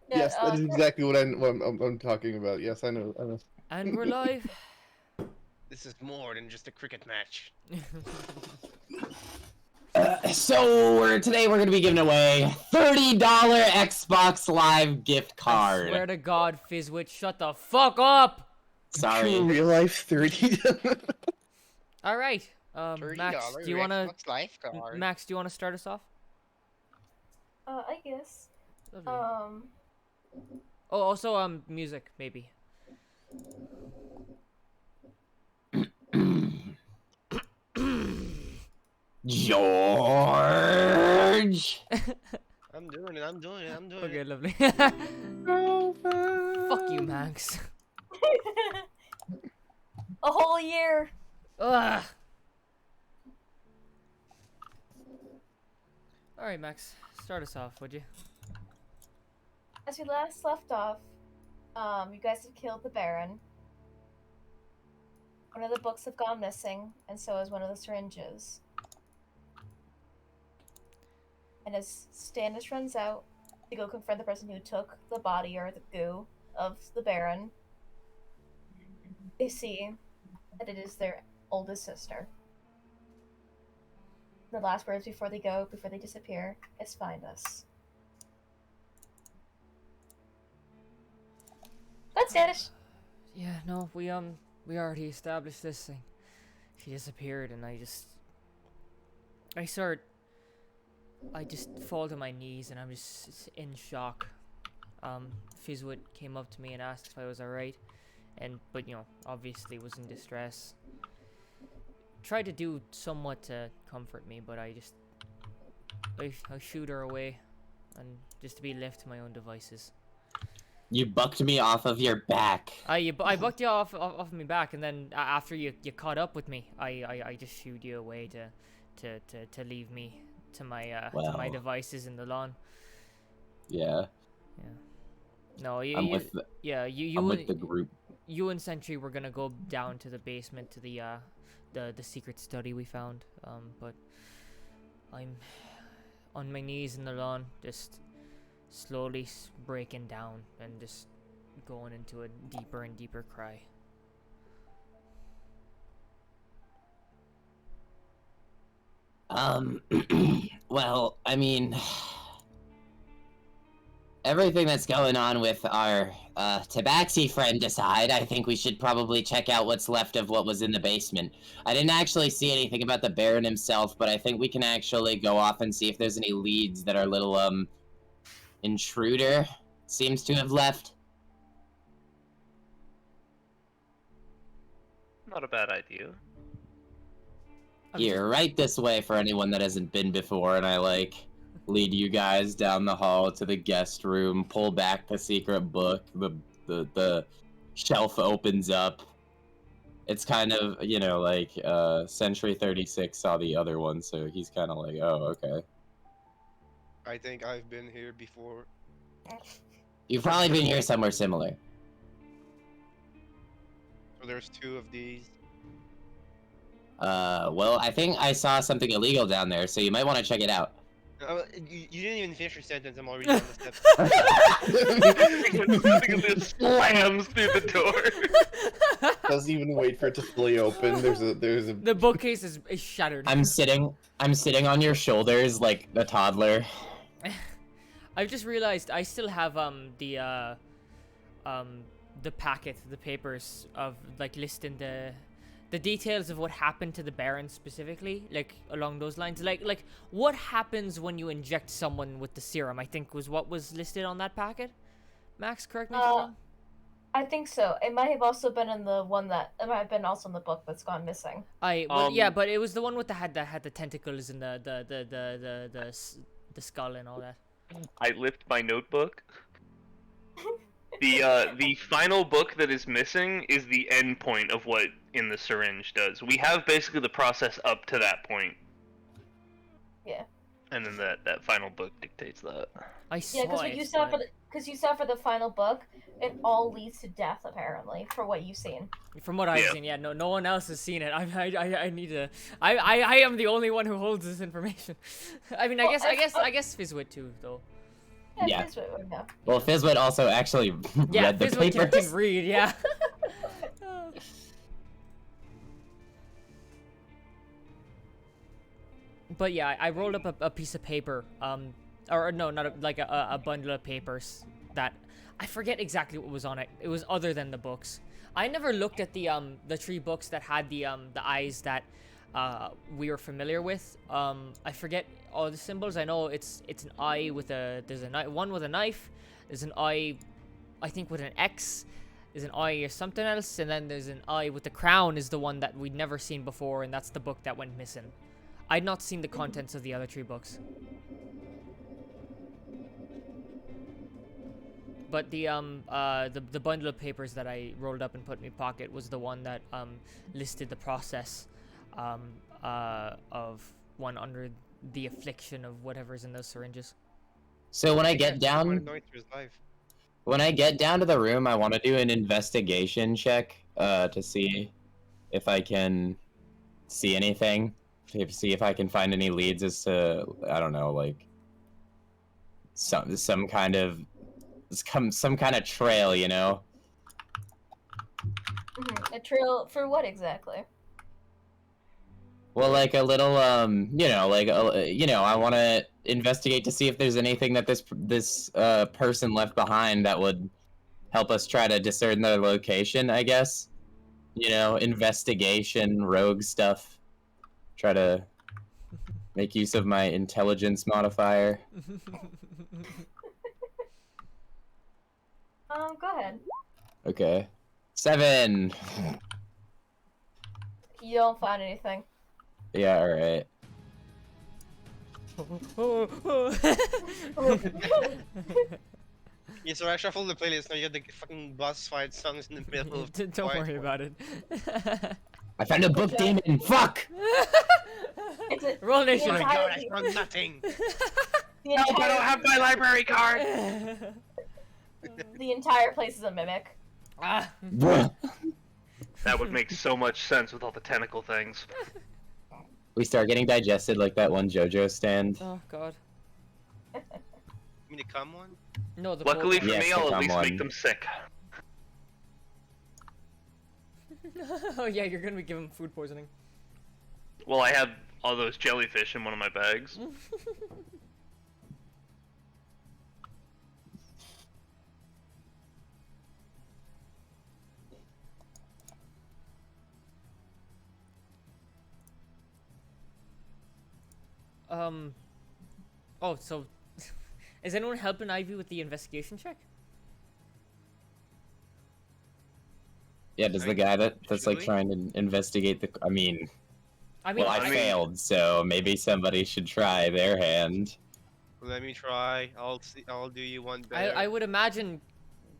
Yeah, Yes, that is exactly what I'm talking about. Yes, I know. I know. And we're live. this is more than just a cricket match. So today we're gonna be giving away $30 Xbox Live gift I card. swear to God, Fizzwitch, shut the fuck up! Sorry. Real life 30. Alright, Max, $30 do you wanna... Xbox Life card. Max, do you wanna start us off? I guess. Lovely. Um, Oh, also, music, maybe. George. I'm doing it. I'm doing it. I'm doing Okay, it. lovely. Fuck you, Max. a whole year. Ugh. Alright, Max, start us off, would you? As we last left off, you guys have killed the Baron. One of the books have gone missing, and so has one of the syringes. And as Stannis runs out to go confront the person who took the body or the goo of the Baron, they see that it is their oldest sister. The last words before they disappear, is find us. That's Stannis. Yeah, no, we already established this thing. She disappeared, and I just fall to my knees, and I'm just in shock. Fizzwood came up to me and asked if I was alright, but obviously was in distress. Tried to do somewhat to comfort me, but I shooed her away, and just to be left to my own devices. You bucked me off of your back. I bucked you off of my back, and then after you caught up with me, I just shooed you away to leave me to my devices in the lawn. Yeah. Yeah. No, I'm with the group. You and Sentry were gonna go down to the basement to the secret study we found. But I'm on my knees in the lawn, just slowly breaking down and just going into a deeper and deeper cry. Well, I mean, everything that's going on with our Tabaxi friend aside, I think we should probably check out what's left of what was in the basement. I didn't actually see anything about the Baron himself, but I think we can actually go off and see if there's any leads that our little intruder seems to have left. Not a bad idea. Here, right this way for anyone that hasn't been before, and I lead you guys down the hall to the guest room, pull back the secret book, the shelf opens up. It's kind of, Century 36 saw the other one, so he's kind of like, oh, okay. I think I've been here before. You've probably been here somewhere similar. So there's two of these. Well, I think I saw something illegal down there, so you might want to check it out. You didn't even finish your sentence. I'm already on the steps. Slams through the door. Doesn't even wait for it to fully open. There's a. The bookcase is shattered. I'm sitting on your shoulders like a toddler. I've just realized I still have the packet, the papers of listing the details of what happened to the Baron specifically, along those lines. Like what happens when you inject someone with the serum, I think was what was listed on that packet. Max, correct me if I'm wrong. I think so. It might have also been in the one it might have been also in the book that's gone missing. Yeah, but it was the one with had the tentacles and the skull and all that. I lift my notebook. The final book that is missing is the end point of what in the syringe does. We have basically the process up to that point. Yeah. And then that final book dictates that. I saw Yeah, because you saw for the final book, it all leads to death apparently, for what you've seen. From what I've seen, yeah, no one else has seen it. I need to. I am the only one who holds this information. I mean, I guess Fizzwit too, though. Yeah. Fizwit would know. Well, Fizwit also actually Yeah, read the Fizwit papers. can read, yeah. But yeah, I rolled up a piece of paper, or no, not like a bundle of papers that I forget exactly what was on it. It was other than the books. I never looked at the 3 books that had the eyes that we were familiar with. I forget all the symbols. I know it's an eye with there's a one with a knife. There's an eye, I think, with an X. There's an eye or something else, and then there's an eye with the crown is the one that we'd never seen before, and that's the book that went missing. I'd not seen the contents of the other 3 books. But the bundle of papers that I rolled up and put in my pocket was the one that listed the process of one under the affliction of whatever's in those syringes. So when I get Yes, down, going through his life. when I get down to the room, I want to do an investigation check to see if I can see anything. See if I can find any leads as to, I don't know, like some kind of trail, you know. A trail for what exactly? Well, like a little, you know, like, you know, I want to investigate to see if there's anything that this person left behind that would help us try to discern their location, I guess. You know, investigation, rogue stuff. Try to make use of my intelligence modifier. Go ahead. Okay. 7. You don't find anything. Yeah, alright. Yeah, so I shuffle the playlist now. You got the fucking boss fight songs in the middle of. Don't worry about it. I found a book demon! Fuck! It's a, Roll Oh my initiative. god, I found nothing! the Help, I don't entire, have my library card! the entire place is a mimic. Ah. That would make so much sense with all the tentacle things. We start getting digested like that one JoJo stand. Oh god. You mean the cum one? No, the Luckily for Yes, me, the I'll at cum least one. make them sick. Oh yeah, you're gonna be giving food poisoning. Well, I have all those jellyfish in one of my bags. Oh, so is anyone helping Ivy with the investigation check? Yeah, does the guy that's like trying to investigate the... I mean, well, I I failed, so maybe somebody should try their hand. Let me try. I'll see. I'll do you one better. I would imagine,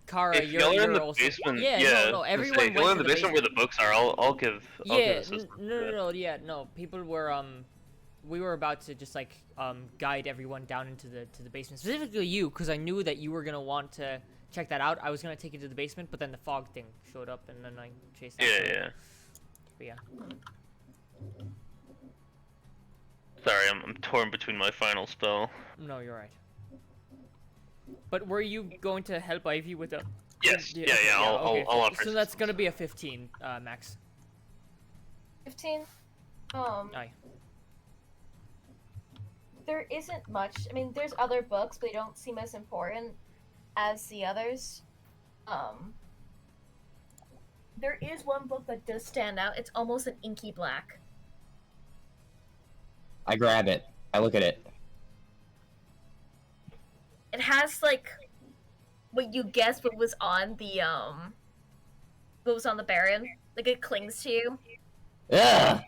Kara, If you're y'all are in the also... basement, Yeah, no, I was everyone gonna say, went if y'all are in to the the basement where the books are, I'll give Yeah, assistance. no, people were we were about to just like guide everyone down into the basement, specifically you, because I knew that you were gonna want to check that out. I was gonna take you to the basement, but then the fog thing showed up, and then I chased after it. Yeah. But yeah. Sorry, I'm torn between my final spell. No, you're right. But were you going to help Ivy with the? Yes. Yeah, Yeah. okay, okay. I'll offer. So that's gonna be a 15, Max. 15. Aye. There isn't much. I mean, there's other books, but they don't seem as important as the others. There is one book that does stand out. It's almost an inky black. I grab it. I look at it. It has like what you guessed what was on the Baron. Like it clings to you. Ugh!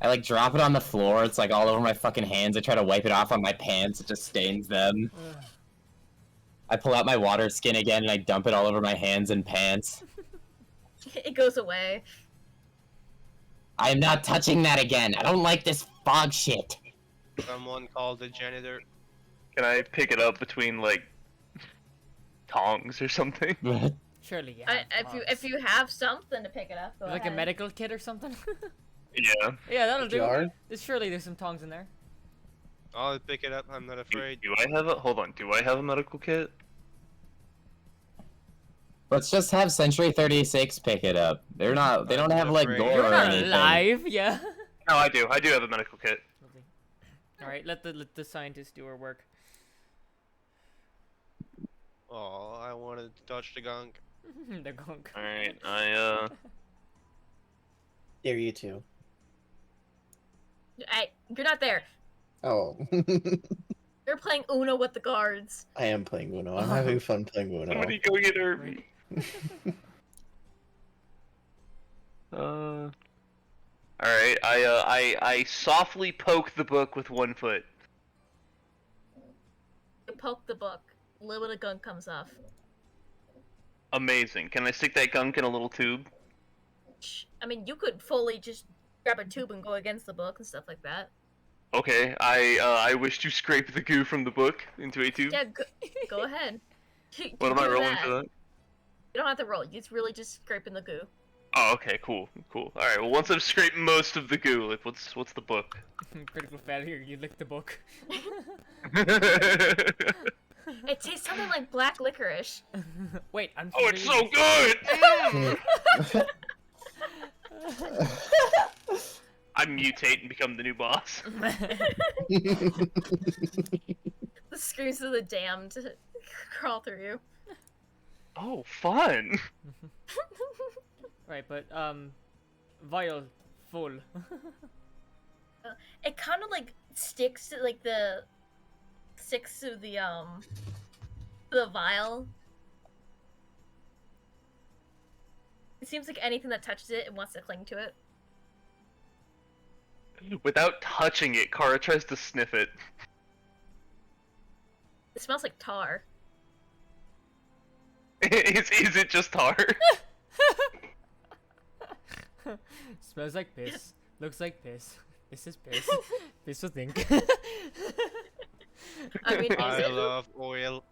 I like drop it on the floor. It's like all over my fucking hands. I try to wipe it off on my pants. It just stains them. I pull out my water skin again and I dump it all over my hands and pants. It goes away. I am not touching that again. I don't like this fog shit. Someone called the janitor. Can I pick it up between like tongs or something? Surely, yeah. If you have something to pick it up, go Like ahead. a medical kit or something. Yeah. Yeah, that'll do. Jar? Surely there's some tongs in there. I'll pick it up. I'm not Do, afraid. do I have a hold on? Do I have a medical kit? Let's just have Century 36 pick it up. They're not. They I'm don't not have like afraid. gore You're or not anything. alive, yeah. No, I do. I do have a medical kit. Lovely. All right, let the scientist do her work. Oh, I wanted to touch the gunk. The gunk. All right, Here, you too. You're not there. Oh. You're playing Uno with the guards. I am playing Uno. I'm having fun playing Uno. somebody go get Irby. All right, I softly poke the book with one foot. You poke the book. A little bit of gunk comes off. Amazing. Can I stick that gunk in a little tube? I mean, you could fully just grab a tube and go against the book and stuff like that. Okay, I wish to scrape the goo from the book into a tube. Yeah, go ahead. What am I Do rolling that. for that? You don't have to roll. It's really just scraping the goo. Oh, okay, cool. All right. Well, once I've scraped most of the goo, like, what's the book? Critical failure. You lick the book. It tastes something like black licorice. Wait, I'm. Oh, it's so good! I mutate and become the new boss. The screams of the damned crawl through you. Oh, fun! Right, but vial full. It kind of like sticks to like the the vial. It seems like anything that touches it, it wants to cling to it. Without touching it, Kara tries to sniff it. It smells like tar. Is it just tar? Smells like piss. Looks like piss. This is piss. Piss will think. I mean, is I it? love oil.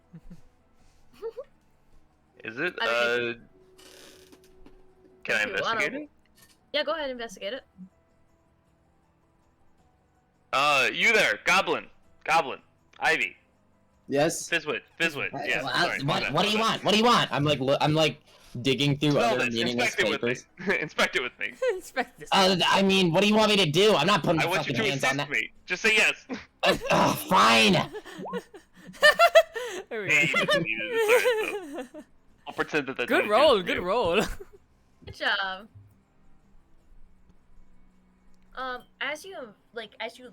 Is it? I mean, Can I if you investigate wanna- it? Yeah, go ahead, investigate it. You there, Goblin, Ivy, Yes. Fizzwit, yeah. What, Sorry, my bad, what do my you bad. want? What do you want? I'm like digging through Smell other this, meaningless inspect it with me. papers. Inspect it with me. Inspect this. I mean, what do you want me to do? I'm not putting I my want you fucking to hands on assist that. me. Just say yes. Fine. There we Hey, you go. didn't need it. It's alright, though. I'll pretend that that's Good what it roll. did for Good you. roll. Good job. As you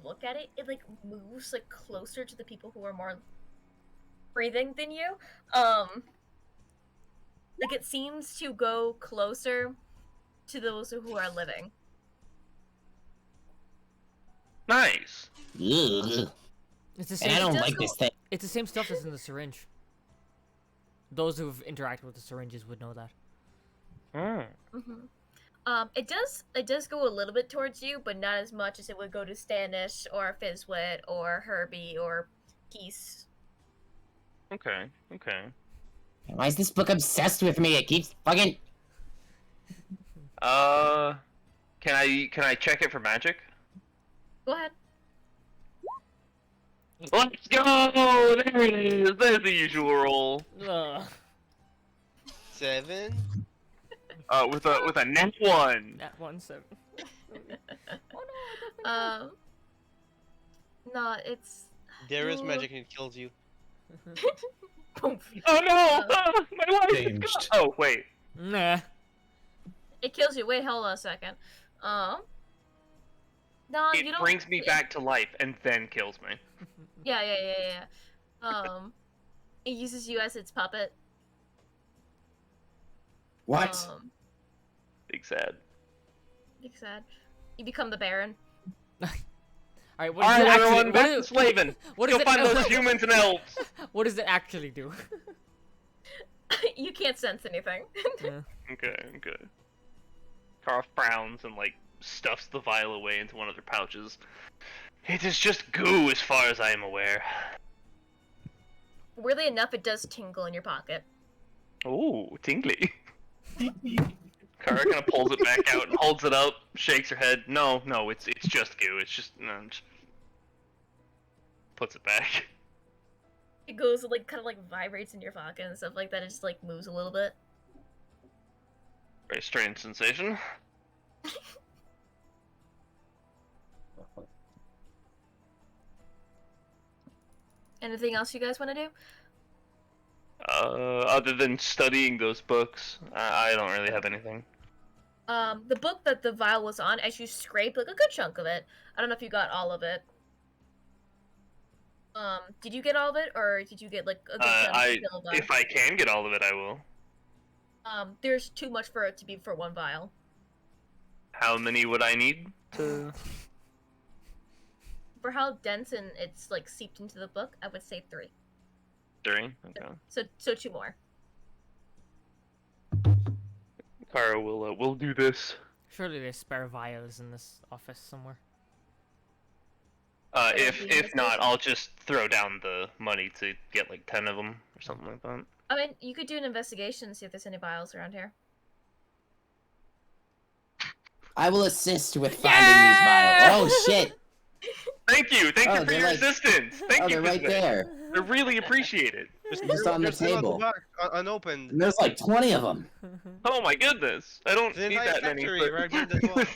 look at it, it like moves like closer to the people who are more breathing than you. Like it seems to go closer to those who are living. Ugh. It's the And I same. don't does like go- this thing. It's the same stuff as in the syringe. Those who've interacted with the syringes would know that. It does go a little bit towards you, but not as much as it would go to Stanish or Fizzwit or Herbie or Peace. Okay. Why is this book obsessed with me? It keeps fucking. Can I check it for magic? Go ahead. Let's go! There it is. There's the usual roll. Ugh. 7. With a net 1. That 1-7. No, it's. There is Ooh. magic and it kills you. Boom. Oh no! My life is Changed. gone. Oh wait. Nah. It kills you. Wait, hold on a second. No, It you don't. brings me back to life and then kills me. Yeah. It uses you as its puppet. What? Big sad. Big sad. You become the Baron. Alright, what Alright, does it actually? everyone, back to slaving. what Go does find it? those humans and elves. What does it actually do? You can't sense anything. Yeah. Okay. Karth frowns and like stuffs the vial away into one of their pouches. It is just goo as far as I am aware. Weirdly enough, it does tingle in your pocket. Ooh, tingly. Kara kind of pulls it back out and holds it up, shakes her head. No, it's just goo. It's just no. puts it back. It goes, like, kind of, like, vibrates in your pocket and stuff like that. It just, like, moves a little bit. Very strange sensation. Anything else you guys want to do? Other than studying those books, I don't really have anything. The book that the vial was on, as you scrape, like, a good chunk of it. I don't know if you got all of it. Did you get all of it, or did you get, like, a good chunk of it? If I can get all of it, I will. There's too much for it to be for one vial. How many would I need to... For how dense and it's, like, seeped into the book, I would say 3. 3? Okay. So 2 more. Kara will do this. Surely there's spare vials in this office somewhere. If not, I'll just throw down the money to get like 10 of them or something like that. I mean, you could do an investigation and see if there's any vials around here. I will assist with finding these vials. Oh shit! Thank you for your they're like- assistance. Thank you they're for right that. there. I really appreciate it. Just on the Just another table. box, unopened. And there's like 20 of them. Oh my goodness, I don't The need entire that many. factory right here as well.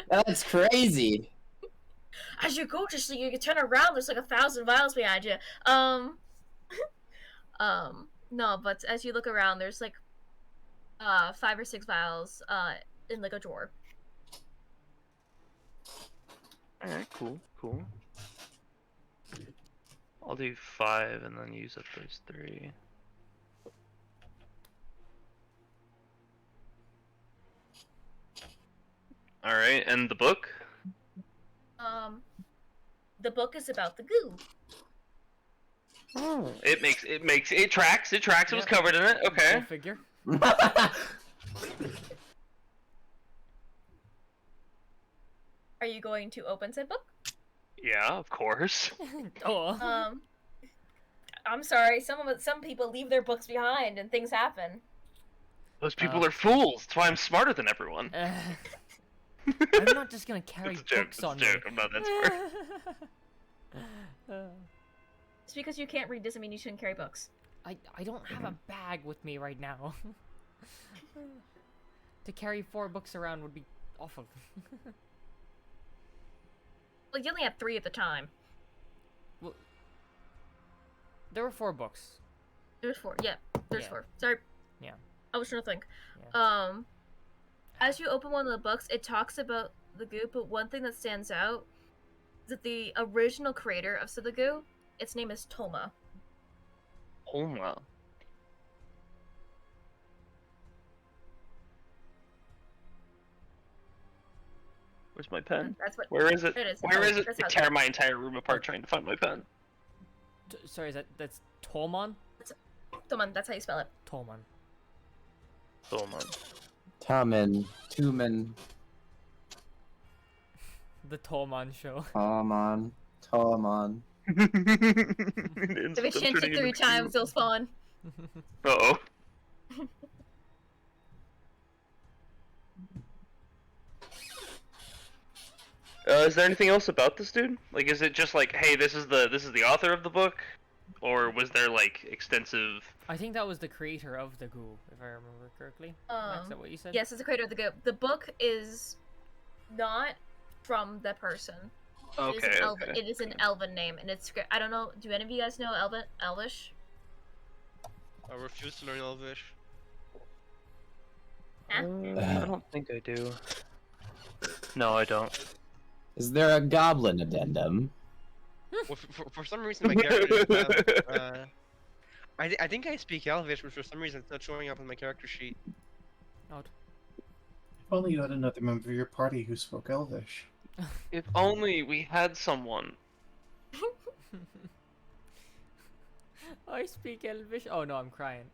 That's crazy. As you go, just so you can turn around, there's like 1,000 vials behind you. No, but as you look around, there's like 5 or 6 vials in like a drawer. Alright, cool. I'll do 5 and then use up those 3. Alright, and the book? The book is about the goo. Oh. It tracks. It was Yep. covered in it. Go Okay. figure. Are you going to open said book? Yeah, of course. Oh. I'm sorry. Some people leave their books behind and things happen. Those people are fools. That's why I'm smarter than everyone. I'm not just gonna carry It's a joke. books It's a on joke. I'm not that smart. Just because you can't read doesn't mean you shouldn't carry books. I don't have a bag with me right now. To carry 4 books around would be awful. Well, you only have 3 at the time. Well, there were 4 books. There's 4. Yeah, there's Yeah. 4. Sorry. Yeah. I was trying to think. Yeah. As you open one of the books, it talks about the goo, but one thing that stands out is that the original creator of the goo, its name is Toma. Oh my. Where's my pen? That's what. Where is it? There it is. Where is it? That's I how- tear my entire room apart trying to find my pen. Sorry, that's Tolmon? Toma, that's how you spell it. Tolmon. Oh man. Tumen. The Tolmon show. Tomon. If it changes it 3 times, it'll spawn. Uh-oh. Is there anything else about this dude? Like, is it just like, hey, this is the author of the book, or was there like extensive? I think that was the creator of the goo, if I remember correctly. Max, is that what you said? Yes, it's the creator of the goo. The book is not from the person. Okay. It is an Elven name, and it's. I don't know. Do any of you guys know Elvish? I refuse to learn Elvish. Huh? I don't think I do. No, I don't. Is there a goblin addendum? Well, for some reason, my character doesn't have, I think I speak Elvish, but for some reason it's not showing up on my character sheet. Odd. If only you had another member of your party who spoke Elvish. If only we had someone. I speak Elvish. Oh no, I'm crying.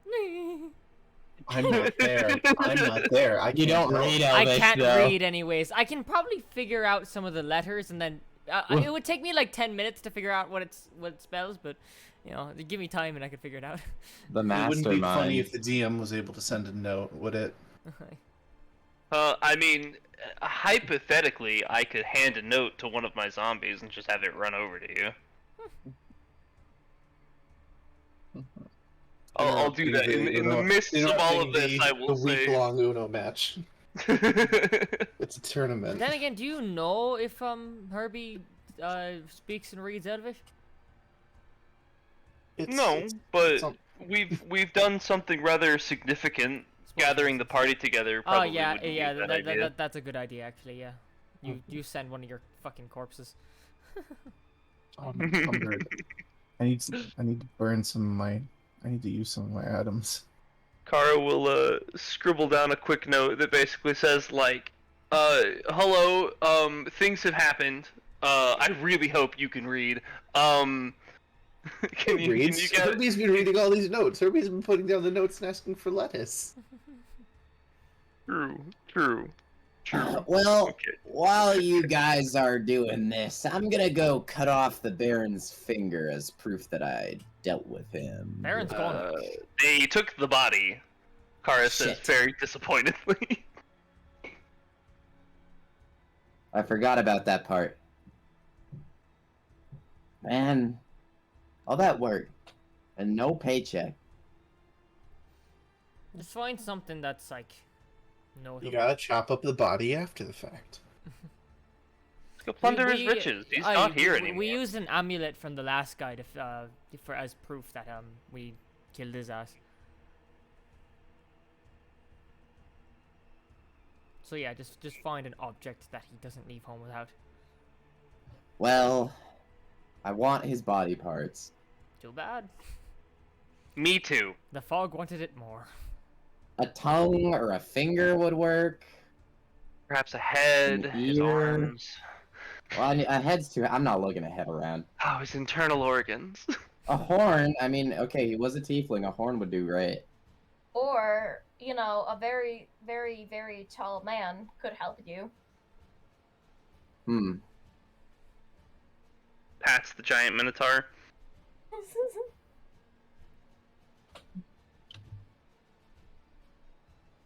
I'm not there. I'm not there. I You can't don't tell. read Elvish, I can't though. read anyways. I can probably figure out some of the letters, and then it would take me like 10 minutes to figure out what it spells. But you know, give me time and I could figure it out. The It wouldn't be funny mastermind. if the DM was able to send a note, would it? I mean, hypothetically, I could hand a note to one of my zombies and just have it run over to you. I'll do that. In the midst of all of this, I will the say. week-long Uno match. It's a tournament. Then again, do you know if Herbie speaks and reads Elvish? No, but some- we've done something rather significant. Gathering the party together Oh probably yeah, would be yeah, a good idea. that's a good idea actually. Yeah, you send one of your fucking corpses. Oh, I'm encumbered. I need to burn some of my. I need to use some of my items. Kara will scribble down a quick note that basically says like, hello, things have happened. I really hope you can read. Can you get Herbie's been reading all these notes. Herbie's been putting down the notes and asking for lettuce. True. Well, Okay. while you guys are doing this, I'm gonna go cut off the Baron's finger as proof that I dealt with him. Baron's gone. They took the body. Kara says Shit. very disappointedly. I forgot about that part. Man, all that work and no paycheck. Just find something that's like notable. You gotta chop up the body after the fact. Let's go plunder his riches. He's not here anymore. We used an amulet from the last guy for as proof that we killed his ass. So yeah, just find an object that he doesn't leave home without. Well, I want his body parts. Too bad. Me too. The fog wanted it more. A tongue or a finger would work. Perhaps a head, An his ear. arms. Well, a head's too. I'm not looking a head around. Oh, his internal organs. A horn. I mean, okay, he was a tiefling. A horn would do great. Or, a very, very, very tall man could help you. Pats the giant minotaur.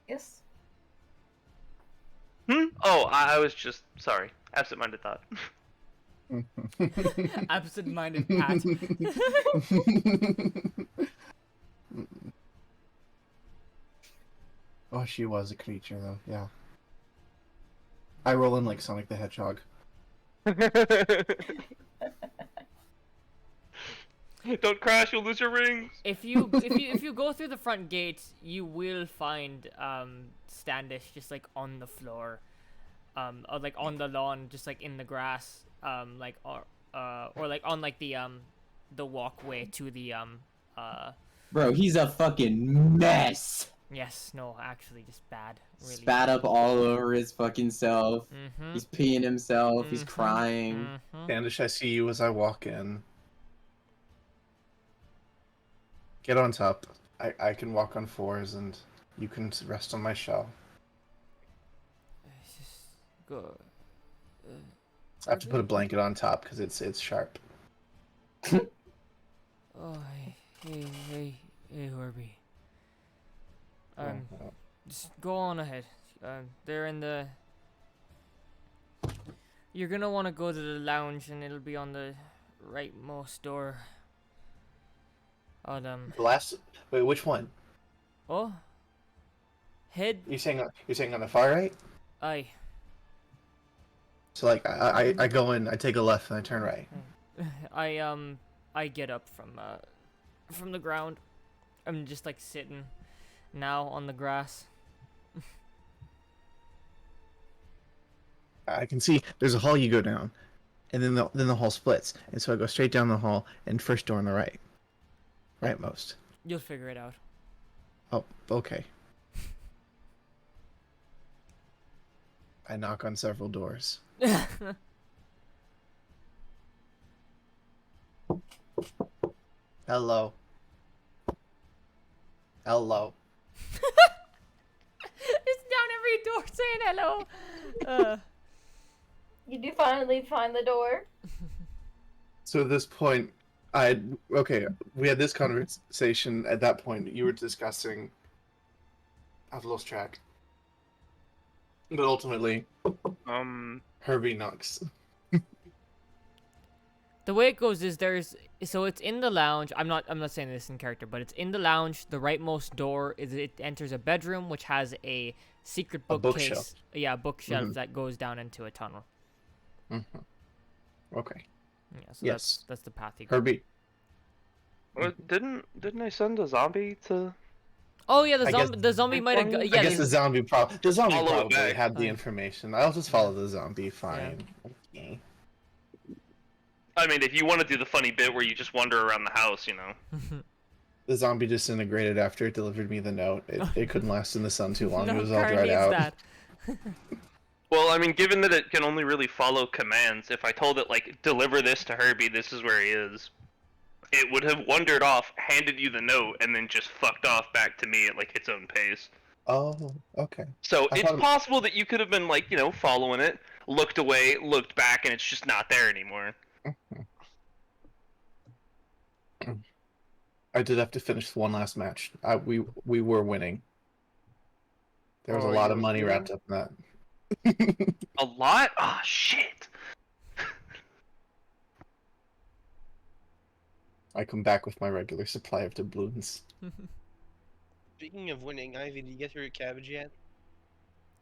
Yes. Oh, I was just sorry. Absent-minded thought. Absent-minded Pat. Oh, she was a creature, though. Yeah. I roll in like Sonic the Hedgehog. Don't crash, you'll lose your rings. If you go through the front gate, you will find Standish just like on the floor, or like on the lawn, just like in the grass, or like on like the walkway to the Bro, he's a fucking mess. Yes, no, actually, just bad. Really. Spat up all over his fucking self. Mm-hmm. He's peeing himself. He's Mhm. crying. Mm-hmm. Standish, I see you as I walk in. Get on top. I can walk on fours and you can rest on my shell. Just go. I have to put a blanket on top because it's sharp. Oh, hey, Herbie. Just go on ahead. They're in the. You're gonna want to go to the lounge, and it'll be on the rightmost door. The last. Wait, which one? Oh. Head. You're saying on the far right? Aye. So like I go in, I take a left, and I turn right. I get up from the ground. I'm just like sitting now on the grass. I can see there's a hall you go down, and then the hall splits, and so I go straight down the hall and first door on the right. Rightmost. You'll figure it out. Oh, okay. I knock on several doors. Hello. Hello. It's down every door saying hello. You do finally find the door. So at this point, we had this conversation at that point. You were discussing. I've lost track. But ultimately, Herbie knocks. The way it goes is so it's in the lounge. I'm not saying this in character, but it's in the lounge. The rightmost door is it enters a bedroom which has a secret A bookcase. bookshelf. Yeah, a bookshelf Mhm. that goes down into a tunnel. Okay. Yeah, so Yes. that's the path you go. Herbie. Well, didn't I send a zombie to? Oh yeah, I guess- the zombie might have. I I Yeah, guess the zombie Follow it probably back. had the Fine. information. I'll just follow the zombie. Fine. Okay. I mean, if you want to do the funny bit where you just wander around the house, you know. The zombie disintegrated after it delivered me the note. It couldn't last in the sun too long. no, It was all Karen dried needs out. that. Well, I mean, given that it can only really follow commands, if I told it like deliver this to Herbie, this is where he is, it would have wandered off, handed you the note, and then just fucked off back to me at like its own pace. Oh, okay. So I it's thought- possible that you could have been like, you know, following it, looked away, looked back, and it's just not there anymore. I did have to finish one last match. We were winning. There was a Oh, lot you of were money winning? wrapped up in that. A lot? Ah, shit. I come back with my regular supply of doubloons. Speaking of winning, Ivy, did you get your cabbage yet?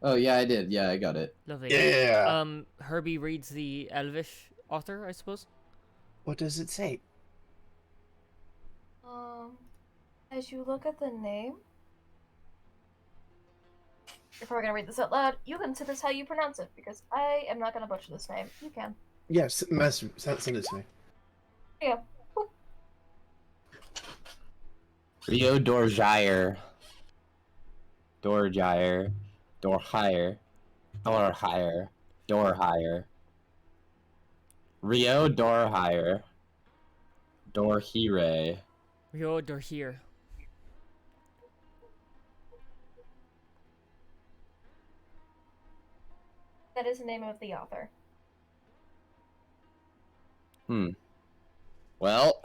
Oh yeah, I did. Yeah, I got it. Lovely. Yeah. Herbie reads the Elvish author, I suppose. What does it say? As you look at the name, if we're gonna read this out loud, you can say this how you pronounce it, because I am not gonna butcher this name. You can. Yes, send it to me. Yeah. Rio Dorjire. Dorjire. Dorhire. Dorhire. Dorhire. Rio Dorhire. Dorhire. Rio Dorhir. That is the name of the author. Well,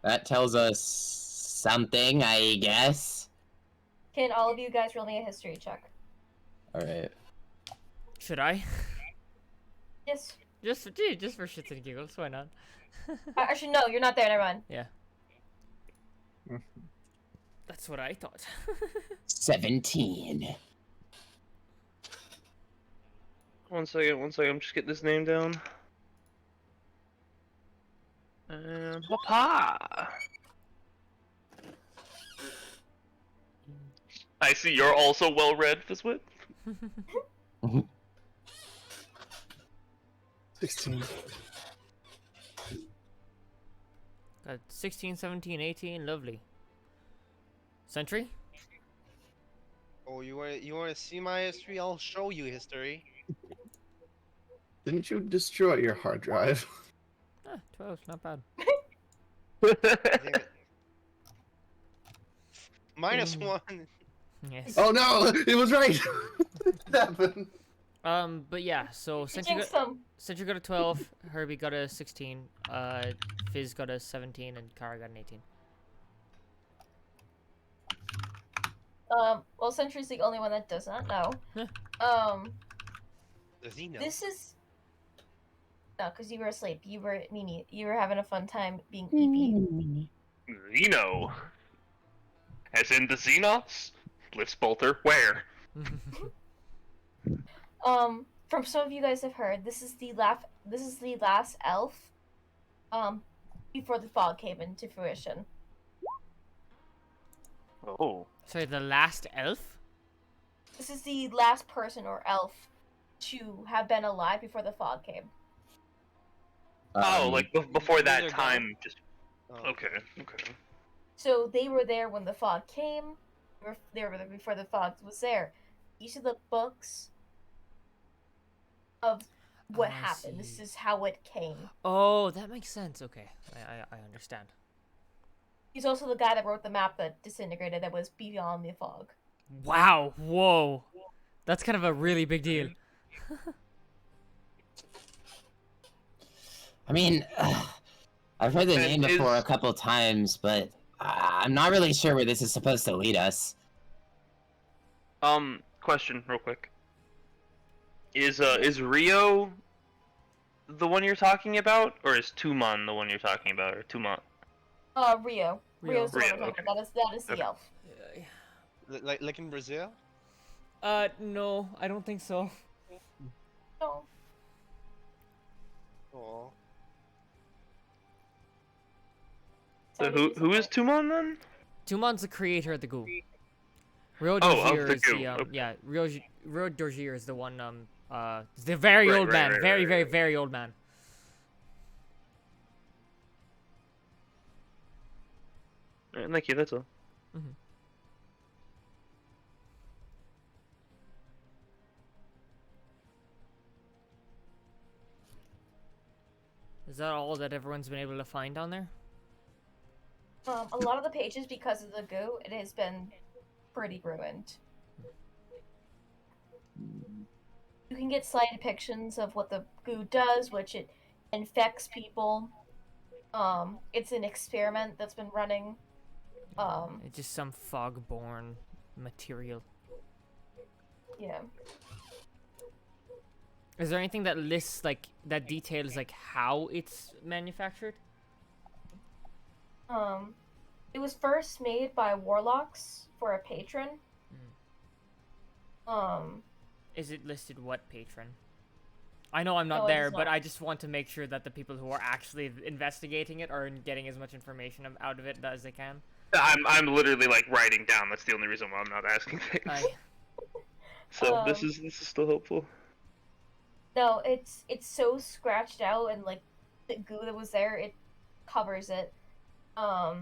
that tells us something, I guess. Can all of you guys roll me a history check? Alright. Should I? Yes. just for shits and giggles, why not? Actually, no, you're not there. Never mind. Yeah. That's what I thought. 17. One second, I'm just getting this name down. Papa! I see you're also well read, Fizzwit. 16. Got 16, 17, 18, lovely. Sentry? Oh, you want to see my history? I'll show you history. Didn't you destroy your hard drive? 12, not bad. Damn it. -1. Yes. Oh no, it was right. It happened. But yeah, so You jinxed them. Sentry got a 12, Herbie got a 16, Fizz got a 17, and Kara got an 18. Well, Sentry's the only one that does not know. Does he know? This is... No, because you were asleep. You were, Mimi, you were having a fun time being EP. Xeno. As in the Xenos? Blitzbolter, where? From some of you guys have heard, this is the last elf, before the fog came into fruition. Oh. Sorry, the last elf? This is the last person or elf to have been alive before the fog came. Oh, like before that They're time, just... Oh. Okay, okay. So they were there when the fog came. They were there before the fog was there. These are the books of what I happened. This see. is how it came. Oh, that makes sense. Okay, I understand. He's also the guy that wrote the map that disintegrated that was beyond the fog. Wow, whoa. That's kind of a really big deal. I mean, I've heard the And name before a is- couple times, but I'm not really sure where this is supposed to lead us. Question, real quick. Is Rio the one you're talking about, or is Tumon the one you're talking about, or Tumon? Rio. Rio. Rio's the one Rio, we're talking okay. about. That is the Okay. elf. Like in Brazil? No, I don't think so. No. Oh. So Sorry to who is disappoint. Tumon then? Tumon's the creator of the goo. Rio Oh, of Dorgier the is the goo, okay. yeah, Rio Dorgier is the one the very Right, old right, man, right, very right, very right. very old man. Alright, thank you. That's all. Mhm. Is that all that everyone's been able to find down there? A lot of the pages, because of the goo, it has been pretty ruined. You can get slide depictions of what the goo does, which it infects people. It's an experiment that's been running. It's just some fog-born material. Yeah. Is there anything that lists like that details like how it's manufactured? It was first made by warlocks for a patron. Is it listed what patron? I know I'm No, not it there, is but not. I just want to make sure that the people who are actually investigating it are getting as much information out of it as they can. I'm literally like writing down. That's the only reason why I'm not asking things. I So this is still helpful. No, it's so scratched out, and like the goo that was there, it covers it. Are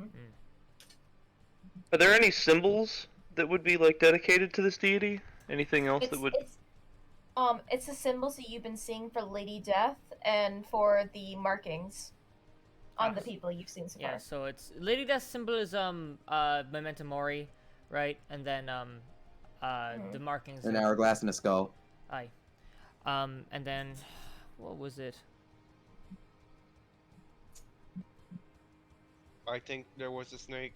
there any symbols that would be like dedicated to this deity? Anything else that would? It's the symbols that you've been seeing for Lady Death and for the markings on the people you've seen so yeah, far. so it's Lady Death's symbol is Memento Mori, right? And then the markings An are- hourglass and a skull. Aye. And then what was it? I think there was a snake.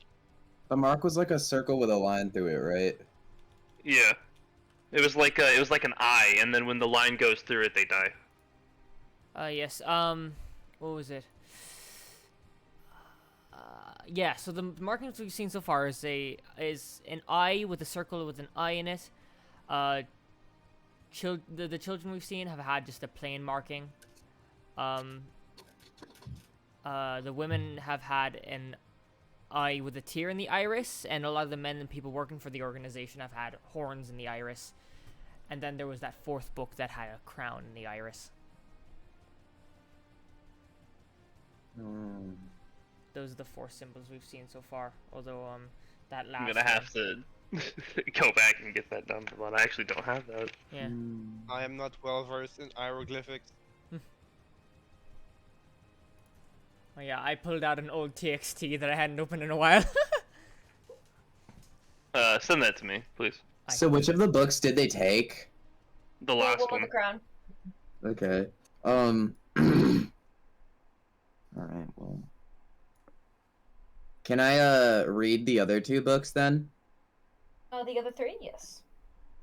The mark was like a circle with a line through it, right? Yeah, it was like an eye, and then when the line goes through it, they die. Yes. What was it? Yeah. So the markings we've seen so far is an eye with a circle with an eye in it. The children we've seen have had just a plain marking. The women have had an eye with a tear in the iris, and a lot of the men and people working for the organization have had horns in the iris. And then there was that fourth book that had a crown in the iris. Those are the four symbols we've seen so far. Although that last I'm gonna have to go back and get that done, but I actually don't have that. Yeah. I am not well versed in hieroglyphics. Oh yeah, I pulled out an old TXT that I hadn't opened in a while. Send that to me, please. So which of the books did they take? The last one one. with the crown. Okay. Alright, well. Can I read the other two books then? The other three, yes.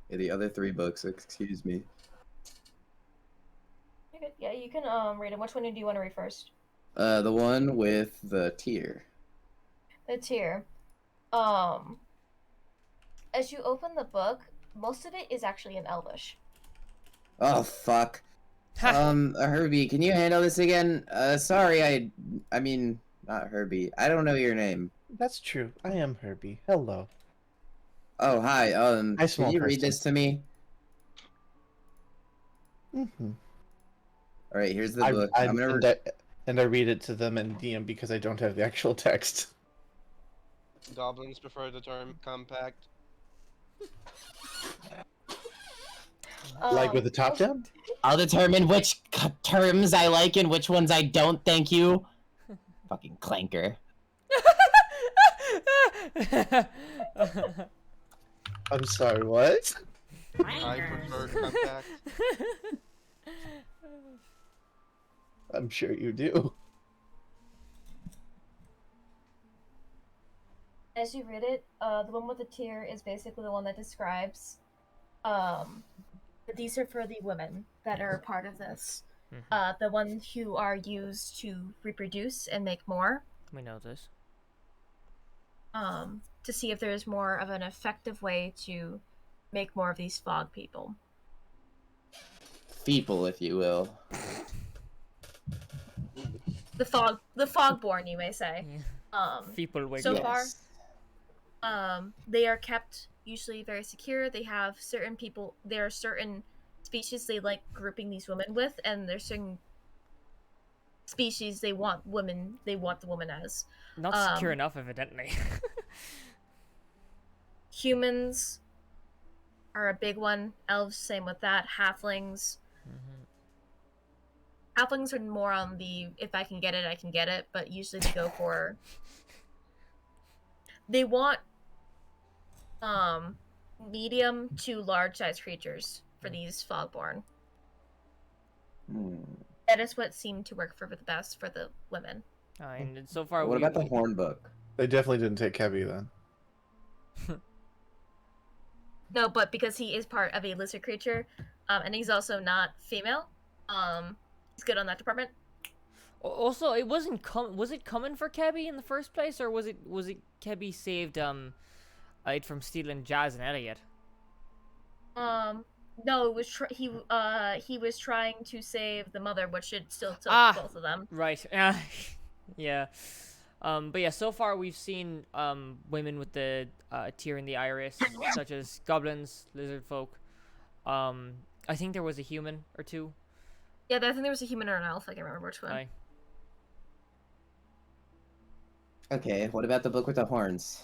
Yeah, the other three books, excuse me. You're good. Yeah, you can read them. Which one do you want to read first? The one with the tear. The tear. As you open the book, most of it is actually in Elvish. Oh fuck. Herbie, can you handle this again? Sorry, I mean, not Herbie. I don't know your name. That's true. I am Herbie. Hello. Oh, hi. Hi, Can small you read person. this to me? Mm-hmm. All right, here's the book. I'm gonna. And I read it to them in DM because I don't have the actual text. Goblins prefer the term compact. Like with the top down? I'll determine which terms I like and which ones I don't. Thank you. Fucking clanker. I'm sorry, what? I prefer compact. I'm sure you do. As you read it, the one with the tear is basically the one that describes, that these are for the women that are part of this. The ones who are used to reproduce and make more. We know this. To see if there's more of an effective way to make more of these fog people. People, if you will. The fogborn, you may say. People wake So up. far, they are kept usually very secure. They have certain people. There are certain species they like grouping these women with, and there's certain species they want women. They want the woman as. Not secure enough, evidently. Humans are a big one. Elves, same with that. Halflings. Halflings are more on the if I can get it, I can get it. But usually they go for. They want medium to large size creatures for these fogborn. That is what seemed to work for the best for the women. And so far, What about the horn book? They definitely didn't take Kebby then. No, but because he is part of a lizard creature, and he's also not female, he's good on that department. Also, it wasn't was it coming for Kebby in the first place, or was it Kebby saved it from stealing Jazz and Elliot? No, it was he was trying to save the mother, but should still took both of them. Right. Yeah. But yeah, so far we've seen women with the tear in the iris, such as goblins, lizard folk. I think there was a human or two. Yeah, I think there was a human or an elf. I can't remember which one. Aye. Okay, what about the book with the horns?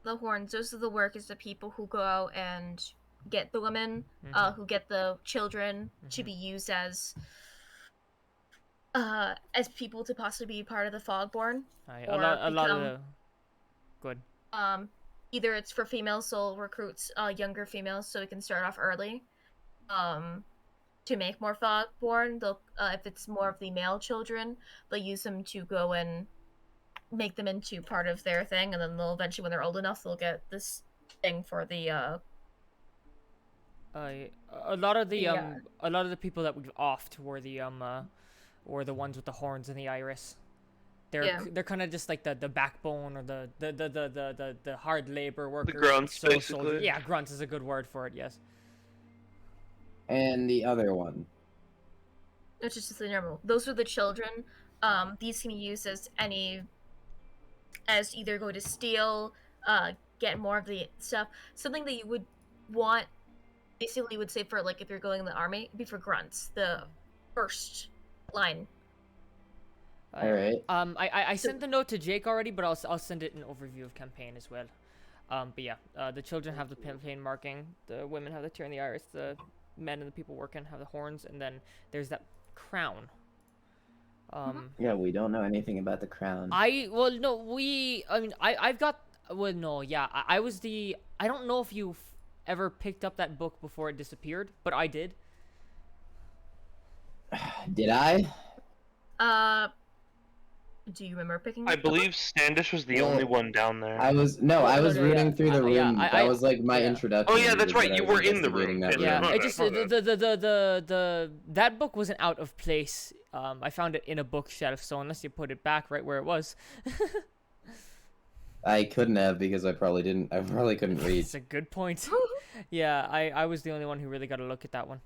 The horns. Those are the workers, the people who go out and get the women, who get the children to be used as people to possibly be part of the fogborn. Aye. A lot of the... Good. Either it's for females, so recruits younger females so we can start off early. To make more fogborn, they'll if it's more of the male children, they'll use them to go and make them into part of their thing, and then they'll eventually, when they're old enough, they'll get this thing for the a lot of the people that we've offed were the ones with the horns and the iris. They're kind of just like the backbone or the hard labor workers. The grunts, basically. Yeah, grunts is a good word for it. Yes. And the other one. It's just the normal. Those are the children. These can be used as either go to steal, get more of the stuff. Something that you would want, basically, would say for like if you're going in the army, it'd be for grunts, the first line. All right. I sent the note to Jake already, but I'll send it an overview of campaign as well. But yeah, the children have the plain marking, the women have the tear in the iris, the men and the people working have the horns, and then there's that crown. Yeah, we don't know anything about the crown. I don't know if you ever picked up that book before it disappeared, but I did. Did I? Do you remember picking? I believe Standish was the only one down there. I was rooting through the room. That was like my introduction. Oh yeah, that's right. You were in the room. Yeah, it just that book wasn't out of place. I found it in a bookshelf, so unless you put it back right where it was. I couldn't have because I probably couldn't read. That's a good point. Yeah, I was the only one who really got a look at that one.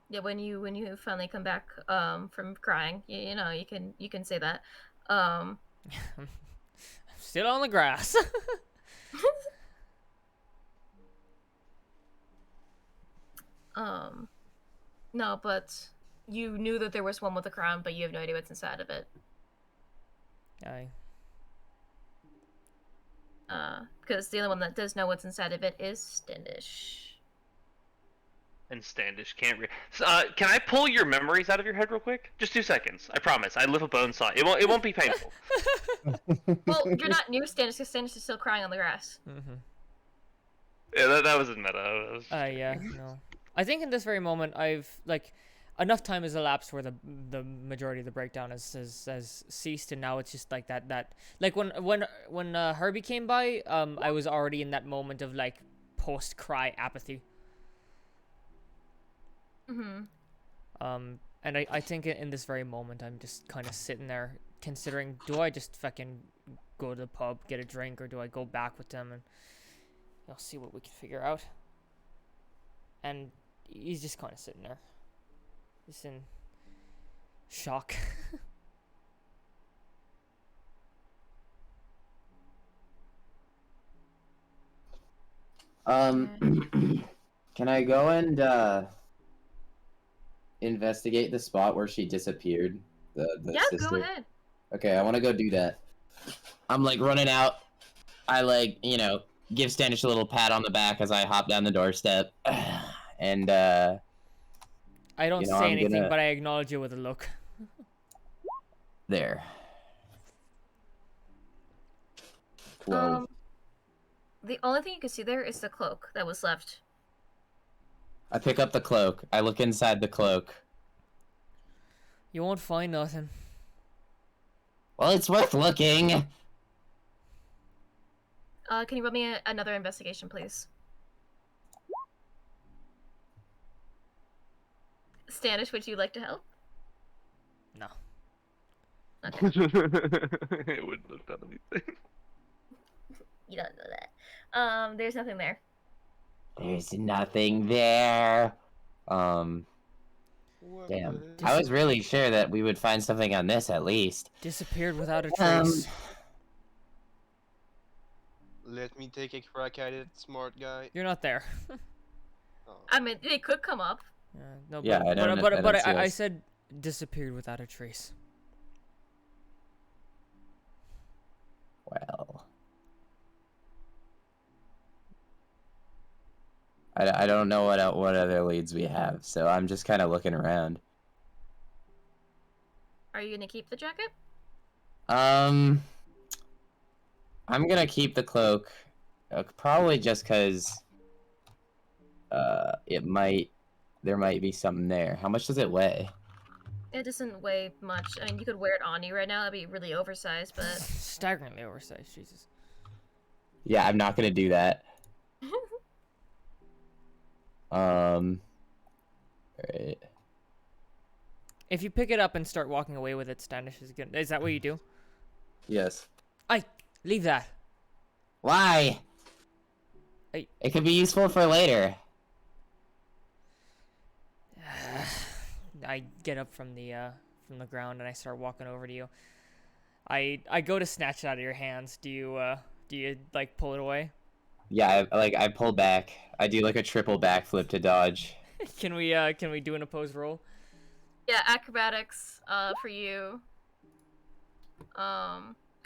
Yeah, when you finally come back from crying, you know, you can say that. I'm still on the grass. No, but you knew that there was one with a crown, but you have no idea what's inside of it. Aye. Because the only one that does know what's inside of it is Standish. And Standish can't read. Can I pull your memories out of your head real quick? Just 2 seconds. I promise. I live a bone saw. It won't be painful. Well, you're not near Standish because Standish is still crying on the grass. Yeah, that was a meta. Yeah, no. I think in this very moment, I've enough time has elapsed where the majority of the breakdown has ceased, and now it's just like that like when Herbie came by, I was already in that moment of like post cry apathy. Mm-hmm. And I think in this very moment I'm just kind of sitting there considering, do I just fucking go to the pub, get a drink, or do I go back with them and see what we can figure out? And he's just kind of sitting there, just in shock. Can I go and investigate the spot where she disappeared? The Yeah, sister? go ahead. Okay, I want to go do that. I'm like running out. I like, give Standish a little pat on the back as I hop down the doorstep. And I don't say I'm anything, gonna... but I acknowledge you with a look. There. Whoa. The only thing you can see there is the cloak that was left. I pick up the cloak. I look inside the cloak. You won't find nothing. Well, it's worth looking. Can you run me another investigation, please? Standish, would you like to help? No. Okay. It wouldn't have done anything. You don't know that. There's nothing there. There's nothing there. Damn. I was really sure that we would find something on this at least. Disappeared without a trace. Let me take a crack at it, smart guy. You're not there. Oh. I mean, they could come up. No, Yeah, but, I don't- but, I but don't see I us. said disappeared without a trace. Well. I don't know what other leads we have, so I'm just kind of looking around. Are you gonna keep the jacket? I'm gonna keep the cloak, probably just cause there might be something there. How much does it weigh? It doesn't weigh much. I mean, you could wear it on you right now. That'd be really oversized, but Staggeringly oversized, Jesus. Yeah, I'm not gonna do that. Alright. If you pick it up and start walking away with it, Standish is good. Is that what you do? Yes. Leave that. Why? Hey. It could be useful for later. I get up from the ground and I start walking over to you. I go to snatch it out of your hands. Do you like pull it away? Yeah, I pull back. I do like a triple backflip to dodge. Can we do an opposed roll? yeah, acrobatics. For you.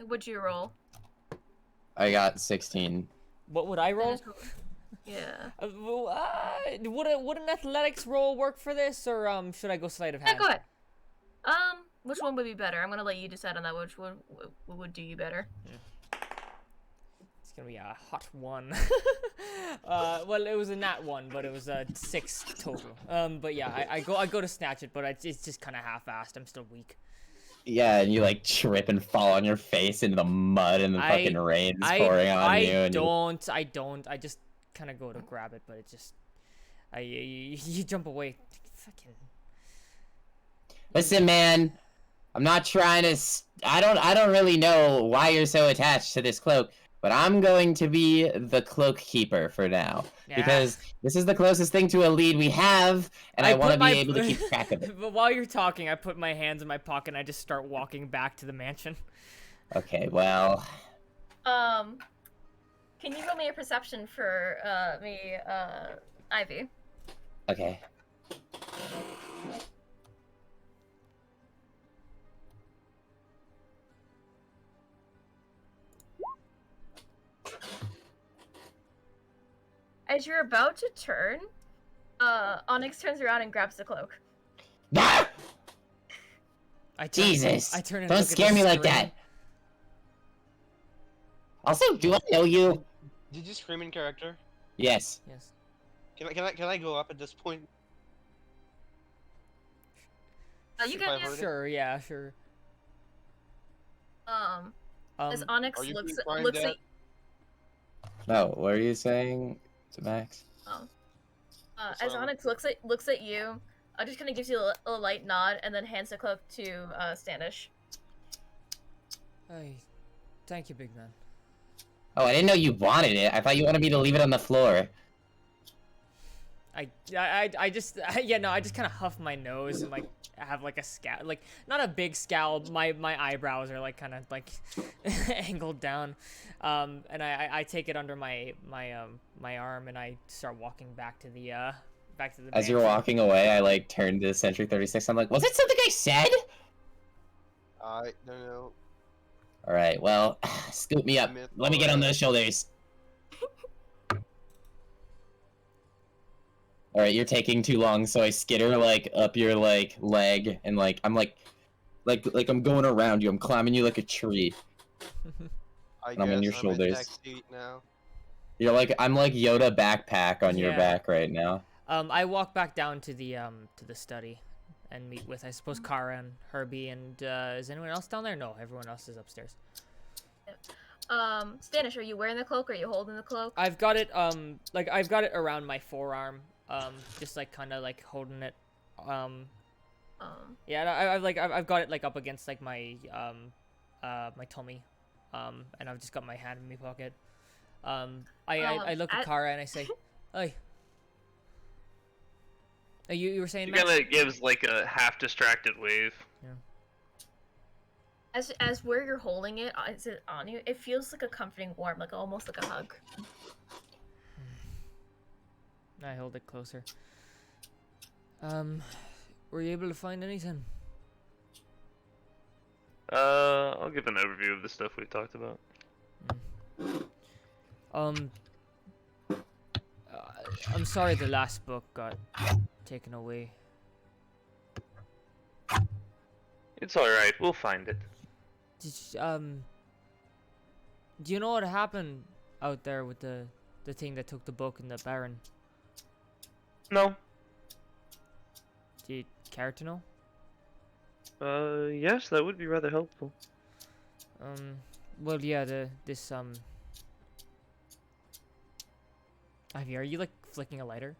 What'd you roll? I got 16. What would I roll? Yeah. Would an athletics roll work for this, or should I go sleight of Yeah, hand? go ahead. Which one would be better? I'm gonna let you decide on that. Which one would do you better? It's gonna be a hot one. Well, it was a nat one, but it was a 6 total. But yeah, I go to snatch it, but it's just kind of half-assed. I'm still weak. Yeah, and you like trip and fall on your face into the mud and the fucking rain's pouring on you. I don't. I just kind of go to grab it, but it just, you jump away. Fucking. Listen, man, I'm not trying to. I don't really know why you're so attached to this cloak, but I'm going to be the cloak keeper for now because this is the closest thing to a lead we have, and I want to be able to keep track of it. But while you're talking, I put my hands in my pocket and I just start walking back to the mansion. Okay, well. Can you roll me a perception for Ivy? Okay. As you're about to turn, Onyx turns around and grabs the cloak. Ah! I Jesus! turn and Don't look at scare the me like screen. that. Also, do I know you? Did you scream in character? Yes. Yes. Can I go up at this point? You can If I voted? Sure, yeah, sure. As Onyx Are you looks being looks fined at No, what are you saying to Max? as Onyx looks at you, just kind of gives you a light nod and then hands the cloak to Standish. Hey, thank you, big man. Oh, I didn't know you wanted it. I thought you wanted me to leave it on the floor. I just yeah, no, I just kind of huff my nose and like have like a scowl, like not a big scowl. My eyebrows are like kind of like angled down, and I take it under my arm and I start walking back to the As you're mansion. walking away, I like turn to Sentry 36. I'm like, was it something I said? I don't know. All right, well, scoop me up. Let me get on those shoulders. All right, you're taking too long, so I skitter like up your like leg, and like I'm like I'm going around you. I'm climbing you like a tree. I I'm on guess your I'm shoulders. in back seat now. I'm like Yoda backpack on your Yeah. back right now. I walk back down to the study, and meet with I suppose Kara and Herbie and is anyone else down there? No, everyone else is upstairs. Standish, are you wearing the cloak or are you holding the cloak? I've got it like I've got it around my forearm, just like kind of like holding it. Yeah, I've got it like up against like my my tummy, and I've just got my hand in my pocket. I look at Kara and I say, "Hey." You were saying, She Max? kind of gives like a half distracted wave. As where you're holding it, is it on you? It feels like a comforting warm, like almost like a hug. I hold it closer. Were you able to find anything? I'll give an overview of the stuff we talked about. I'm sorry the last book got taken away. It's alright, we'll find it. Do you know what happened out there with the thing that took the book and the Baron? No. Do you care to know? Yes, that would be rather helpful. Well, yeah, Ivy, are you like flicking a lighter?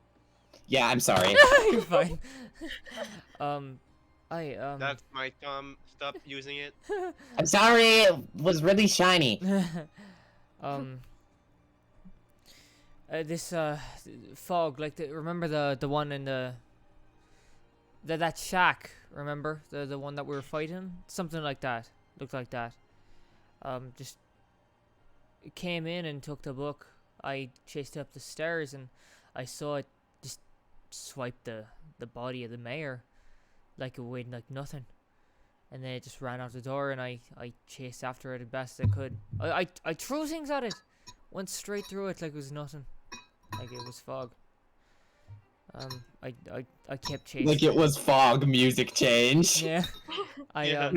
Yeah, I'm sorry. You're fine. That's my thumb. Stop using it. I'm sorry. It was really shiny. This fog, like remember the one in that shack, remember? The one that we were fighting? Something like that. Looked like that. Just it came in and took the book. I chased it up the stairs and I saw it just swipe the body of the mayor like it weighed like nothing. And then it just ran out the door and I chased after it as best I could. I threw things at it. Went straight through it like it was nothing. Like it was fog. I kept chasing. Like it was fog. Music change. Yeah. Yeah.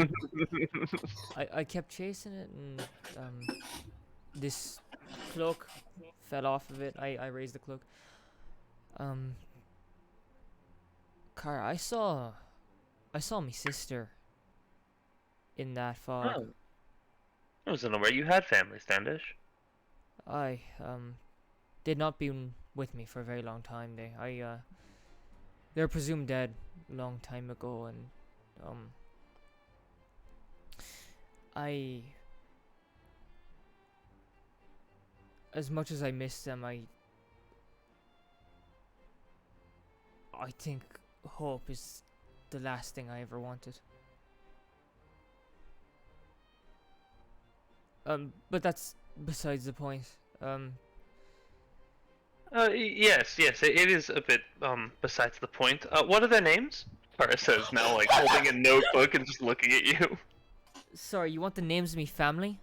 I kept chasing it and this cloak fell off of it. I raised the cloak. Cara, I saw my sister in that fog. Oh. I wasn't aware you had family, Standish. I did not been with me for a very long time. They're presumed dead a long time ago, and as much as I miss them, I think hope is the last thing I ever wanted. But that's besides the point. Yes, it is a bit, besides the point. What are their names? Kara says now, like, holding a notebook and just looking at you. Sorry, you want the names of me family?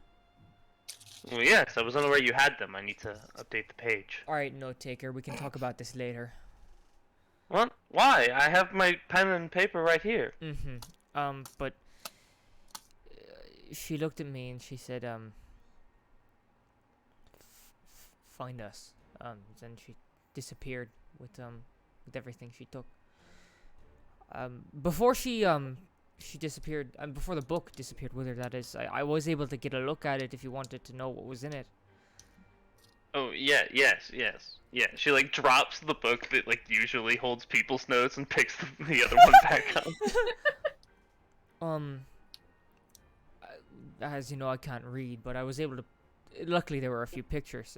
Well, yes, I was unaware you had them. I need to update the page. Alright, note taker, we can talk about this later. What? Why? I have my pen and paper right here. But she looked at me and she said, find us. Then she disappeared with everything she took. Before she she disappeared, before the book disappeared with her, that is. I was able to get a look at it if you wanted to know what was in it. Oh yeah, yes. Yeah, she like drops the book that like usually holds people's notes and picks the other one back up. As you know, I can't read, but I was able to. Luckily, there were a few pictures.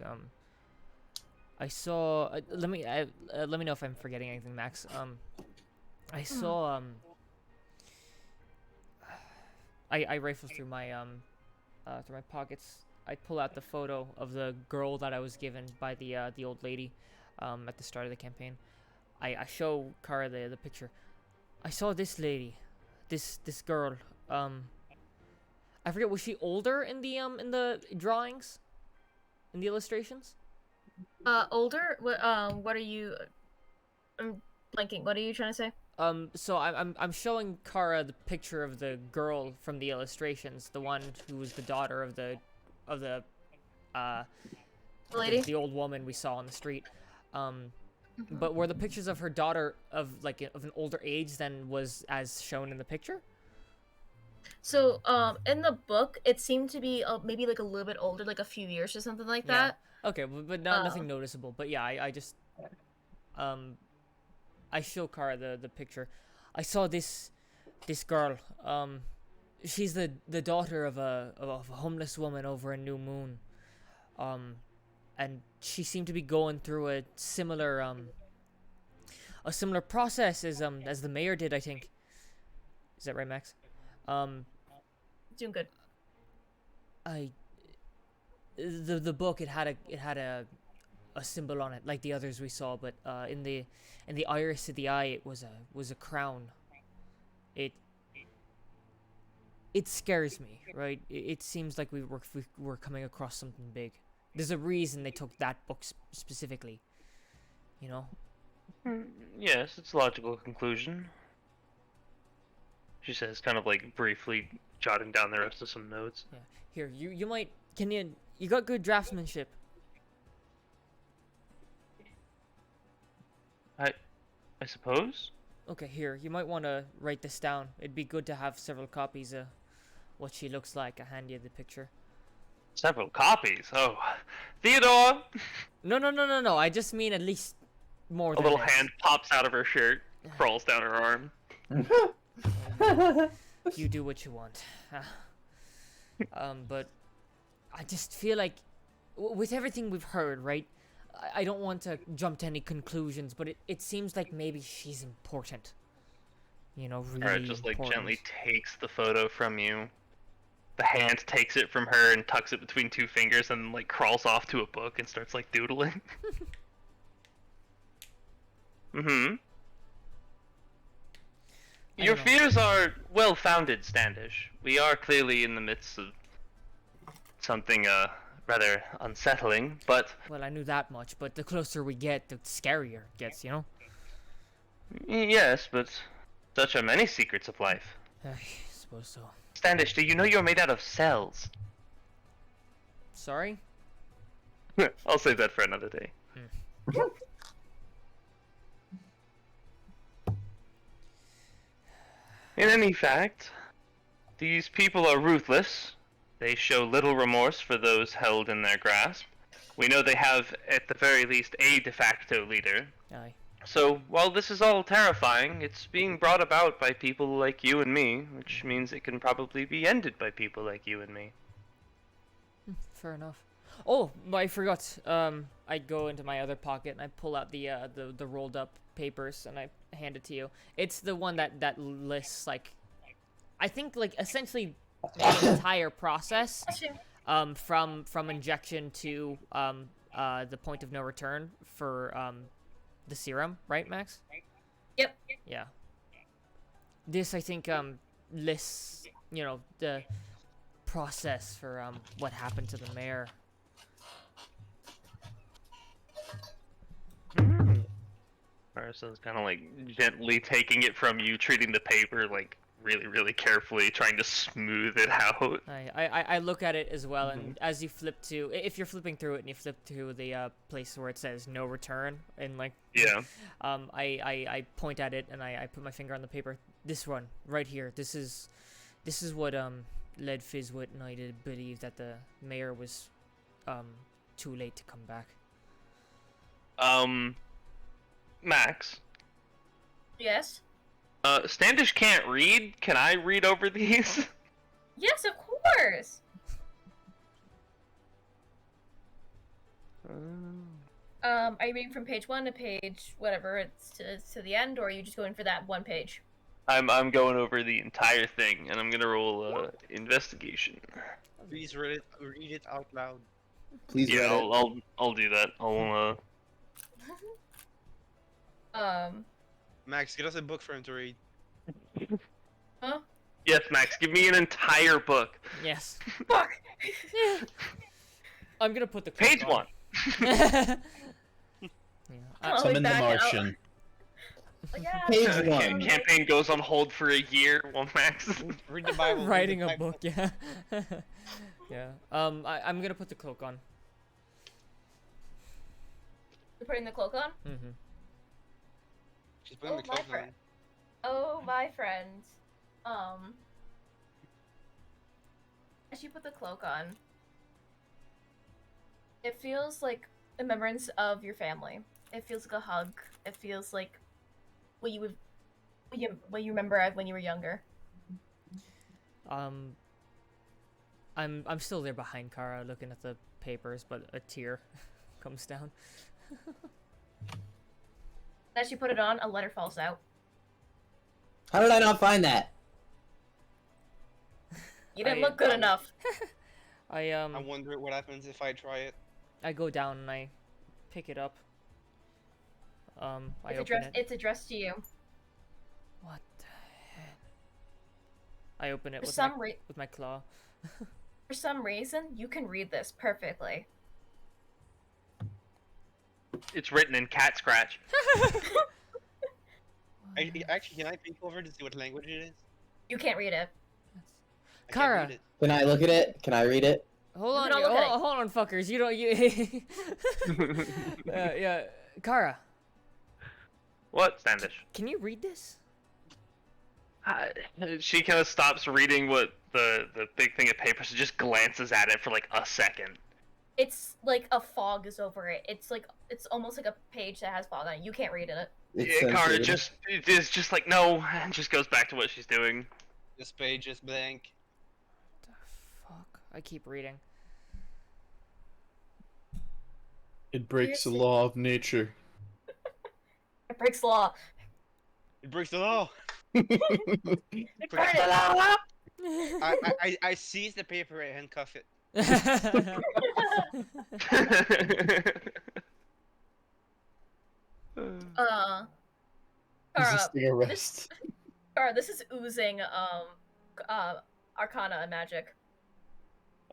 I saw. Let me know if I'm forgetting anything, Max. I saw. I rifled through my pockets. I pull out the photo of the girl that I was given by the old lady, at the start of the campaign. I show Kara the picture. I saw this lady, this girl. I forget, was she older in the drawings, in the illustrations? Older? What are you... I'm blanking. What are you trying to say? So I'm showing Kara the picture of the girl from the illustrations, the one who was the daughter of the lady? the old woman we saw on the street. But were the pictures of her daughter of an older age than was as shown in the picture? So, in the book, it seemed to be maybe like a little bit older, like a few years or something like that. Okay, but nothing noticeable. But yeah, I just I show Kara the picture. I saw this girl. She's the daughter of a homeless woman over in New Moon. And she seemed to be going through a similar process as the mayor did, I think. Is that right, Max? Doing good. The book, it had a symbol on it like the others we saw, but in the iris of the eye it was a crown. It scares me, right? It seems like we're coming across something big. There's a reason they took that book specifically, you know? Yes, it's a logical conclusion. She says, kind of like briefly jotting down the rest of some notes. Yeah. Here, you might, you got good draftsmanship. I suppose? Okay, here, you might want to write this down. It'd be good to have several copies of what she looks like. I hand you the picture. Several copies? Oh. Theodore! No. I just mean at least more than A little this. hand pops out of her shirt, crawls down her arm. You do what you want. But I just feel like, with everything we've heard, right? I don't want to jump to any conclusions, but it seems like maybe she's important. You know, really Alright, just like important. gently takes the photo from you. The hand takes it from her and tucks it between two fingers and like crawls off to a book and starts like doodling. Mm-hmm. Your fears are well-founded, Standish. We are clearly in the midst of something, rather unsettling, but... Well, I knew that much, but the closer we get, the scarier it gets, you know? Yes, but such are many secrets of life. I suppose so. Standish, do you know you're made out of cells? Sorry? I'll save that for another day. In any fact, these people are ruthless. They show little remorse for those held in their grasp. We know they have, at the very least, a de facto leader. Aye. So, while this is all terrifying, it's being brought about by people like you and me, which means it can probably be ended by people like you and me. Fair enough. Oh, I forgot. I go into my other pocket and I pull out the rolled up papers and I hand it to you. It's the one that lists, like, I think, like, essentially the entire process, from injection to the point of no return for the serum, right, Max? Yep. Yeah. This, I think, lists, you know, the process for what happened to the mayor. Carson's kind of like gently taking it from you, treating the paper like really, really carefully, trying to smooth it out. I look at it as well, and as you flip to, if you're flipping through it and you flip to the place where it says no return, and like, Yeah. I point at it and I put my finger on the paper. this one right here. This is what led Fizzwit and I to believe that the mayor was too late to come back. Max. Yes? Standish can't read. Can I read over these? Yes, of course! Are you reading from page 1 to page whatever it's to the end, or are you just going for that one page? I'm going over the entire thing, and I'm gonna roll investigation. Please read it out loud. Please Yeah, read it. I'll do that. Max, get us a book for him to read. Huh? Yes, Max, give me an entire book. Yes. Fuck! I'm gonna put the cloak Page on. 1. Yeah. Oh, Summon the back out. Martian. Oh, yeah. Page 1. Campaign goes on hold for a year while Max. Read the Bible. read Writing the a Bible. book, yeah. Yeah. I'm gonna put the cloak on. You're putting the cloak on? Mm-hmm. She's putting Oh, the clothes my on. friend. Oh, my friend. As you put the cloak on, it feels like remembrance of your family. It feels like a hug. It feels like what you remember of when you were younger. I'm still there behind Kara looking at the papers, but a tear comes down. As you put it on, a letter falls out. How did I not find that? You didn't I- look good enough. I I wonder what happens if I try it. I go down and I pick it up. I It's open addressed. it. It's addressed to you. What the heck? I open it For with my claw. for some reason, you can read this perfectly. It's written in cat scratch. Actually, can I peek over to see what language it is? You can't read it. I can't Kara. read it. Can I look at it? Can I read it? Hold You on, can all look at it. hold on, fuckers. You don't, you. Yeah, Kara, What, Standish? can you read this? She kind of stops reading what the big thing of paper, so just glances at it for like a second. It's like a fog is over it. It's almost like a page that has fog on it. You can't read it. It's Yeah, Kara sensitive. is just like no, and just goes back to what she's doing. This page is blank. The fuck? I keep reading. It breaks the Seriously? law of nature. It breaks the law. It breaks the law. It Breaks breaks the the law. law. I seize the paper and handcuff it. Kara, Resisting arrest. Kara, this is oozing arcana and magic.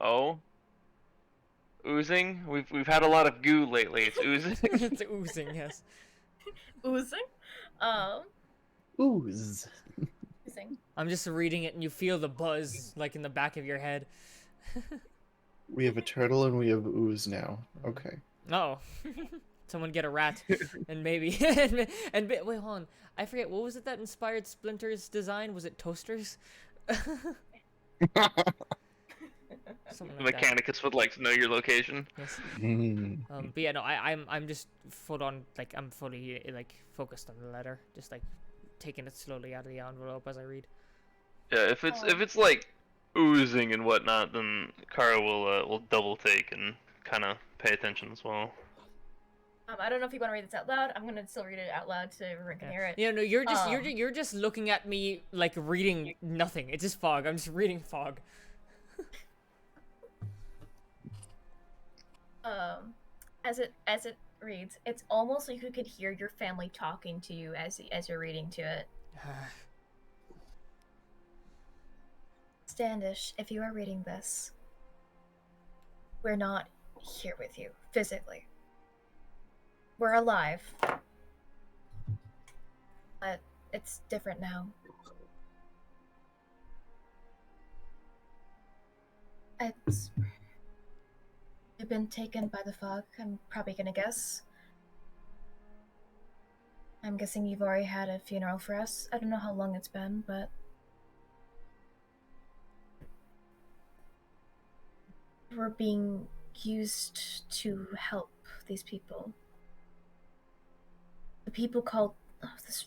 Oh, oozing. We've had a lot of goo lately. It's oozing. It's oozing, yes. Oozing? Ooze. Oozing. I'm just reading it and you feel the buzz, like in the back of your head. We have a turtle and we have ooze now. Okay. Oh. Someone get a rat. And maybe. Wait, hold on. I forget, what was it that inspired Splinter's design? Was it toasters? Something like that. Mechanicus would like to know your location. Yes. Mm. But yeah, no, I'm just full on, like, I'm fully, like, focused on the letter. Just, like, taking it slowly out of the envelope as I read. Yeah, if it's like oozing and whatnot, then Kara will double take and kind of pay attention as well. I don't know if you want to read this out loud. I'm gonna still read it out loud so everyone can hear it. Yeah, no, you're just looking at me like reading nothing. It's just fog. I'm just reading fog. As it reads, it's almost like you could hear your family talking to you as you're reading to it. Standish, if you are reading this, we're not here with you physically. We're alive. But it's different now. We've been taken by the fog, I'm probably gonna guess. I'm guessing you've already had a funeral for us. I don't know how long it's been, but we're being used to help these people. The people called this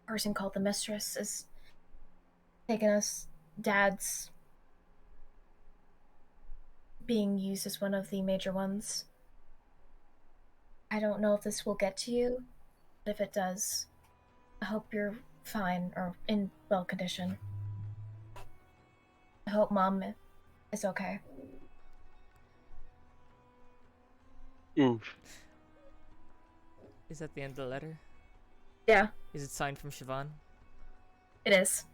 person called the Mistress is taking us. Dad's being used as one of the major ones. I don't know if this will get to you, but if it does, I hope you're fine or in well condition. I hope Mom is okay. Oof. Is that the end of the letter? Yeah, Is it signed from Siobhan? it is.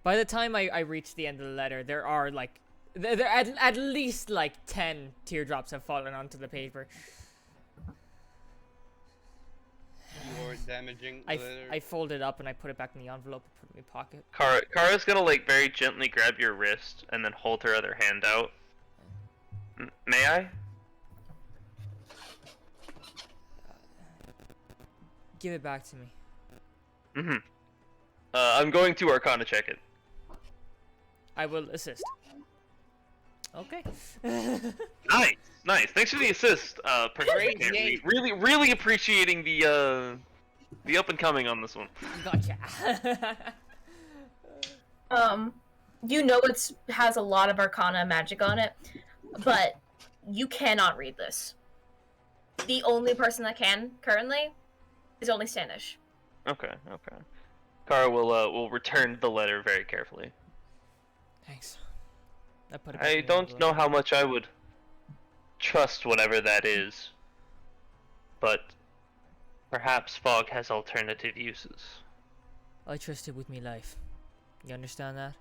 By the time I reach the end of the letter, there are like, there at least like 10 teardrops have fallen onto the paper. You're damaging the letter. I fold it up and I put it back in the envelope and put it in my pocket. Kara's gonna like very gently grab your wrist and then hold her other hand out. May I? Give it back to me. Mm-hmm. I'm going to Arcana check it. I will assist. Okay. Nice, nice. Thanks for the assist, Great, Percy. yay. Really appreciating the up and coming on this one. Gotcha. You know it has a lot of Arcana magic on it, but you cannot read this. The only person that can currently is only Standish. Okay. Kara will return the letter very carefully. Thanks. I put it back I in the don't know envelope. how much I would trust whatever that is, but perhaps fog has alternative uses. I trust it with me life. You understand that?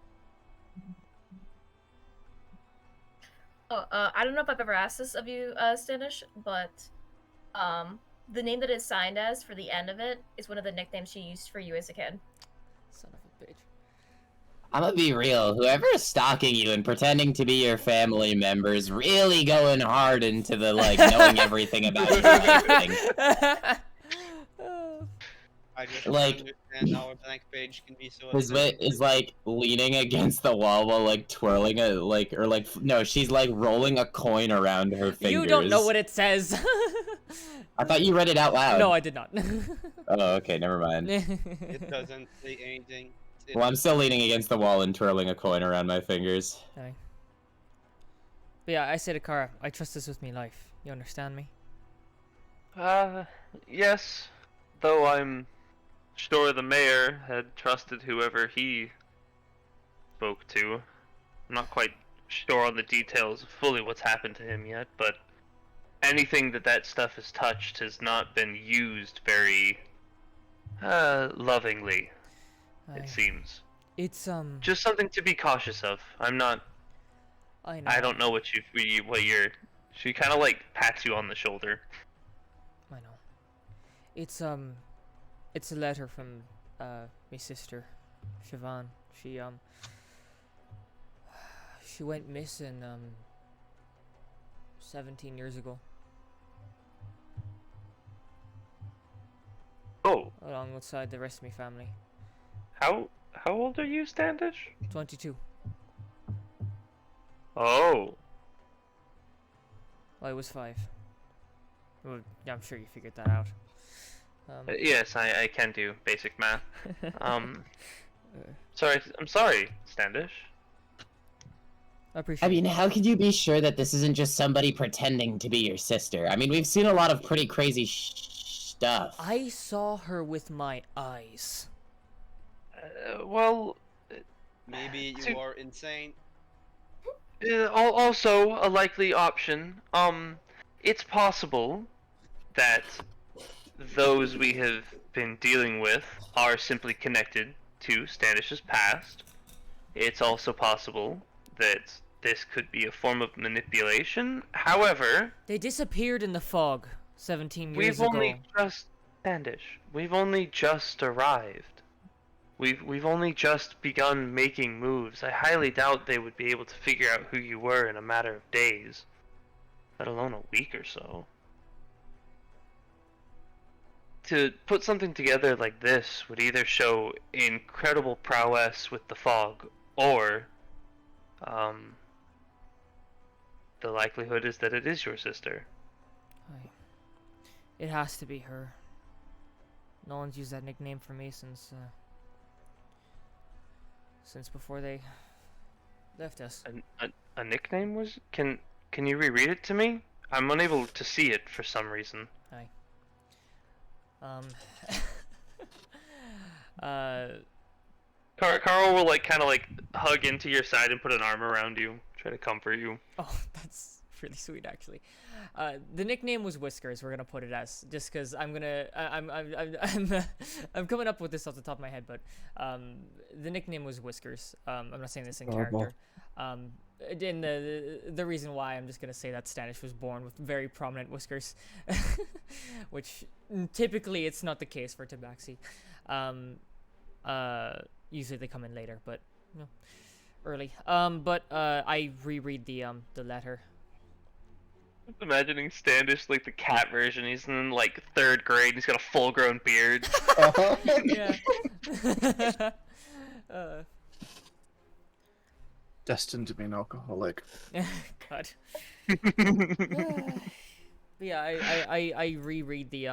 Oh, I don't know if I've ever asked this of you, Standish, but the name that it's signed as for the end of it is one of the nicknames she used for you as a kid. Son of a bitch. I'm gonna be real. Whoever is stalking you and pretending to be your family members really going hard into the like knowing everything about you. Thing. I just Like- don't understand how a blank page can be so. Is like leaning against the wall while like twirling a no, she's like rolling a coin around her fingers. You don't know what it says. I thought you read it out loud. No, I did not. Oh, okay, never mind. It doesn't say anything. Well, I'm still leaning against the wall and twirling a coin around my fingers. Sorry. But yeah, I say to Kara, I trust this with me life. You understand me? Yes. Though I'm sure the mayor had trusted whoever he spoke to. I'm not quite sure on the details of fully what's happened to him yet, but anything that stuff has touched has not been used very lovingly, it seems. It's Just something to be cautious of. I'm not. I know. I don't know what you're. She kind of like pats you on the shoulder. I know. It's a letter from my sister, Siobhan. She went missing 17 years ago. Oh, Alongside the rest of my family. how old are you, Standish? 22. Oh, Well, I was 5. Well, yeah, I'm sure you figured that out. yes, I can do basic math. I'm sorry, Standish. I appreciate I mean, how could you be sure that this isn't just somebody pretending to be your sister? I mean, we've seen a lot of pretty crazy stuff. I saw her with my eyes. Well, Maybe To- you are insane. also a likely option. It's possible that those we have been dealing with are simply connected to Standish's past. It's also possible that this could be a form of manipulation. However, They disappeared in the fog 17 years we've ago. only just Standish. We've only just arrived. We've only just begun making moves. I highly doubt they would be able to figure out who you were in a matter of days, let alone a week or so. to put something together like this would either show incredible prowess with the fog, or um, the likelihood is that it is your sister. It has to be her. No one's used that nickname for me since before they left us. A nickname was? Can you reread it to me? I'm unable to see it for some reason. Hi. Carl will like kind of like hug into your side and put an arm around you, try to comfort you. Oh, that's really sweet, actually. The nickname was Whiskers. We're gonna put it as, just because I'm coming up with this off the top of my head, but the nickname was Whiskers. I'm not saying this in character. And the reason why, I'm just gonna say that Stanish was born with very prominent whiskers, which typically it's not the case for Tabaxi. Usually they come in later, but no, early. But I reread the letter. I'm imagining Standish like the cat version. He's in like 3rd grade. He's got a full-grown beard. Yeah. Destined to be an alcoholic. God. Yeah, I reread the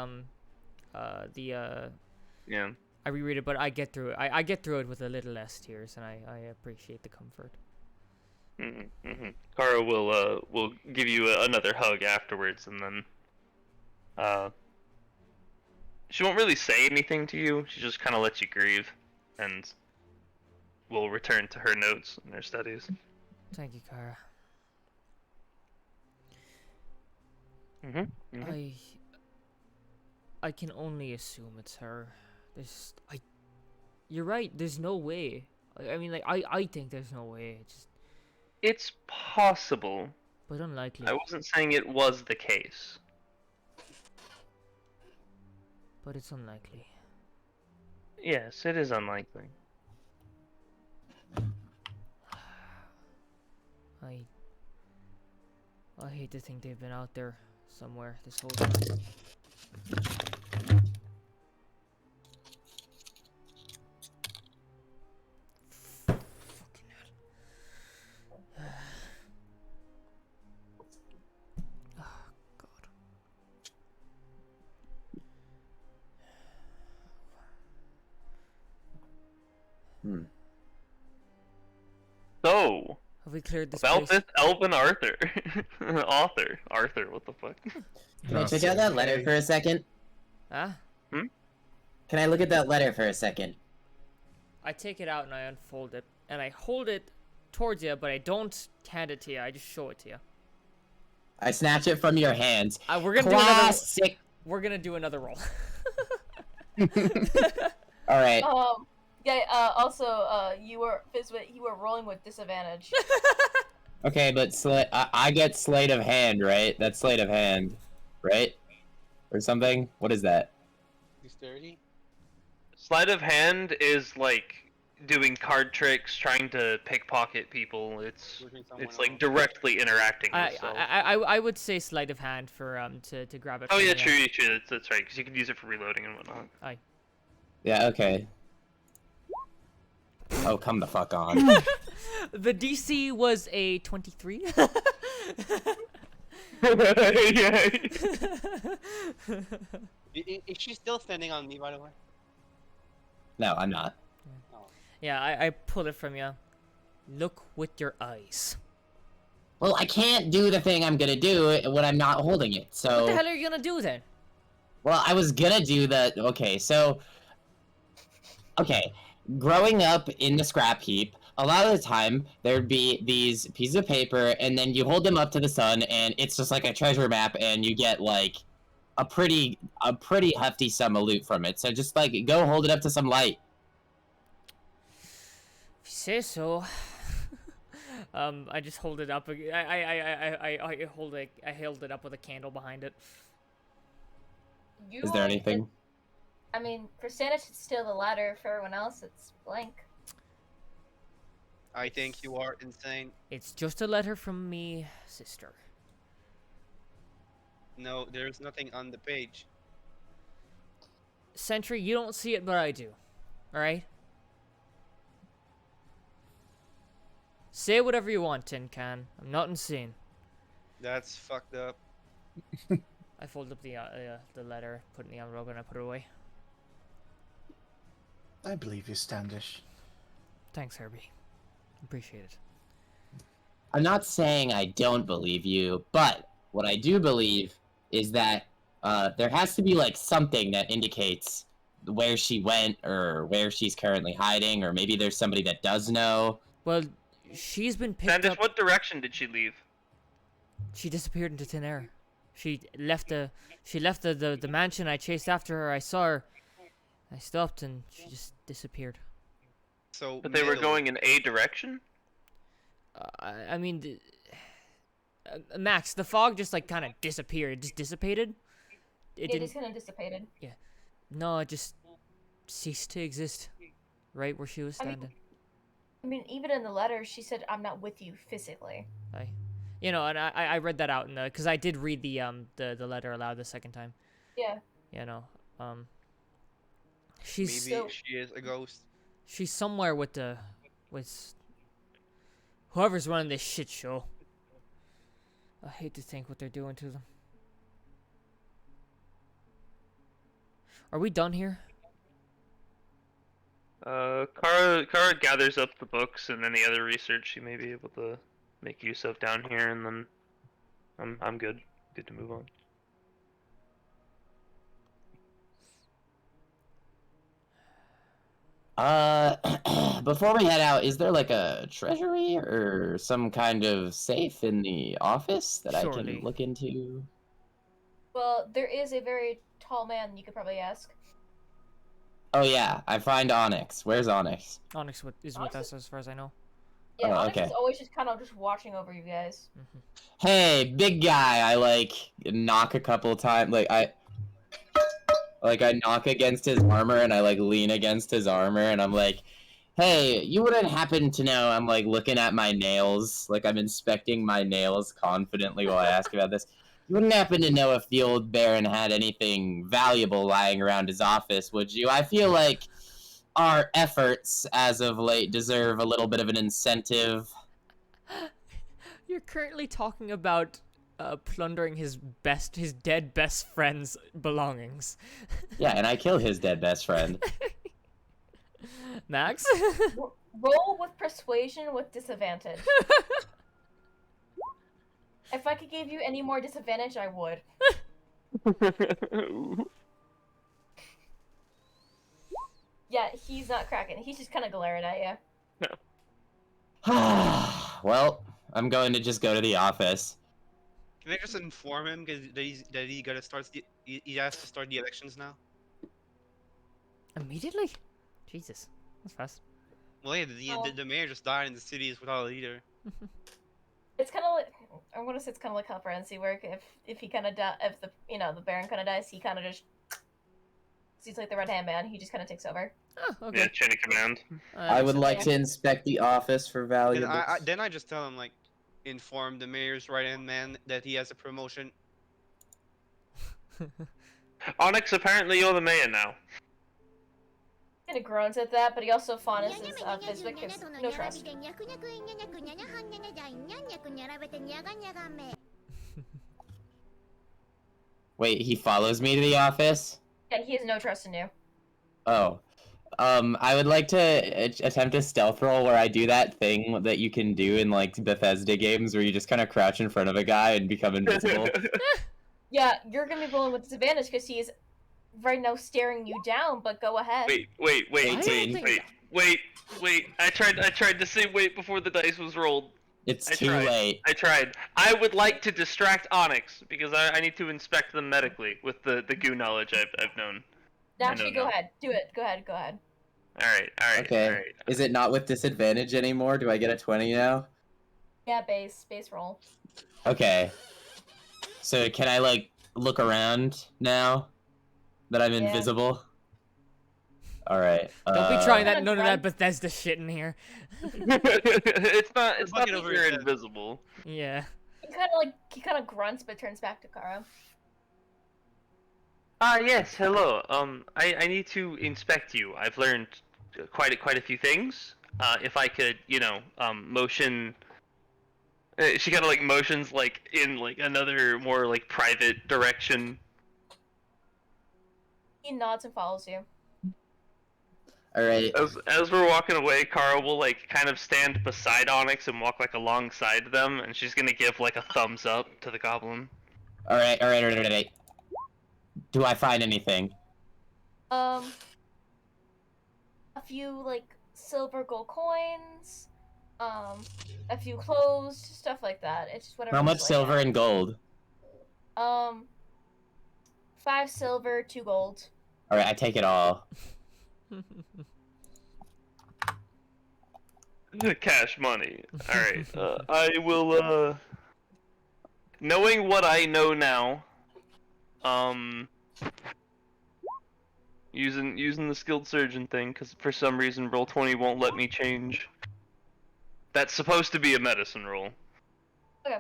Yeah. I reread it, but I get through it. I get through it with a little less tears, and I appreciate the comfort. Kara will give you another hug afterwards, and then she won't really say anything to you. She just kind of lets you grieve, and will return to her notes and her studies. Thank you, Kara. I can only assume it's her. You're right. There's no way. I mean, like, I think there's no way. It's possible, but unlikely. I wasn't saying it was the case. But it's unlikely. Yes, it is unlikely. I hate to think they've been out there somewhere this whole time. So, have we cleared this about place? this Elvin Arthur, Arthur, what the fuck? Can I check out that letter for a second? Huh? Can I look at that letter for a second? I take it out and I unfold it, and I hold it towards you, but I don't hand it to you. I just show it to you. I snatch it from your hands. We're gonna Classic. do another. We're gonna do another roll. All right. Yeah. Also, you were rolling with disadvantage. Okay, but I get sleight of hand, right? That's sleight of hand, right? Or something? What is that? Dexterity? Sleight of hand is like doing card tricks, trying to pickpocket people. It's like directly interacting with yourself. I would say sleight of hand for to grab it. Oh yeah, true. That's right, because you can use it for reloading and whatnot. Aye. Yeah. Okay. Oh, come the fuck on. The DC was a 23. Yeah. Is she still standing on me, by the way? No, I'm not. Yeah, I pull it from you. Look with your eyes. Well, I can't do the thing I'm gonna do when I'm not holding it, so... What the hell are you gonna do then? Well, I was gonna do the... Okay, so... Okay, growing up in the scrap heap, a lot of the time, there'd be these pieces of paper, and then you hold them up to the sun, and it's just like a treasure map, and you get, like, a pretty hefty sum of loot from it. So just, like, go hold it up to some light. If you say so. I just hold it up. I held it up with a candle behind it. Is there anything? I mean, for Stannis, it's still the ladder. For everyone else, it's blank. I think you are insane. It's just a letter from me, sister. No, there's nothing on the page. Sentry, you don't see it, but I do. Alright? Say whatever you want, Tin Can. I'm not insane. That's fucked up. I folded up the letter, put it in the envelope, and I put it away. I believe you, Standish. Thanks, Herbie. Appreciate it. I'm not saying I don't believe you, but what I do believe is that there has to be like something that indicates where she went or where she's currently hiding, or maybe there's somebody that does know. Well, she's been picked Sandus, up. what direction did she leave? She disappeared into thin air. She left the mansion. I chased after her. I saw her. I stopped and she just disappeared. So. But they were Mill- going in a direction? I mean, Max, the fog just like kind of disappeared. It just dissipated. It just kind of dissipated. No, it just ceased to exist. Right where she was standing. I mean, even in the letter, she said, "I'm not with you physically." And I read that out because I did read the letter aloud the second time. Yeah. She's Maybe she is a ghost. she's somewhere with whoever's running this shit show. I hate to think what they're doing to them. Are we done here? Kara gathers up the books and any other research she may be able to make use of down here, and then I'm good to move on. Before we head out, is there like a treasury or some kind of safe in the office that I Surely. can look into? Well, there is a very tall man you could probably ask. Oh yeah, I find Onyx. Where's Onyx? Onyx is with us as far as I know. Yeah, Oh, Onyx okay. is always just kind of just watching over you guys. Hey, big guy! I like knock a couple times. I knock against his armor and I like lean against his armor and I'm like, hey, you wouldn't happen to know? I'm like looking at my nails, like I'm inspecting my nails confidently while I ask about this. You wouldn't happen to know if the old Baron had anything valuable lying around his office, would you? I feel like our efforts as of late deserve a little bit of an incentive. You're currently talking about plundering his dead best friend's belongings. Yeah, and I kill his dead best friend. Max? Roll with persuasion with disadvantage. If I could give you any more disadvantage, I would. Yeah, he's not cracking. He's just kind of glaring at you. Well, I'm going to just go to the office. Can I just inform him that he gotta start he has to start the elections now? Immediately? Jesus, that's fast. Well, yeah, the mayor just died in the cities without a leader. It's kind of like, I want to say it's kind of like how Francie work. If he kind of if the Baron kind of dies, he kind of just, he's like the red hand man. He just kind of takes over. Oh, okay. Yeah, chain of command. I would like to inspect the office for And valuables. then I just tell him like, inform the mayor's right hand man that he has a promotion. Onyx, apparently you're the mayor now. Kind of groans at that, but he also fondness his victims. No trust. Wait, he follows me to the office? Yeah, he has no trust in you. Oh. I would like to attempt a stealth roll where I do that thing that you can do in, like, Bethesda games where you just kind of crouch in front of a guy and become invisible. Yeah, you're gonna be rolling with disadvantage because he is right now staring you down, but go ahead. Wait. 18. Wait. I tried to say wait before the dice was rolled. It's I too tried. late. I tried. I would like to distract Onyx because I need to inspect them medically with the goo knowledge I've known. Actually, no. go ahead. Do it. Go ahead. Alright. Okay. Is it not with disadvantage anymore? Do I get a 20 now? Yeah, base roll. Okay. So can I, like, look around now that I'm Yeah. invisible? Alright. Don't be trying Kinda none of that grunt. Bethesda shit in here. It's not Bucket that over you're his head. invisible. Yeah. He kind of grunts, but turns back to Kara. Yes, hello. I need to inspect you. I've learned quite a few things. If I could, motion. She kind of like motions like in like another more like private direction. He nods and follows you. All right. As we're walking away, Kara will like kind of stand beside Onyx and walk like alongside them, and she's gonna give like a thumbs up to the goblin. All right. Do I find anything? A few like silver gold coins, a few clothes, stuff like that. It's just whatever. How much he's silver laying and gold? out. 5 silver, 2 gold. All right, I take it all. Cash money. All right. I will. Knowing what I know now, using the skilled surgeon thing, because for some reason Roll20 won't let me change. That's supposed to be a medicine roll. Okay.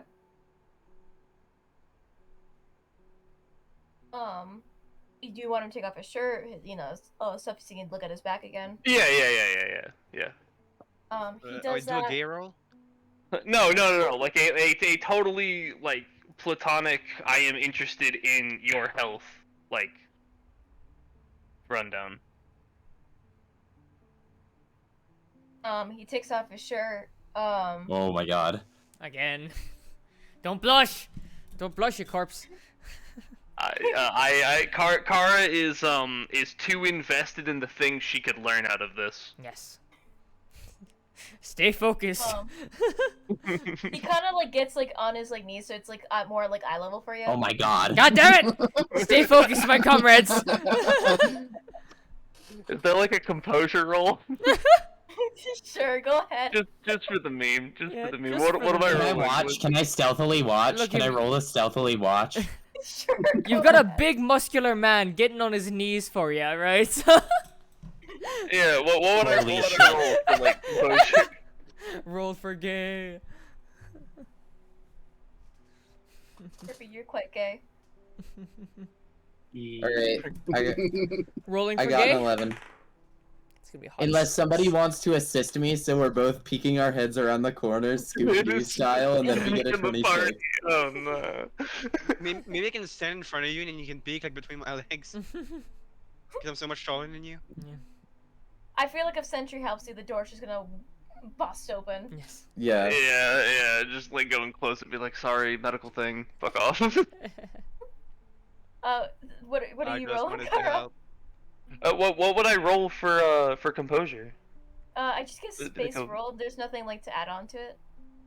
Do you want him to take off his shirt? Stuff so you can look at his back again. Yeah. He I does do a that. gay roll. No. Like a totally like platonic. I am interested in your health. Like rundown. He takes off his shirt. Oh my god. Again. Don't blush. Don't blush, you corpse. Kara is too invested in the things she could learn out of this. Yes. Stay focused. He kind of like gets like on his like knees, so it's like more like eye level for you. Oh my god. God damn it! Stay focused, my comrades. Is that like a composure roll? Sure, go ahead. Just for the meme. Just Yeah, for the meme. just What for am the I meme. Can I rolling? watch? Can I stealthily watch? Look, Can I if- roll a stealthily watch? Sure. You've go got a ahead. big muscular man getting on his knees for you, right? Yeah. What would I Holy roll shit. for like composure? Roll for gay. You're quite gay. Alright. Rolling I for got gay? an 11. It's gonna be hot. Unless somebody wants to assist me, so we're both peeking our heads around the corners, Scooby-Doo style, and then we get a In the 26. party. Oh no. Maybe I can stand in front of you and then you can peek like between my legs. Because I'm so much taller than you. I feel like if Sentry helps you, the door's just gonna bust open. Yes. Yeah. Yeah. Just like going close and be like, sorry, medical thing. Fuck off. What are I you just rolling, wanted to Carl? help. What would I roll for composure? I just get Did it space go- roll. There's nothing like to add on to it.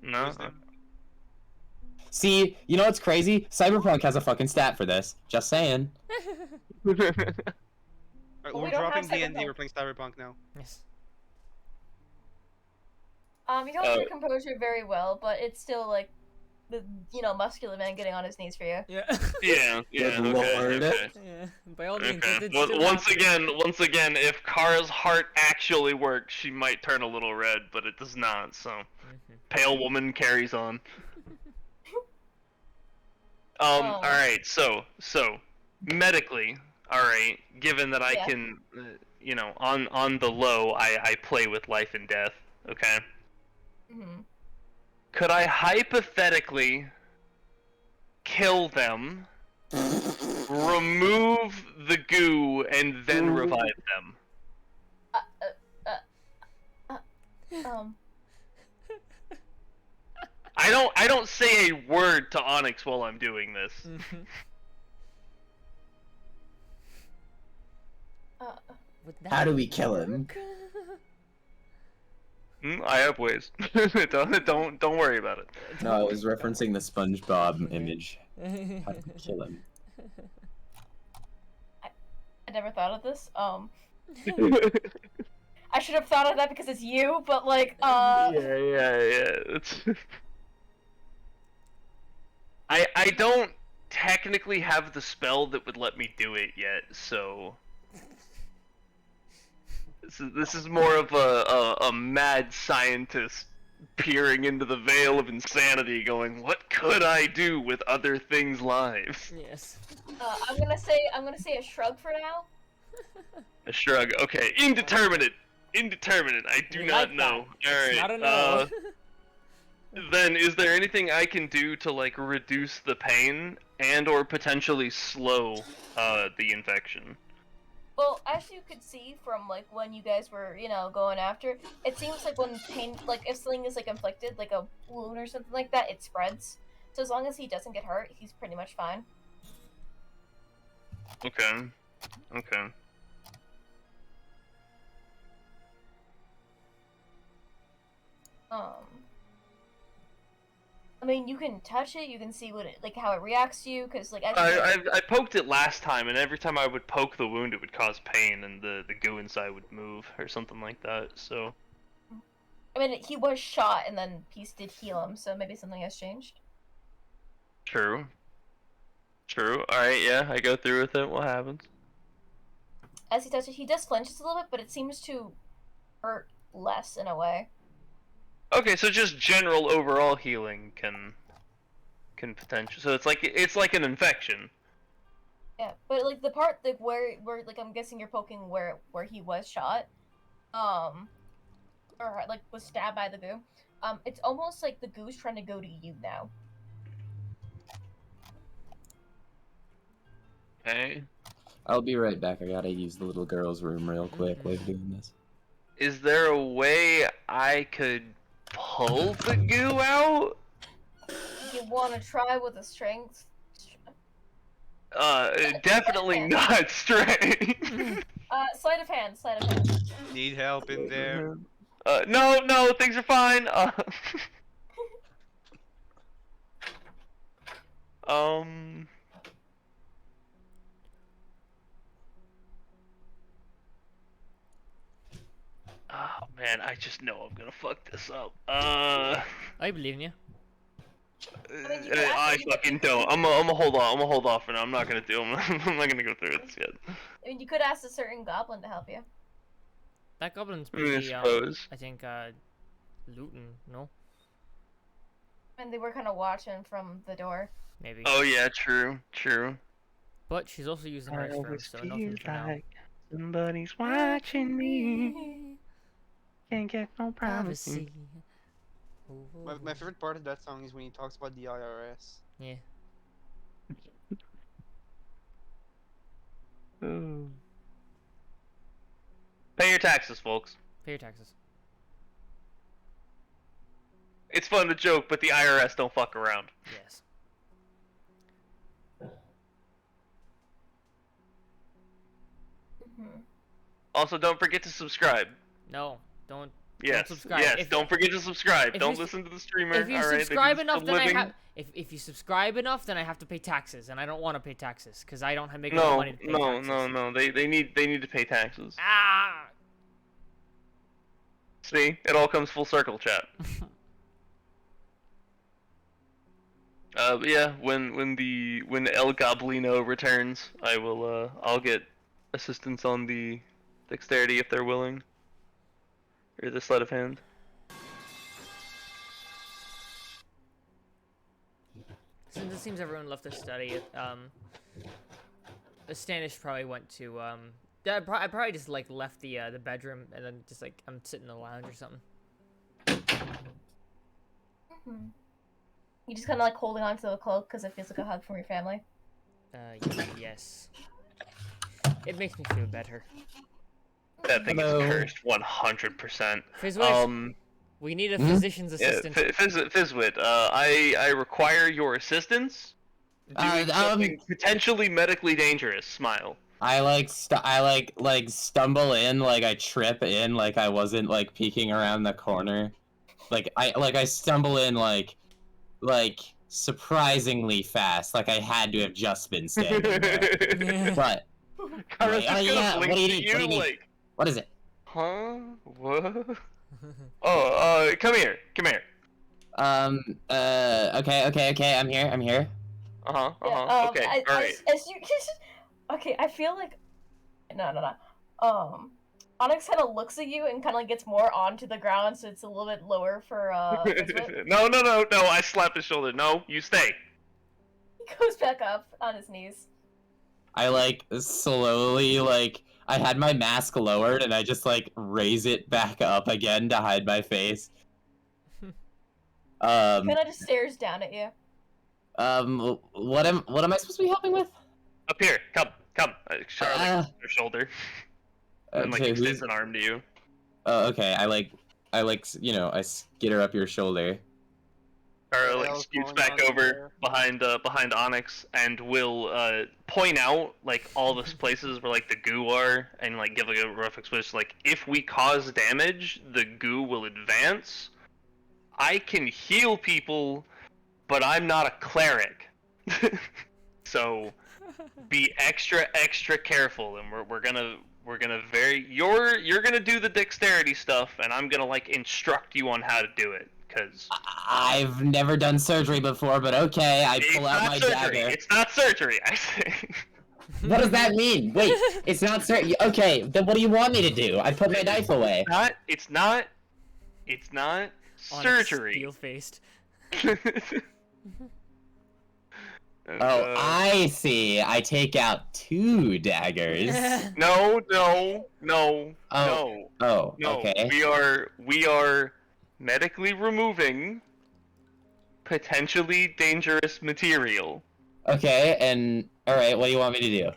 No. Wisdom. See, you know what's crazy? Cyberpunk has a fucking stat for this. Just saying. Alright, Well, we're we don't dropping have D&D, Cyberpunk. we're playing Cyberpunk now. Yes. You don't do composure very well, but it's still like the muscular man getting on his knees for you. Yeah. Yeah. Good Okay. lord. Okay. Yeah. By all means, Okay. it's Well, still once happening. again, if Kara's heart actually works, she might turn a little red, but it does not. So, pale woman carries on. All right. So medically, all right. Given that I Yeah. can, on the low, I play with life and death. Okay. Mm-hmm. Could I hypothetically kill them, remove the goo, and then revive them? I don't say a word to Onyx while I'm doing this. Would How that do we kill him? work? I have ways. don't worry about it. No, I was referencing the SpongeBob image. How do we kill him? I never thought of this. I should have thought of that because it's you, but like, Yeah. It's... I don't technically have the spell that would let me do it yet, so this is more of a mad scientist peering into the veil of insanity, going, "What could I do with other things' lives?" Yes. I'm gonna say a shrug for now. A shrug. Okay, indeterminate. Indeterminate. I do We not like know. that. All It's right. not a no. Then, is there anything I can do to like reduce the pain and/or potentially slow the infection? Well, as you could see from like when you guys were, going after, it seems like when pain, like if something is like inflicted, like a wound or something like that, it spreads. So as long as he doesn't get hurt, he's pretty much fine. Okay. Okay. I mean, you can touch it, you can see what it, like how it reacts to you, because like as I poked it last time, and every time I would poke the wound, it would cause pain, and the goo inside would move or something like that. So. I mean, he was shot, and then Peace did heal him, so maybe something has changed. True. True. All right. Yeah, I go through with it. What happens? As he touches it, he does flinch just a little bit, but it seems to hurt less in a way. Okay, so just general overall healing can potential. So it's like an infection. Yeah, but like the part like where like I'm guessing you're poking where he was shot, or like was stabbed by the goo. It's almost like the goo's trying to go to you now. Okay. I'll be right back. I gotta use the little girl's room real quick while you're doing this. Is there a way I could pull the goo out? You want to try with a strength? Definitely not straight. Sleight of hand, sleight of hand. Need help in there. No, things are fine. Oh man, I just know I'm gonna fuck this up. I believe in you. mean, you can I actually- fucking don't. I'm gonna hold on. I'm gonna hold off for now. I'm not gonna do. I'm not gonna go through this yet. I mean, you could ask a certain goblin to help you. That goblin's I busy, suppose. I think, looting, no? And they were kind of watching from the door. Maybe. Oh yeah, true. But she's also using her room, so nothing for now. Somebody's watching me. Can't get no privacy. Privacy. My favorite part of that song is when he talks about the IRS. Yeah. Pay your taxes, folks. Pay your taxes. It's fun to joke, but the IRS don't fuck around. Yes. Also, don't forget to subscribe. No, don't. Yes, subscribe. yes. If- don't forget to subscribe. if Don't you- listen to the streamer. If you all right? They subscribe do enough, a then living. I have. If you subscribe enough, then I have to pay taxes, and I don't want to pay taxes because I don't have make enough No, money to pay no, taxes. no. They need to pay taxes. Ah. See, it all comes full circle, chat. But yeah, when El Goblino returns, I'll get assistance on the dexterity if they're willing, or the sleight of hand. Since it seems everyone left to study it, Standish probably went to I probably just like left the bedroom and then just like I'm sitting in the lounge or something. You just kind of like holding onto the cloak because it feels like a hug from your family. Yes. It makes me feel better. That thing Hello. is cursed 100%. Fizzwit, we need a physician's assistant. Fizzwit, I require your assistance. Doing something potentially medically dangerous. Smile. I stumble in, like I trip in, like I wasn't like peeking around the corner. I stumble in like surprisingly fast, like I had to have just been standing there. But Kara's just gonna yeah, blink what do you to need? What do you need? like, What is it? huh? What? Oh, come here. Okay, I'm here. Yeah, Okay, alright. as you, okay, I feel like, no. Onyx kind of looks at you and kind of like gets more onto the ground, so it's a little bit lower for Fizbit. No, I slapped his shoulder. No, you stay. He goes back up on his knees. I like slowly like I had my mask lowered and I just like raise it back up again to hide my face. Kind of just stares down at you. What am I supposed to be helping with? Up here, come. Charlotte, your shoulder. And like Okay, extends an arm to you. Oh, okay. I I skitter up your shoulder. Chara What like else scoots going back on over behind Onyx and will point out like all the places where like the goo are and like give like a rough explanation. Like if we cause damage, the goo will advance. I can heal people, but I'm not a cleric. So be extra careful, and we're gonna you're gonna do the dexterity stuff, and I'm gonna like instruct you on how to do it, cause I've never done surgery before, but okay, I it's pull out not my surgery. dagger. It's not surgery, I say. What does that mean? Wait, it's not surgery. Okay, then what do you want me to do? I put my knife away. It's not surgery. Steel-faced. Oh, I see. I take out 2 daggers. No. Oh, okay. We are medically removing potentially dangerous material. Okay, and alright, what do you want me to do?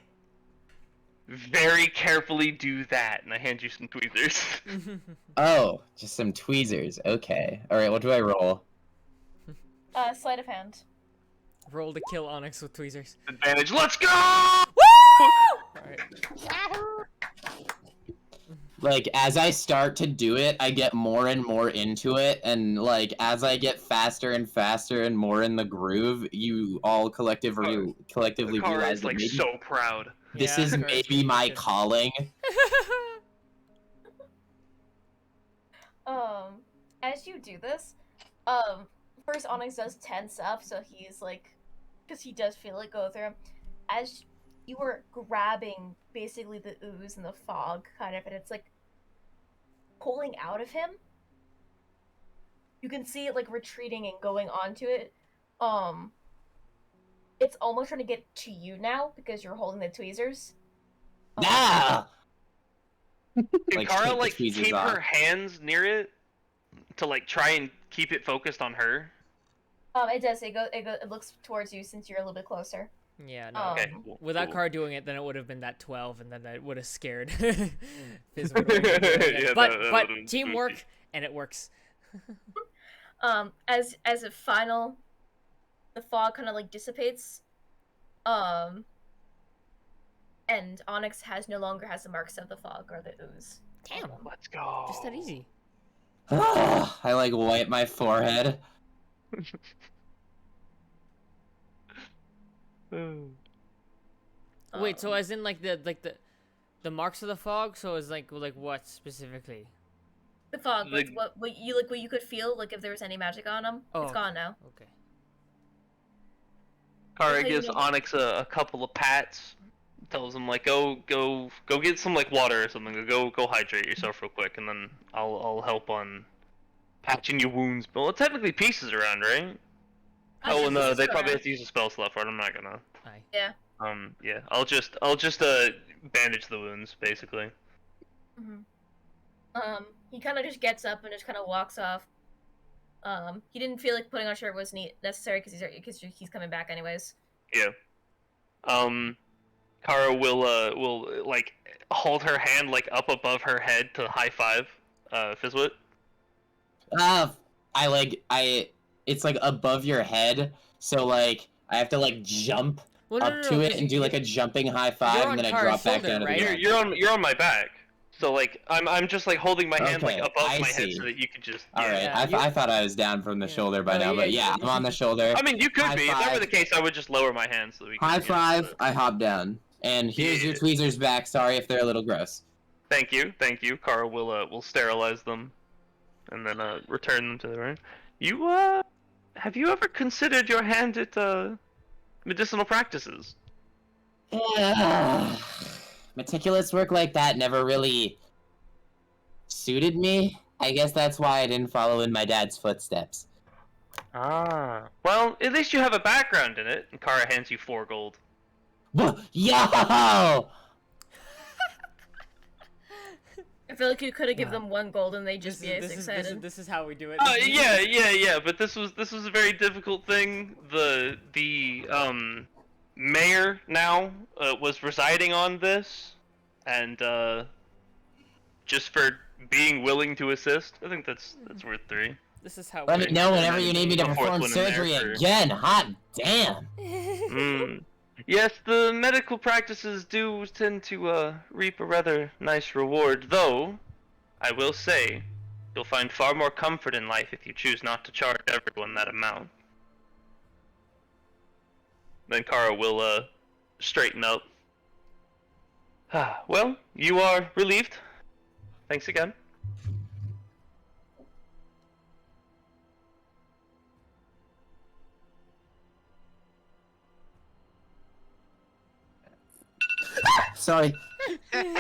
Very carefully do that, and I hand you some tweezers. Oh, just some tweezers. Okay. Alright, what do I roll? Sleight of hand. Roll to kill Onyx with tweezers. Advantage. Let's go! Alright. Like, as I start to do it, I get more and more into it, and, like, as I get faster and faster and more in the groove, you all collectively Kara realize is that like maybe so proud. this Yeah, is Kara's maybe really my good. calling. As you do this, first Onyx does tense up, so he's like, because he does feel it go through him. As you were grabbing basically the ooze and the fog, kind of, and it's like pulling out of him. You can see it like retreating and going onto it. It's almost trying to get to you now because you're holding the tweezers. Ah! Can Like, Kara take the like tweezers keep off. her hands near it to like try and keep it focused on her? It does. It looks towards you since you're a little bit closer. Yeah, no. Okay. Um, Without cool. Car doing it, then it would have been that 12, and then that would have scared Fizz would have been doing it. Yeah, but that but would've been teamwork, spooky. and it works. As a final, the fog kind of like dissipates. And Onyx no longer has the marks of the fog or the ooze. Damn, Let's go. just that easy. I like wipe my forehead. Wait, so as in like the marks of the fog? So it's like what specifically? The fog, Like- what you could feel, like if there was any magic on them, Oh, it's gone now. Okay. Kara Okay, gives you know- Onyx a couple of pats, tells him like go get some like water or something. Go hydrate yourself real quick, and then I'll help on patching your wounds. But well, technically pieces around, right? Oh, and they probably have to use a spell slot for it. I'm not gonna. Aye. Yeah. Yeah. I'll just bandage the wounds basically. He kind of just gets up and just kind of walks off. He didn't feel like putting on a shirt was necessary because he's coming back anyways. Yeah. Kara will like hold her hand like up above her head to high five Fizzwit. It's like above your head, so like I have to like jump Well, no, up no, to no, it 'cause and do like a jumping high You're five, on and then I Kara's drop back shoulder, down to right? the ground. You're on my back. So like I'm just like holding my hand like Okay, above I my head see. so that you could just. All right, Yeah, I thought I was down from the Yeah. shoulder by No, now, yeah, but yeah, you- I'm on the shoulder. I mean, you could High be. If that were five. the case, I would just lower my hand so that we. High could, five! I hop down, and here's your Yeah. tweezers back. Sorry if they're a little gross. Thank you. Kara will sterilize them, and then return them to the room. You have you ever considered your hand at medicinal practices? Meticulous work like that never really suited me. I guess that's why I didn't follow in my dad's footsteps. Ah. Well, at least you have a background in it. And Kara hands you 4 gold. Yo! I feel like you could have given them 1 gold and they'd just be as excited. This is how we do it. Yeah. But this was a very difficult thing. The mayor now was residing on this, and just for being willing to assist, I think that's worth 3. This is how. Let me know whenever you need me to A fourth perform one in there surgery for- again. Hot damn. Yes, the medical practices do tend to reap a rather nice reward, though I will say you'll find far more comfort in life if you choose not to charge everyone that amount. Then Kara will straighten up. Well, you are relieved. Thanks again. Sorry. And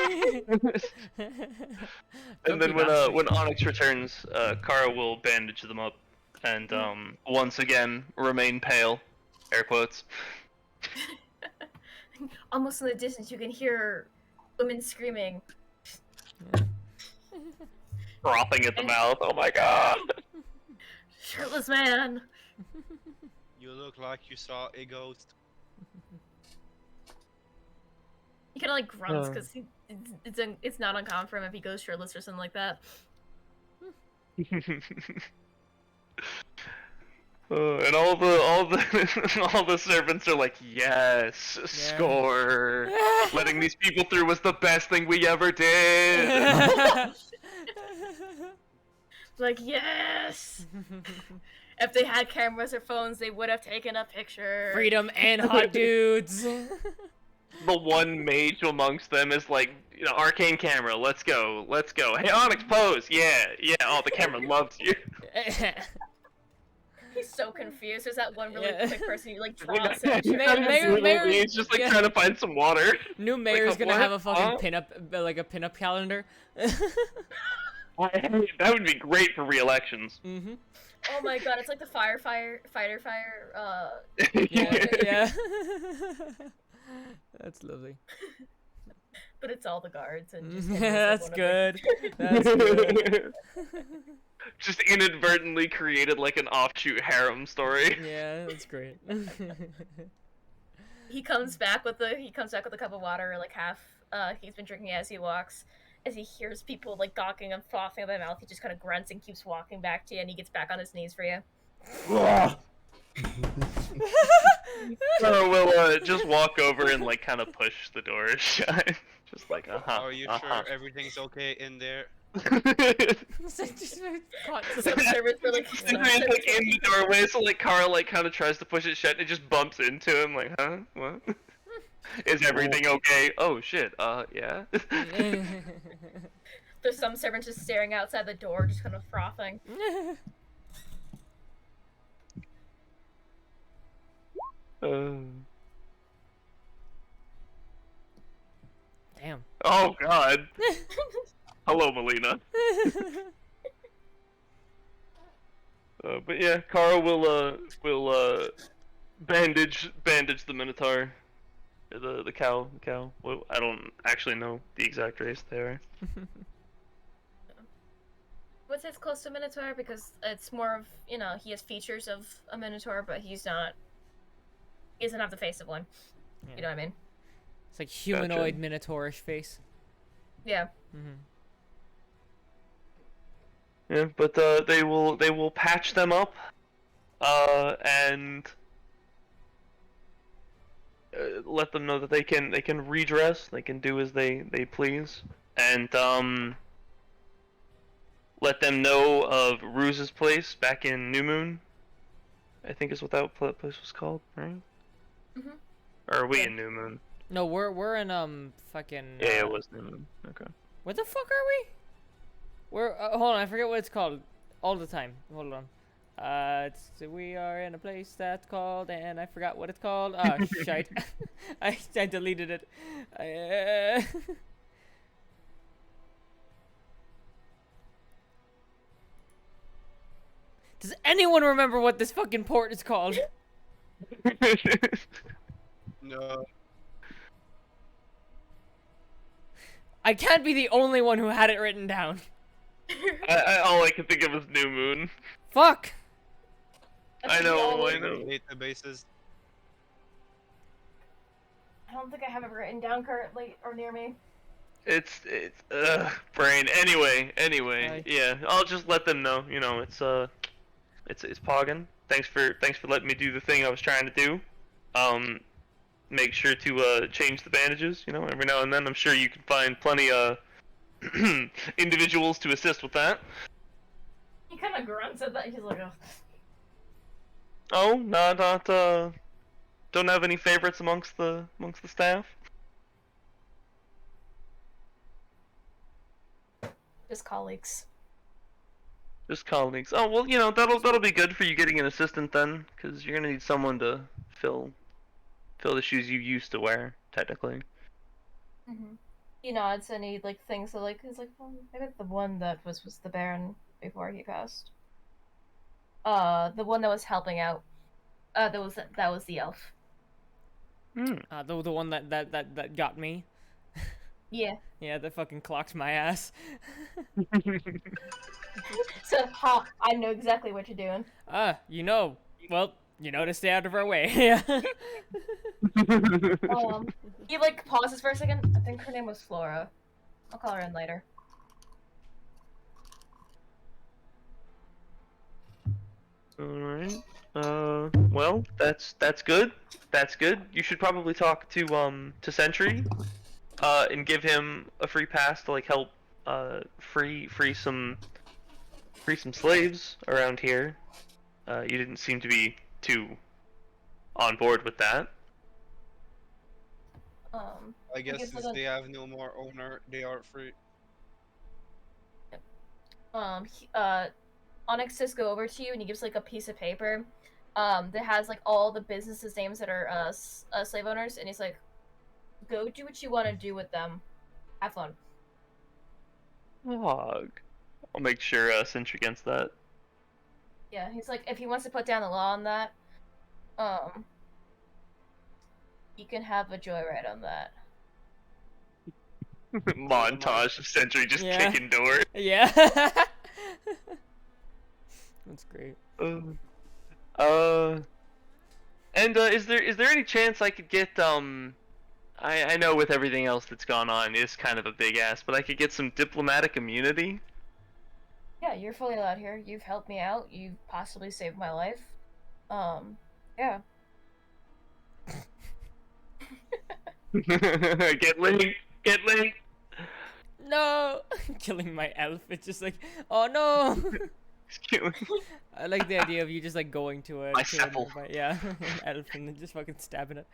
then when Onyx returns, Kara will bandage them up, and once again remain pale, air quotes. Almost in the distance, you can hear women screaming. Frothing at the mouth. Oh my god. Shirtless man. You look like you saw a ghost. He kind of like grunts because it's not uncommon for him if he goes shirtless or something like that. And all the all the servants are like, yes, score. Letting these people through was the best thing we ever did. Like, yes. If they had cameras or phones, they would have taken a picture. Freedom and hot dudes. The one mage amongst them is like, arcane camera, let's go. Hey, Onyx, pose. Yeah. Oh, the camera loves you. He's so confused. There's that one really quick person who like draws Mayor, He's just like trying to find some water. New mayor's gonna have a fucking Huh? pinup calendar. That would be great for re-elections. Oh my god, it's like the fighter. Yeah. That's lovely. But it's all the guards and just That's good. That's good. Just inadvertently created like an offshoot harem story. Yeah, that's great. He comes back with a cup of water, like half. He's been drinking as he walks. As he hears people like gawking and frothing at their mouth, he just kind of grunts and keeps walking back to you, and he gets back on his knees for you. Or we'll just walk over and like kind of push the door shut. Just like, Are you sure everything's okay in there? Some servants are like, And he's like in the doorway, so like Kara like kind of tries to push it shut and it just bumps into him like, huh? What? Is everything okay? Oh shit, yeah. There's some servants just staring outside the door, just kind of frothing. Damn. Oh god. Hello, Melina. But yeah, Kara will bandage the Minotaur. The cow. Well, I don't actually know the exact race they are. Would say it's close to Minotaur because it's more of, he has features of a Minotaur, but he doesn't have the face of one. Yeah. You know what I mean? It's like humanoid minotaurish face. Yeah. Yeah, but they will patch them up, and let them know that they can redress, they can do as they please, and let them know of Ruse's place back in New Moon. I think is what that place was called, right? Or are we in New Moon? No, we're in fucking. Yeah, it was New Moon. Okay. Where the fuck are we? We're hold on, I forget what it's called all the time. Hold on. We are in a place that's called, and I forgot what it's called. Oh shite! I deleted it. Does anyone remember what this fucking port is called? No. I can't be the only one who had it written down. All I can think of is New Moon. Fuck! I know, I know. Databases. I don't think I have it written down currently or near me. It's brain. Anyway, Hi. yeah. I'll just let them know. You know, it's Poggin. Thanks for letting me do the thing I was trying to do. Make sure to change the bandages. You know, every now and then. I'm sure you can find plenty individuals to assist with that. He kind of grunts at that. He's like, oh. Oh, not don't have any favorites amongst the staff. Just colleagues. Just colleagues. Oh well, you know that'll be good for you getting an assistant then, because you're gonna need someone to fill the shoes you used to wear, technically. He nods and he like thinks of like he's like, well, maybe the one that was the Baron before he passed. The one that was helping out. That was the elf. The one that got me. Yeah. Yeah, that fucking clocked my ass. So, I know exactly what you're doing. You know. Well, you know to stay out of our way. Yeah. He like pauses for a second. I think her name was Flora. I'll call her in later. Alright. Well, that's good. That's good. You should probably talk to Sentry, and give him a free pass to like help free some slaves around here. You didn't seem to be too on board with that. I guess guess since they have no more owner, they are free. Onyx says go over to you and he gives like a piece of paper that has like all the businesses names that are slave owners, and he's like, go do what you want to do with them. Have fun. Log. I'll make sure Sentry gets that. Yeah, he's like, if he wants to put down the law on that, he can have a joyride on that. Montage of Sentry just kicking doors. Yeah. That's great. And is there any chance I could get I know with everything else that's gone on it's kind of a big ask, but I could get some diplomatic immunity? Yeah, you're fully allowed here. You've helped me out. You've possibly saved my life. Yeah. Get linked. No! Killing my elf. It's just like, oh no! I like the idea of you just like going to a yeah, elf and then just fucking stabbing it.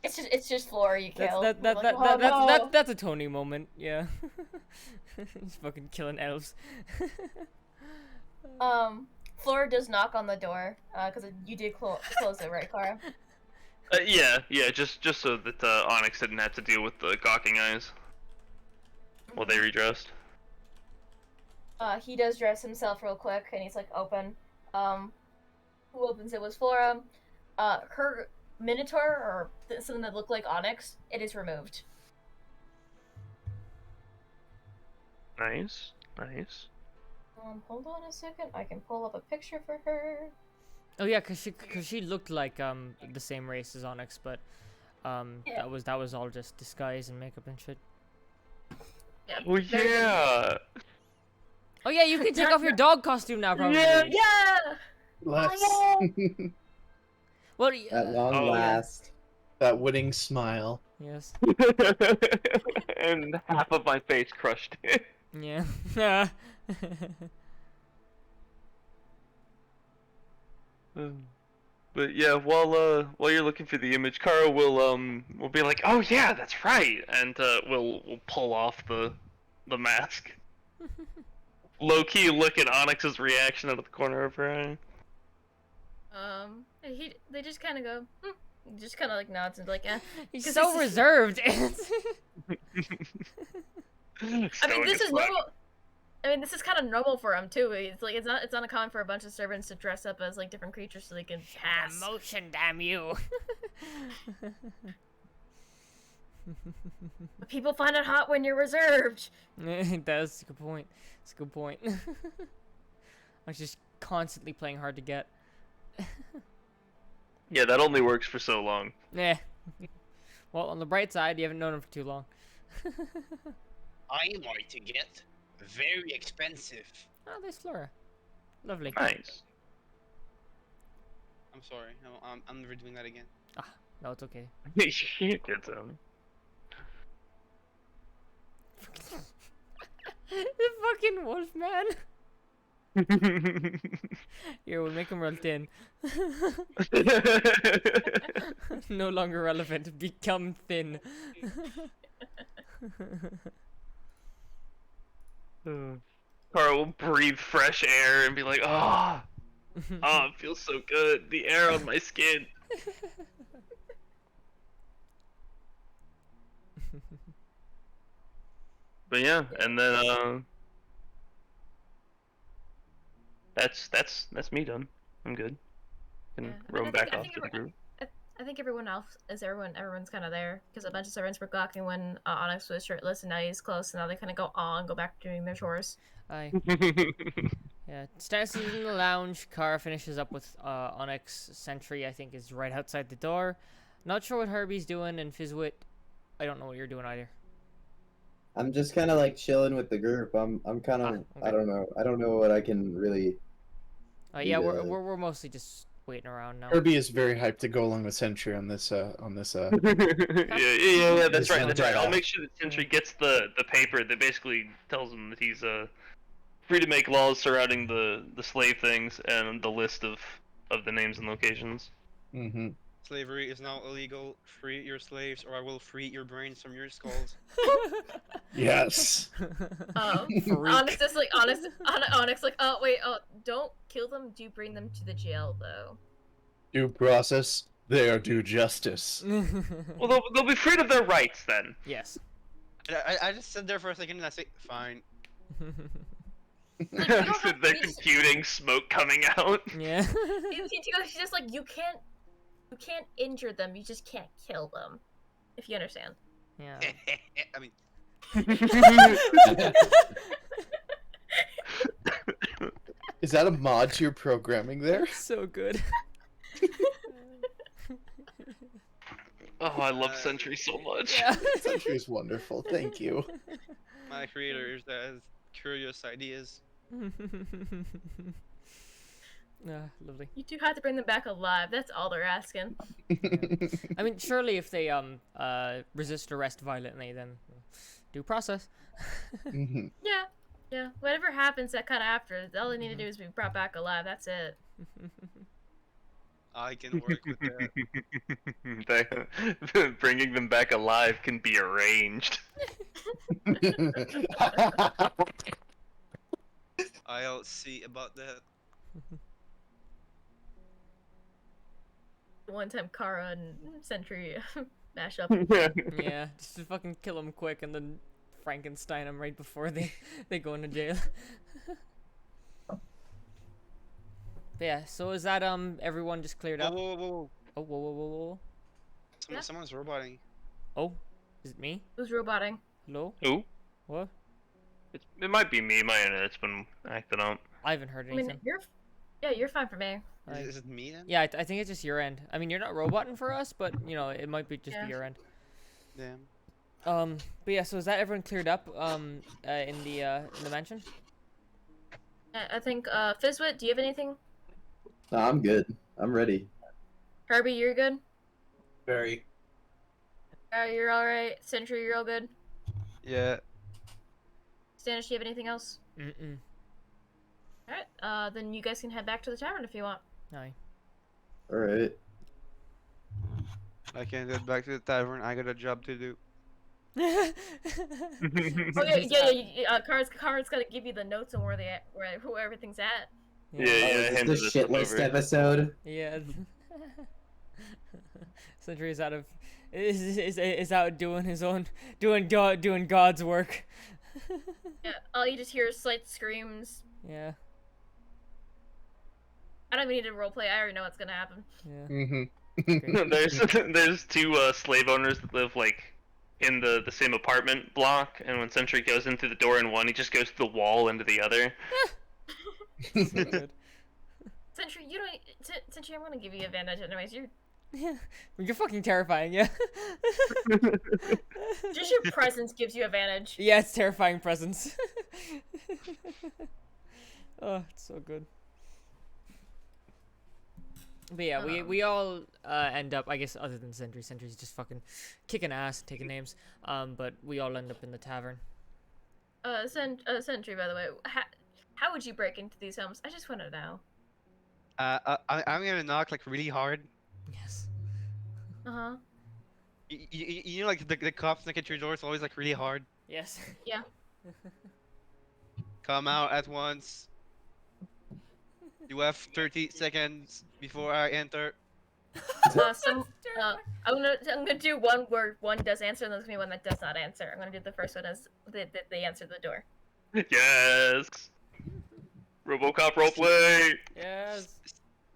It's just Flora you kill. That's a Tony moment, yeah. Just fucking killing elves. Flora does knock on the door, because you did close it, right, Clara? Yeah, just so that Onyx didn't have to deal with the gawking eyes while they redressed. He does dress himself real quick, and he's like, open. Who opens it was Flora. Her Minotaur, or something that looked like Onyx, it is removed. Nice. Hold on a second. I can pull up a picture for her. Oh yeah, cause she looked like the same race as Onyx, but Yeah. that was all just disguise and makeup and shit. Yeah. Oh yeah. Oh yeah, you can take off your dog costume now, probably. Yeah! Let's. Well, At long last. That winning smile. yes. And half of my face crushed. Yeah. But yeah, while you're looking for the image, Kara will be like, oh yeah, that's right, and we'll pull off the mask. Low key look at Onyx's reaction out of the corner of her eye. They just kind of go, just kind of like nods and like, eh. He's so reserved. I mean, this is normal. I mean, this is kind of normal for him too. It's like it's not uncommon for a bunch of servants to dress up as like different creatures so they can pass. Emotion, damn you. But people find it hot when you're reserved. That's a good point. That's a good point. I was just constantly playing hard to get. Yeah, that only works for so long. Yeah. Well, on the bright side, you haven't known him for too long. I am hard to get. Very expensive. Oh, there's Flora. Lovely. Nice. I'm sorry. No, I'm never doing that again. No, it's okay. You did them. The fucking wolf man. Here, we'll make him real thin. No longer relevant. Become thin. Carl will breathe fresh air and be like, oh, it feels so good. The air on my skin. But yeah, and then that's me done. I'm good. Can Yeah. roam back off to the group. I think everyone's kind of there because a bunch of servants were gawking when Onyx was shirtless and now he's close, and now they kind of go on and go back to doing their chores. Aye. Yeah, Status is in the lounge. Kara finishes up with Onyx. Sentry, I think, is right outside the door. Not sure what Herbie's doing, and Fizzwit, I don't know what you're doing either. I'm just kind of like chilling with the group. I'm kind of okay. I don't know. I don't know what I can really. Yeah, Yeah. we're mostly just waiting around now. Herbie is very hyped to go along with Sentry on this. yeah, This that's right. That's right. I'll sounds make sure that Sentry gets the paper that basically tells him that he's free to make laws surrounding the slave things and the list of the names and locations. Mm-hmm. Slavery is now illegal. Free your slaves, or I will free your brains from your skulls. Yes. Onyx is like Onyx like, oh wait, don't kill them. Do bring them to the jail though. Due process, they are due justice. Well, they'll be freed of their rights then. Yes. I just sit there for a second and I say, fine. They're computing smoke coming out. Yeah. She's just like, you can't injure them. You just can't kill them. If you understand. Yeah. I mean, Is that a mod to your programming there? So good. Oh, I love Sentry so much. Yeah. Sentry is wonderful. Thank you. my creator has curious ideas. Lovely. You do have to bring them back alive. That's all they're asking. I mean, surely if they resist arrest violently, then due process. Mhm. Yeah. Whatever happens that cut after, all they need to do is be brought back alive. That's it. I can work with that. Bringing them back alive can be arranged. I'll see about that. One time Kara and Sentry mash up. Yeah, just to fucking kill him quick and then Frankenstein him right before they go into jail. But yeah, so is that everyone just cleared Whoa, up? whoa, whoa, Oh, whoa. Yeah. Someone's roboting. Oh, is it me? Who's roboting? Hello? Who? What? It might be me. My internet's been acting up. I haven't heard I anything. mean, you're fine for me. Is it me then? Yeah, I think it's just your end. I mean, you're not roboting for us, but you know, it might be just Yeah. be your end. Damn. But yeah, so is that everyone cleared up in the mansion? I think Fizzwit, do you have anything? No, I'm good. I'm ready. Herbie, you're good. Very. You're all right. Sentry, you're all good. Yeah. Stannis, do you have anything else? Mm-mm. All right. Then you guys can head back to the tavern if you want. Aye. All right. I can't get back to the tavern. I got a job to do. Oh yeah. Kara's gotta give you the notes on where who everything's at. Yeah, Oh, is hand this this the shit stuff list over. episode? Yeah. Sentry is out of is out doing God's work. Yeah, all you just hear is slight screams. Yeah. I don't even need to roleplay. I already know what's gonna happen. Yeah. Mm-hmm. there's two slave owners that live like in the same apartment block, and when Sentry goes in through the door in one, he just goes through the wall into the other. So good. Sentry, you don't. Sentry, I'm gonna give you advantage anyways. You're fucking terrifying, yeah. Just your presence gives you advantage. Yeah, it's terrifying presence. Oh, it's so good. But yeah, we all end up, I guess, other than Sentry. Sentry's just fucking kicking ass, taking names. But we all end up in the tavern. Sentry, by the way, how would you break into these homes? I just want to know. I'm gonna knock like really hard. Yes. Uh-huh. You know, like the cops knock at your door. It's always like really hard. Yes. Yeah. Come out at once. You have 30 seconds before I enter. I'm gonna do one where one does answer, and there's gonna be one that does not answer. I'm gonna do the first one as they answer the door. Yes. RoboCop roleplay. Yes.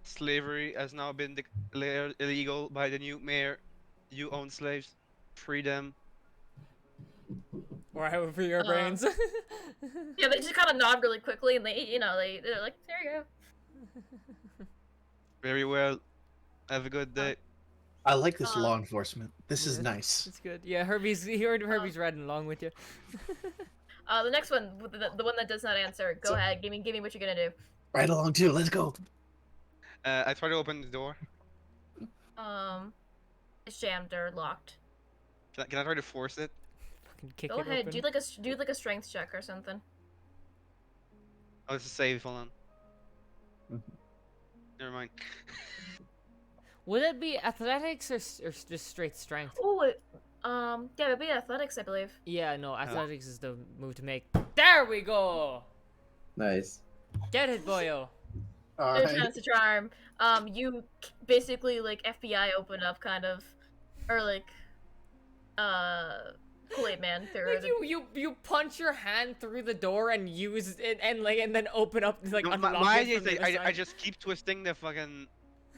Slavery has now been declared illegal by the new mayor. You own slaves. Free them. Or however your brains. Yeah, they just kind of nod really quickly, and they're like, there you go. Very well. Have a good day. I like this law enforcement. This is Yeah, nice. It's good. Yeah, Herbie's riding along with you. The next one, the one that does not answer. Go ahead, give me what you're gonna do. Right along too. Let's go. I try to open the door. It's jammed or locked. Can I try to force it? Fucking kick Go it ahead, open. do like a strength check or something. Oh, it's a save. Hold on. Never mind. Would it be athletics or just straight strength? Oh, yeah, it'd be athletics, I believe. Yeah, no, athletics is the move to make. There we go! Nice. Get it, boyo! There's chance to charm. You basically like FBI open up kind of, or like, Kool-Aid Man through Like you punch your hand through the door and use it and then open up like No, unlock my it idea from is the I other side. just keep twisting the fucking.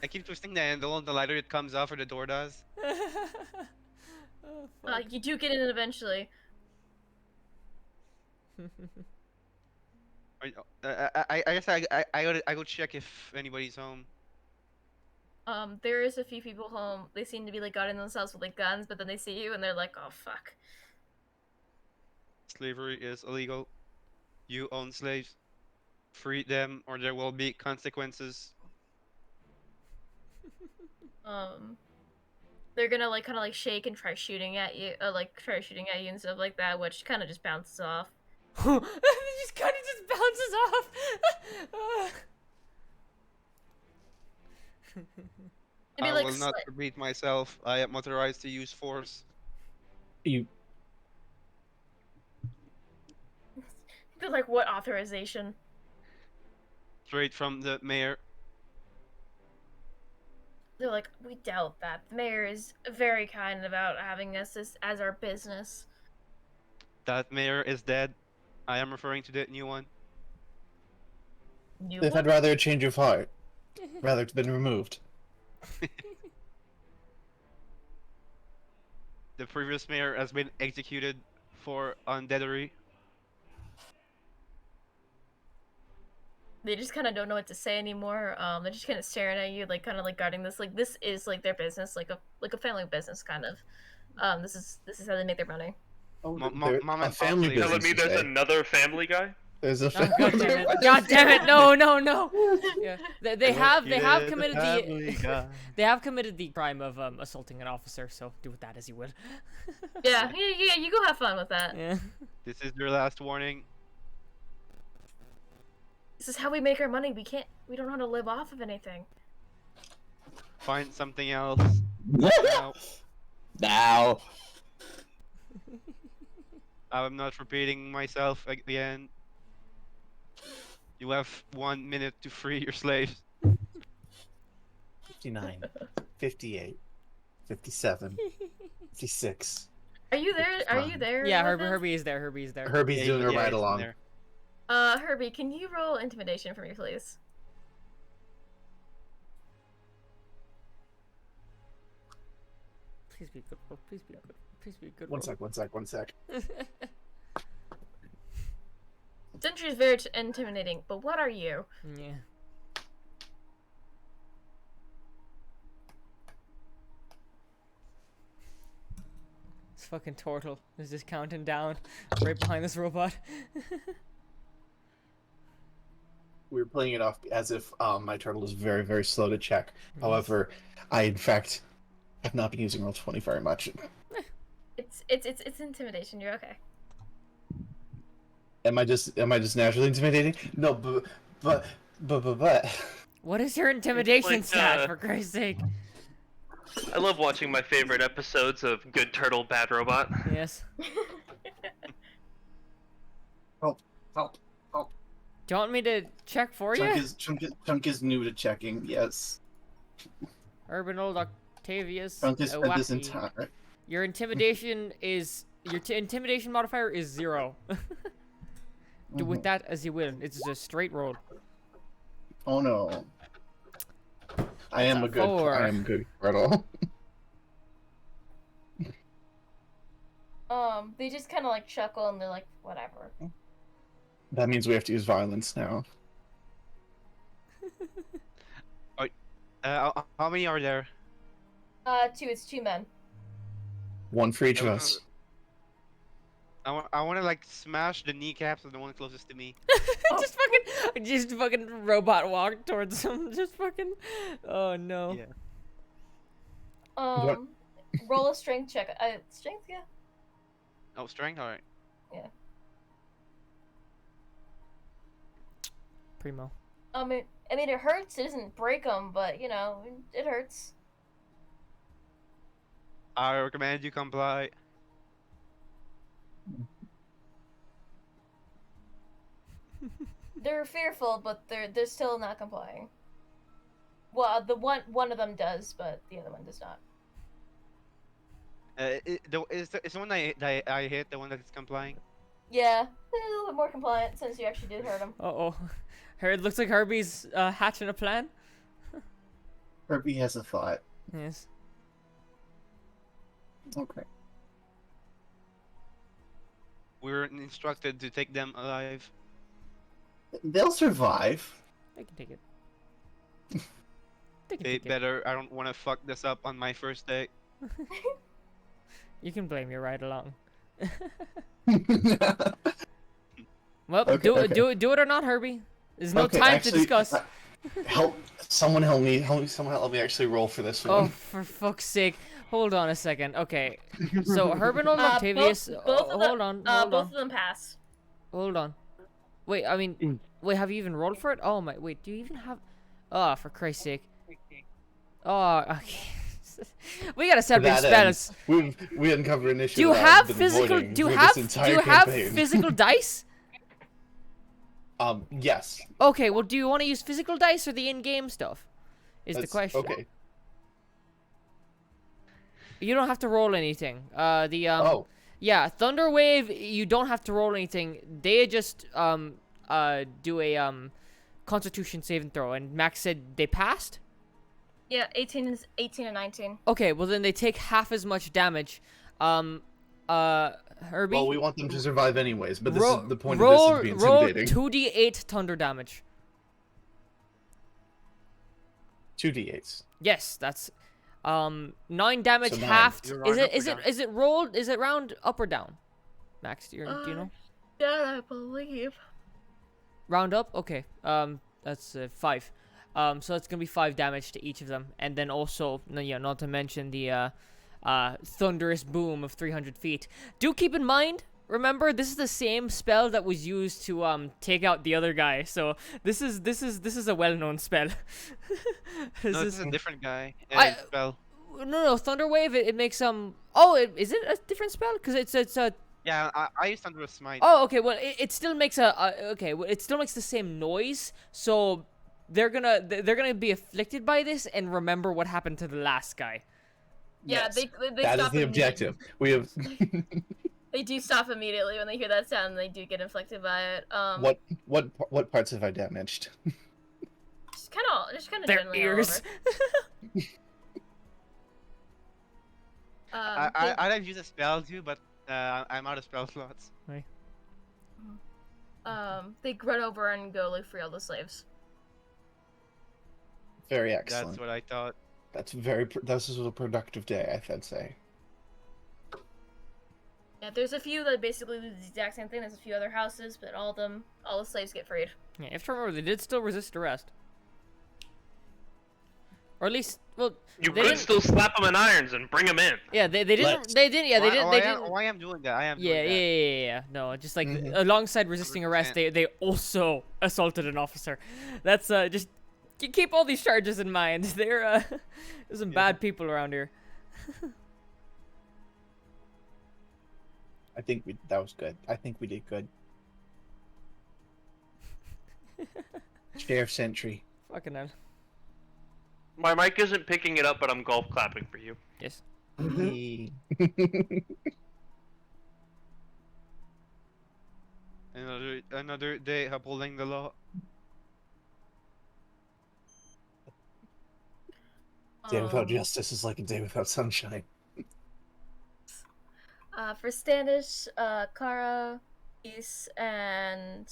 I keep twisting the handle, and the lighter it comes off, or the door does. Oh, fuck. you do get in eventually. I guess I go check if anybody's home. There is a few people home. They seem to be like guarding themselves with like guns, but then they see you and they're like, oh fuck. Slavery is illegal. You own slaves. Free them, or there will be consequences. They're gonna like kind of like shake and try shooting at you, and stuff like that, which kind of just bounces off. It just kind of just bounces off. Maybe, I like, will not repeat myself. I am authorized to use force. You. They're like, what authorization? Straight from the mayor. They're like, we doubt that. The mayor is very kind about having us as our business. That mayor is dead. I am referring to the new one. If I'd rather a change of heart, rather it's been removed. The previous mayor has been executed for undeadery. They just kind of don't know what to say anymore. They're just kind of staring at you, like kind of like guarding this. Like this is like their business, like a family business kind of. This is how they make their money. Oh, Mom a and family Pop, Telling business. me there's eh? another Family Guy? There's a Oh, God damn it! God damn it! No! Yeah, they have committed they have committed the crime of assaulting an officer. So do with that as you would. Yeah, you go have fun with that. Yeah. This is your last warning. This is how we make our money. We don't know how to live off of anything. Find something else. Now, Now. I'm not repeating myself again. You have 1 minute to free your slaves. 59, 58, 57, 56. Are you there? Are you there? Yeah, with us? Herbie is there. Herbie is there. Herbie's Yeah, doing a yeah, ride he's in along. there. Herbie, can you roll intimidation for me, please? Please be good. Bro. Please be good. Please be good. One bro. sec. Sentry is very intimidating, but what are you? Yeah. This fucking turtle is just counting down right behind this robot. We were playing it off as if my turtle is very, very slow to check. Yes. However, I in fact have not been using Roll20 very much. It's intimidation. You're okay. Am I just naturally intimidating? No, but. What is your intimidation like, stat, for Christ's sake? I love watching my favorite episodes of Good Turtle, Bad Robot. Yes. Help. Do you want me to check for you? Chunk is new to checking, yes. Urban old Octavius. Chunk has spent this Wacky. entire... Your intimidation is intimidation modifier is 0. Do with that as you will. It's a straight roll. Oh no. I am a good 4. turtle. They just kind of like chuckle and they're like, whatever. That means we have to use violence now. How many are there? 2. It's 2 men. One for each of us. I want to like smash the kneecaps of the one closest to me. just fucking robot walk towards him. Just fucking. Oh no. Yeah. Roll a strength check. Strength, yeah. Oh, strength. All right. Yeah. Primo. I mean, it hurts. It doesn't break them, but you know, it hurts. I recommend you comply. They're fearful, but they're still not complying. Well, the one of them does, but the other one does not. Is the one that I hit the one that is complying? Yeah, a little bit more compliant since you actually did hurt him. Uh-oh. It looks like Herbie's hatching a plan. Herbie has a thought. Yes. Okay. We were instructed to take them alive. They'll survive. They can take it. They better. I don't want to fuck this up on my first day. You can blame your ride along. Well, Okay, do okay. it or not, Herbie. There's no Okay, time actually, to discuss. Someone help me actually roll for this Oh, one. for fuck's sake. Hold on a second. Okay. So, Herbin and Octavius. Hold on. Both of them pass. Hold on. Wait, I mean, wait, have you even rolled for it? Oh my, wait, do you even have? Oh, for Christ's sake. Oh, okay. We gotta set up your spells. We uncovered an issue. Do you have physical? Do you have physical dice? Yes. Okay, well, do you want to use physical dice or the in-game stuff? Is the question. Okay. You don't have to roll anything. Yeah, Thunder Wave, you don't have to roll anything. They just do a Constitution saving throw, and Max said they passed. Yeah, 18 and 19. Okay, well then they take half as much damage. Herbie. Well, we want them to survive anyways, but this is the point roll, of this is being intimidating. Roll 2d8 thunder damage. 2d8s. Yes, that's 9 damage So 9. halved. You're Is it rolled? Is it round up or down? Max, do you know? Yeah, I believe. Round up? Okay. That's 5. So it's gonna be 5 damage to each of them, and then also, not to mention the thunderous boom of 300 feet. Do keep in mind, remember, this is the same spell that was used to take out the other guy. So this is a well-known spell. No, this is a different guy. Spell. No, Thunder Wave. It makes Oh, is it a different spell? Because it's a. Yeah, I used Thunderous Smite. Oh, okay. Well, it still makes okay. Well, it still makes the same noise. So they're gonna be afflicted by this and remember what happened to the last guy. Yeah, Yes, they that is stop the immediately. objective. We have. They do stop immediately when they hear that sound, and they do get inflicted by it. What parts have I damaged? Just kind of Their generally ears. all over. I'd have used a spell too, but I'm out of spell slots. They run over and go like free all the slaves. Very excellent. That's what I thought. This was a productive day, I'd say. Yeah, there's a few that basically do the exact same thing. There's a few other houses, but all the slaves get freed. Yeah, you have to remember they did still resist arrest. Or at least, well, You they could didn't- still slap them in irons and bring them in. Yeah, they didn't. Let's- They didn't. Yeah, they didn't. They didn't. Why I'm doing that? I am. Yeah, doing yeah, that. yeah. No, just like Mhm. alongside resisting arrest, they also assaulted an officer. That's just keep all these charges in mind. There's some bad people around here. I think that was good. I think we did good. Sheriff Sentry. Fucking hell. My mic isn't picking it up, but I'm golf clapping for you. Yes. Another day upholding the law. Day without Um, justice is like a day without sunshine. For Standish, Kara, Peace, and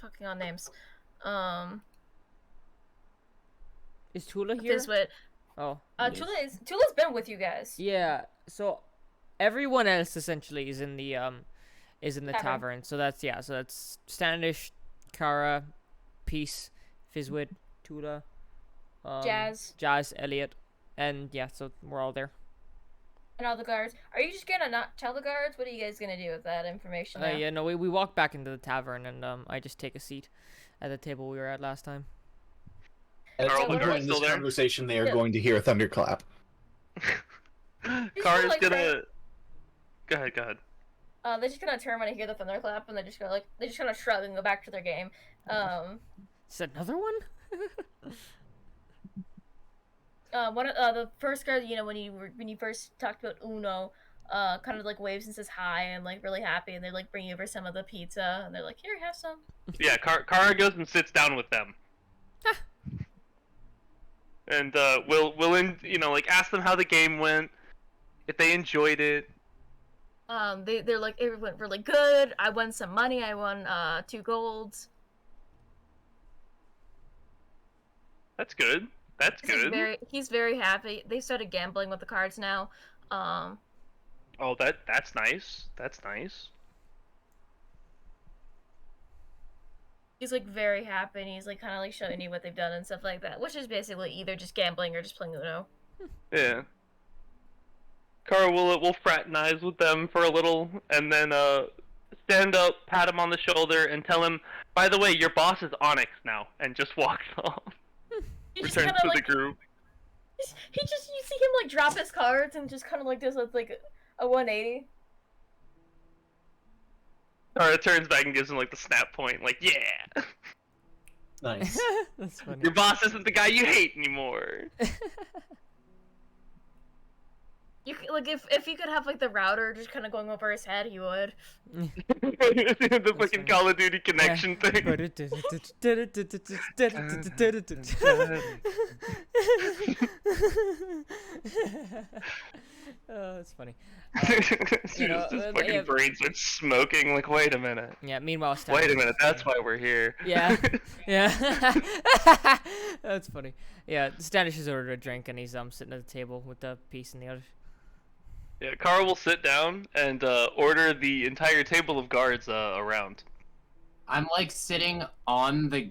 fucking on names. Is Tula here? Fizwit. Oh. Tula's been with you guys. Yeah. So everyone else essentially is in the Tavern. tavern. So that's Standish, Kara, Peace, Fizwit, Tula, Jazz, Elliot, and yeah. So we're all there. And all the guards. Are you just gonna not tell the guards? What are you guys gonna do with that information? Now? Yeah. No, we walk back into the tavern and I just take a seat at the table we were at last time. At Are all some the point guards in this still there? conversation, they are Yeah. going to hear a thunderclap. Kara's like gonna. that. Go ahead. They're just gonna turn when they hear the thunderclap, and they're just gonna shrug and go back to their game. Is that another one? The first guard, when you first talked about Uno, kind of like waves and says hi and like really happy, and they like bring you over some of the pizza, and they're like, "Here, have some." Yeah, Kara goes and sits down with them. And we'll ask them how the game went, if they enjoyed it. They're like, "It went really good. I won some money. I won 2 golds." That's good. That's good. He's very happy. They started gambling with the cards now. Oh, that's nice. That's nice. He's like very happy, and he's like kind of like showing you what they've done and stuff like that, which is basically either just gambling or just playing Uno. Yeah. Kara will fraternize with them for a little, and then stand up, pat him on the shoulder, and tell him, "By the way, your boss is Onyx now," and just walks off. He just Returns kind to of the like group. you see him like drop his cards and just kind of like does like a 180. Kara turns back and gives him like the snap point, like, "Yeah, Nice. That's funny. your boss isn't the guy you hate anymore." You could, like if you could have like the router just kind of going over his head, you would. The fucking funny. Call of Duty connection thing. Oh, that's funny. His yeah, fucking brain starts smoking. Like, wait a minute. Yeah. Meanwhile, Wait a Standish minute. is, That's why we're here. Yeah. Yeah. That's funny. Yeah. Standish has ordered a drink and he's sitting at the table with the piece and the other. Yeah, Kara will sit down and order the entire table of guards around. I'm like sitting on the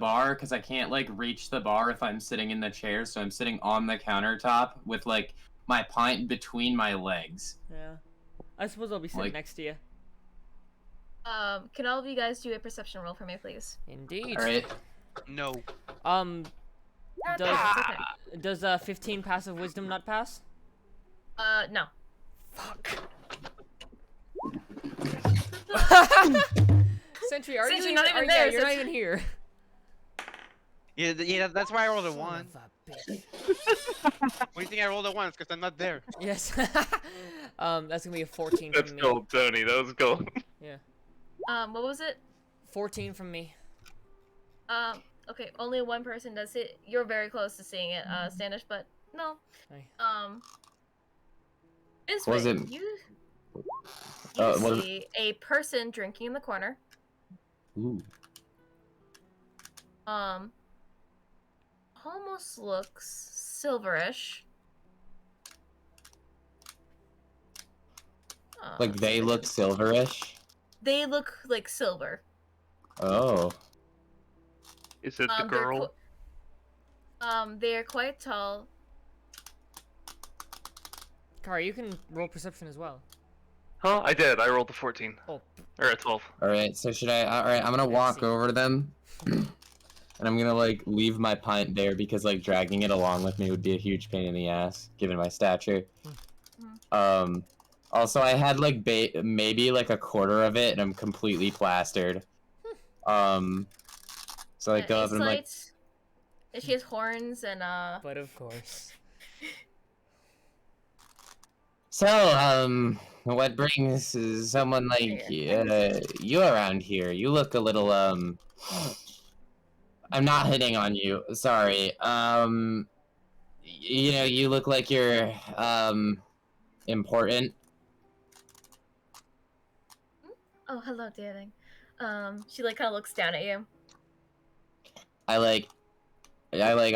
bar because I can't like reach the bar if I'm sitting in the chair, so I'm sitting on the countertop with like my pint between my legs. Yeah. I suppose I'll be sitting Like- next to you. Can all of you guys do a perception roll for me, please? Indeed. All right. No. Does 15 passive wisdom not pass? No. Fuck. Sentry, are Sentry, you not even there, you're not Sentry. even here. Yeah, that's why I rolled a Son 1. of a bitch. What do you think I rolled a 1? It's because I'm not there. Yes. That's gonna be a 14 That's from me. gold, Tony. That was gold. Yeah. What was it? 14 from me. Okay, only one person does it. You're very close to seeing it, Standish, but no. Aye. This Was way, it- you was- see a person drinking in the corner. Ooh. Almost looks silverish. Like they look silverish. They look like silver. Oh. Is it the girl? They're quite tall. Kara, you can roll perception as well. Huh? I did. I rolled a 14. Oh. Or a 12. All right. So should I? All right. I'm gonna walk see. over to them, and I'm gonna like leave my pint there because like dragging it along with me would be a huge pain in the ass given my stature. Also, I had like maybe like a quarter of it, and I'm completely plastered. So I go up and I'm like, And she has horns and But of course. so what brings someone like you around here? You look a little I'm not hitting on you. Sorry. You know, you look like you're important. Oh, hello, darling. She like kind of looks down at you. I like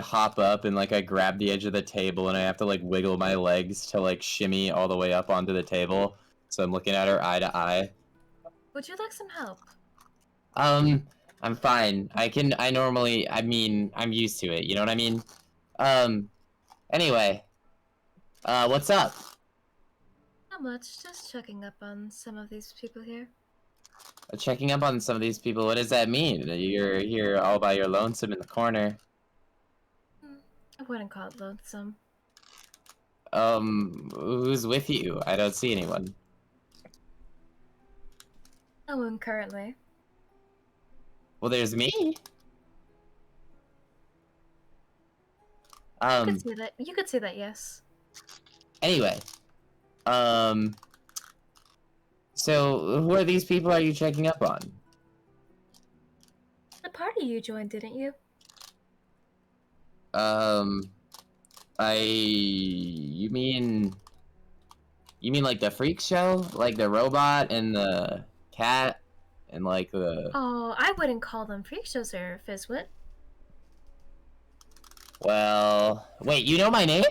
hop up and like I grab the edge of the table and I have to like wiggle my legs to like shimmy all the way up onto the table. So I'm looking at her eye to eye. Would you like some help? I'm fine. I'm used to it, you know what I mean? Anyway. What's up? Not much. Just checking up on some of these people here. Checking up on some of these people, what does that mean? You're here all by your lonesome in the corner. I wouldn't call it lonesome. Who's with you? I don't see anyone. No one currently. Well, there's me. You could say that. You could say that, yes. Anyway. So, who are these people are you checking up on? The party you joined, didn't you? You mean like the freak show? Like the robot and the cat and like the... Oh, I wouldn't call them freak shows or Fizzwit. Well, wait, you know my name?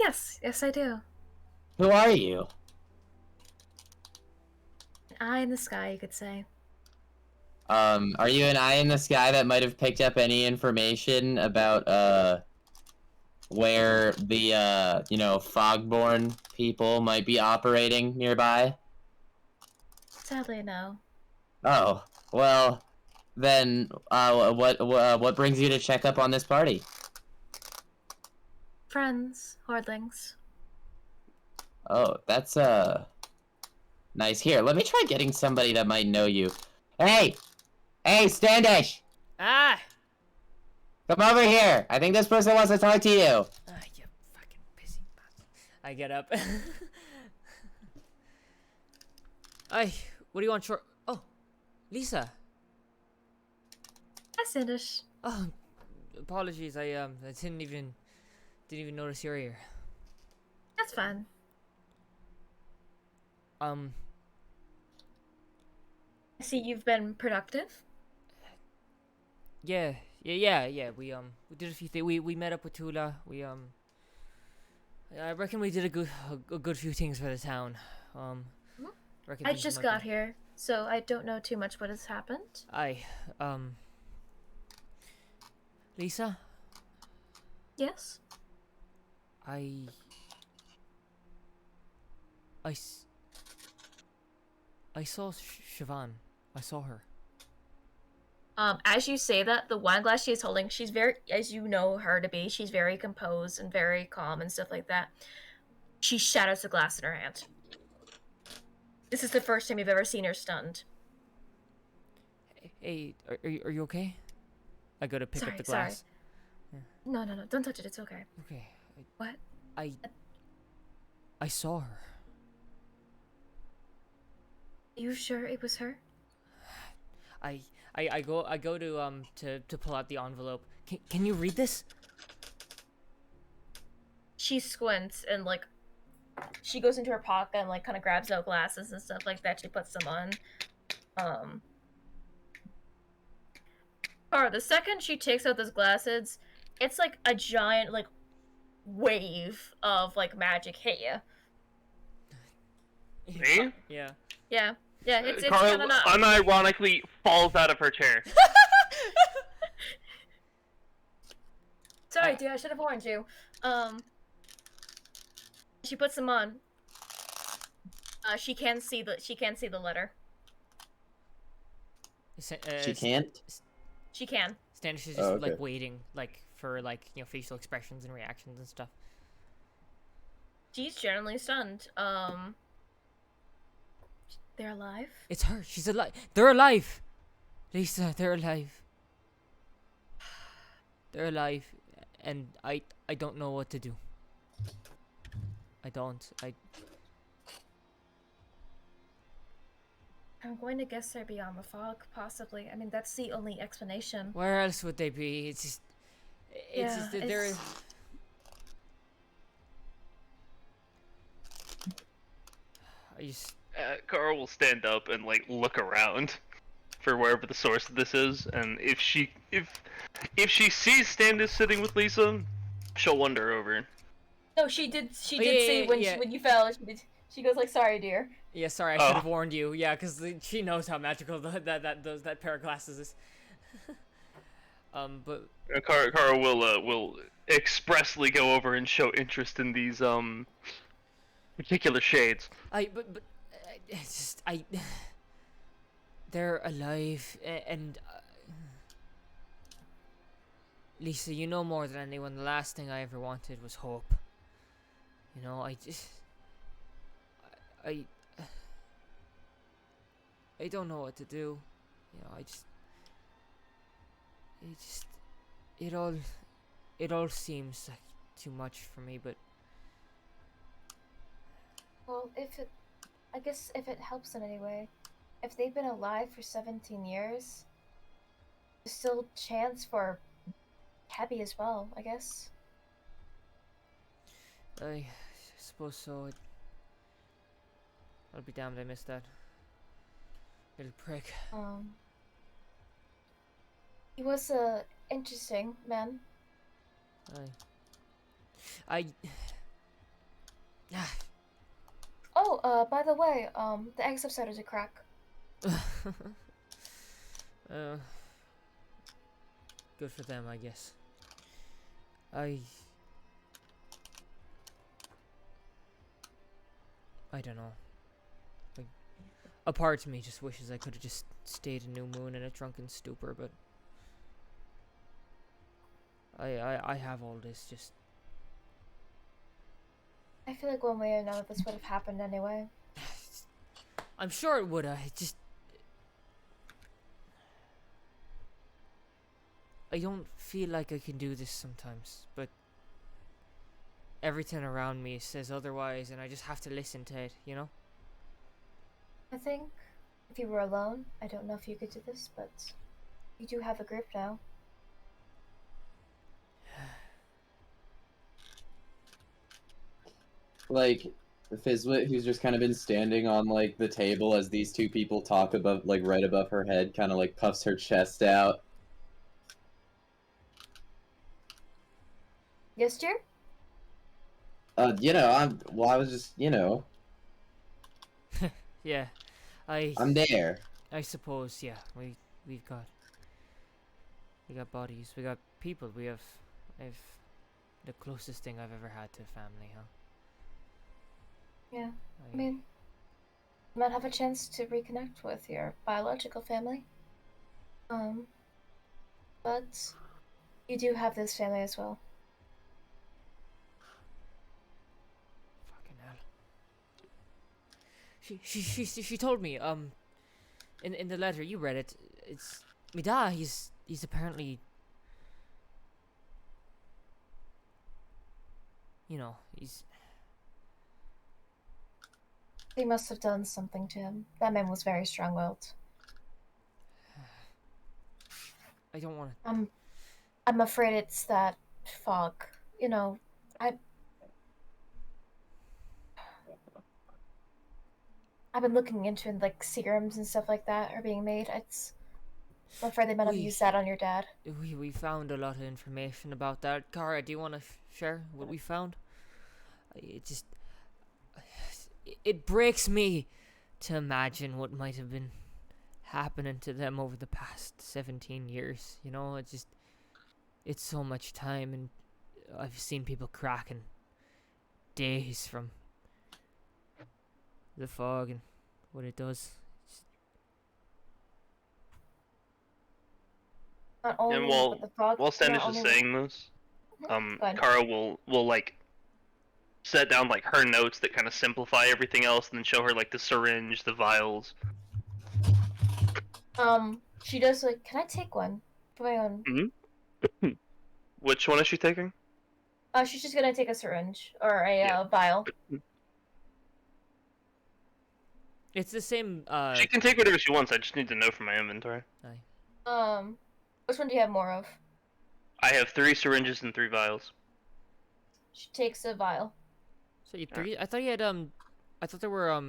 Yes, I do. Who are you? An eye in the sky, you could say. Are you an eye in the sky that might have picked up any information about, where the, you know, Fogborn people might be operating nearby? Sadly, no. Oh, well, then, what brings you to check up on this party? Friends, hordlings. Oh, that's, nice. Here, let me try getting somebody that might know you. Hey! Hey, Standish! Ah! Come over here! I think this person wants to talk to you! Ah, you fucking busy bastard. I get up. Ay, what do you want, short? Oh, Lisa. Hi, Standish. Oh, apologies. I didn't even notice you're here. That's fine. I see you've been productive. Yeah. We did a few things. We met up with Tula. I reckon we did a good few things for the town. Reckon I things just might got be- here, so I don't know too much what has happened. Lisa, Yes? I saw Siobhan. I saw her. As you say that, the wine glass she is holding, she's very, as you know her to be, she's very composed and very calm and stuff like that. She shatters the glass in her hand. This is the first time you've ever seen her stunned. Hey, are you okay? I go to pick up the Sorry. glass. No, don't touch it. It's okay. Okay. What? I saw her. You sure it was her? I go to pull out the envelope. Can you read this? She squints and like she goes into her pocket and like kind of grabs out glasses and stuff like that. She puts them on. Or the second she takes out those glasses, it's like a giant like wave of like magic hit you. Me? Yeah. Yeah, it's Carl kind of not. unironically falls out of her chair. Sorry, dude. I should have warned you. She puts them on. She can see the letter. She can't. She can. Standish is just Oh, okay. like waiting, like for like facial expressions and reactions and stuff. She's generally stunned. They're alive. It's her. She's alive. They're alive. Lisa, they're alive. They're alive, and I don't know what to do. I don't. I'm going to guess they're beyond the fog, possibly. I mean, that's the only explanation. Where else would they be? It's just that they're. I just. Carl will stand up and like look around for wherever the source of this is, and if she sees Standish sitting with Lisa, she'll wander over. No, she did. She Oh, did yeah, say yeah, when yeah. when you fell. She goes like, "Sorry, dear." Yeah, sorry, I Oh. should have warned you. Yeah, because she knows how magical that pair of glasses is. But Carl will expressly go over and show interest in these particular shades. it's just they're alive and Lisa, you know more than anyone. The last thing I ever wanted was hope. You know, I don't know what to do. You know, it all seems like too much for me, but Well, I guess if it helps in any way, if they've been alive for 17 years, there's still chance for Tabby as well. I guess. I suppose so. I'll be damned I missed that. Little prick. He was a interesting man. I Oh, by the way, the eggs have started to crack. Good for them, I guess. I don't know. Like, a part of me just wishes I could have just stayed in New Moon in a drunken stupor, but I have all this just. I feel like one way or another this would have happened anyway. I'm sure it would have. It just. I don't feel like I can do this sometimes, but everything around me says otherwise, and I just have to listen to it, you know? I think if you were alone, I don't know if you could do this, but you do have a group now. Like Fizzwit, who's just kind of been standing on like the table as these two people talk above, like right above her head, kind of like puffs her chest out. Yes, dear? I was just, Yeah, I'm there. I suppose, yeah. We've got bodies, we got people, I've the closest thing I've ever had to family, huh? Yeah. I mean, you might have a chance to reconnect with your biological family. But you do have this family as well. Fucking hell. She told me, in the letter, you read it, my dad, he's apparently, you know, They must have done something to him. That man was very strong-willed. I don't want to. I'm afraid it's that fog. You know, I've been looking into it, like serums and stuff like that are being made. I'm afraid they might have used that on your dad. We found a lot of information about that. Kara, do you want to share what we found? It just it breaks me to imagine what might have been happening to them over the past 17 years. You know, it's so much time, and I've seen people cracking days from the fog and what it does. Not only And with the fog, while not Stannis is only saying this, Go ahead. Kara will like set down like her notes that kind of simplify everything else, and then show her like the syringe, the vials. She does like, can I take one for my own? Which one is she taking? She's just gonna take a syringe or a vial. It's the same. She can take whatever she wants. I just need to know from my inventory. Which one do you have more of? I have 3 syringes and 3 vials. She takes a vial. So you 3? I thought you had I thought there were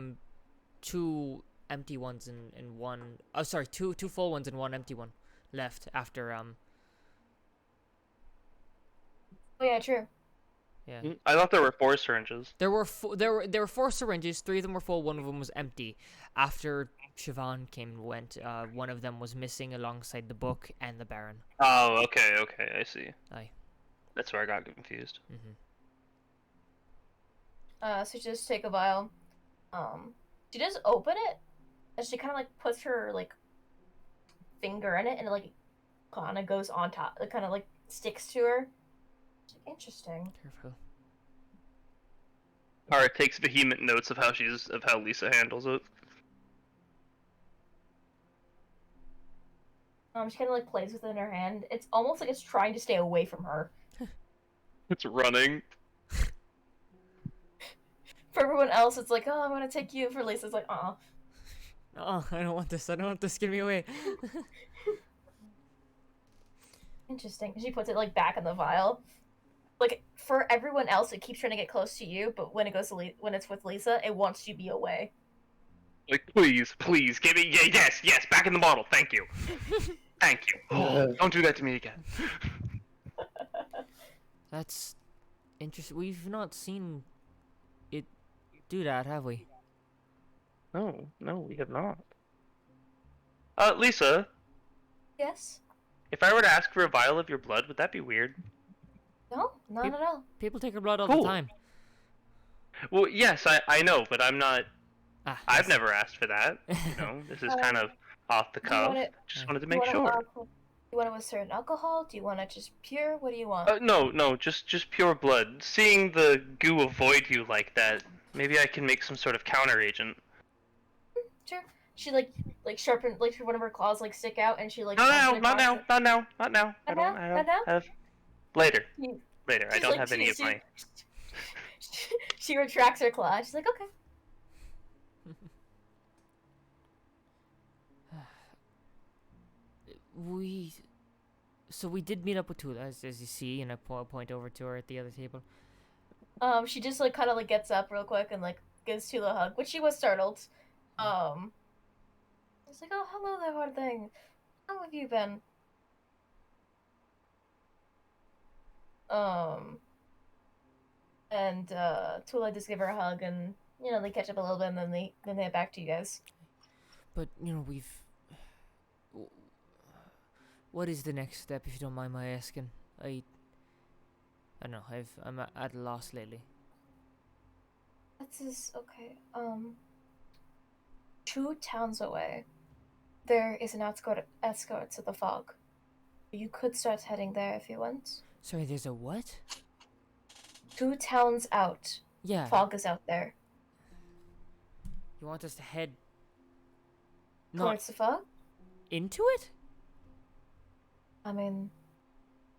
2 empty ones and one. Oh, sorry, two full ones and 1 empty one left after Oh yeah, true. Yeah. I thought there were 4 syringes. There were 4 syringes. 3 of them were full. 1 of them was empty. After Siobhan came and went, one of them was missing alongside the book and the Baron. Oh, okay, I see. Aye. That's where I got confused. So she just take a vial. She does open it, and she kind of like puts her like finger in it, and it like kind of goes on top. It kind of like sticks to her. Interesting. Careful. Kara takes vehement notes of how Lisa handles it. She kind of like plays with it in her hand. It's almost like it's trying to stay away from her. It's running. For everyone else, it's like, oh, I want to take you. For Lisa, it's like, Oh, I don't want this. I don't want this. Get me away. Interesting. She puts it like back in the vial. Like for everyone else, it keeps trying to get close to you, but when it goes to when it's with Lisa, it wants you to be away. Like, please, give me, yes, back in the bottle, thank you. Thank you. Oh, don't do that to me again. That's interesting. We've not seen it do that, have we? No, we have not. Lisa, Yes? if I were to ask for a vial of your blood, would that be weird? No, not at all. People take her blood all Cool. the time. Well, yes, I know, but I'm not. I've Yes. never asked for that. You know, this is kind of off the Do you cuff. want it- Just wanted to Do make you sure. want you want it with certain alcohol? Do you want it just pure? What do you want? No, just pure blood. Seeing the goo avoid you like that, maybe I can make some sort of counter agent. Sure. She like sharpened like one of her claws like stick out, and she like. No, sharpened it not now, across not now. I Not don't now? Not now? have. Later. You- Later. I she's don't like- have any of she- my. She retracts her claw. She's like, okay. So we did meet up with Tula, as you see, and I point over to her at the other table. She just like kind of like gets up real quick and like gives Tula a hug, which she was startled. It's like, oh, hello there, hard thing. How have you been? And Tula just give her a hug, and you know they catch up a little bit, and then they head back to you guys. But you know, what is the next step, if you don't mind my asking? I don't know. I'm at a loss lately. That's okay. 2 towns away, there is an outskirts of the fog. You could start heading there if you want. Sorry, there's a what? 2 towns out. Yeah. Fog is out there. You want us to head Towards the fog? into it? I mean,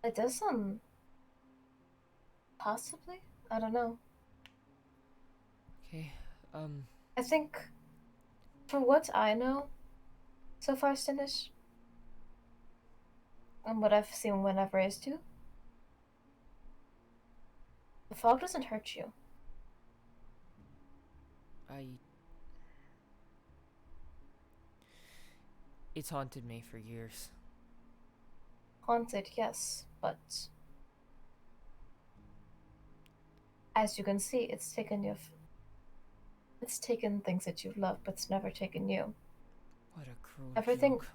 it does sound possibly. I don't know. Okay. I think, for what I know so far, Stinish, and what I've seen when I've raised you, the fog doesn't hurt you. It's haunted me for years. Haunted, yes, but as you can see, it's taken you. It's taken things that you've loved, but it's never taken you. What a cruel Everything. joke.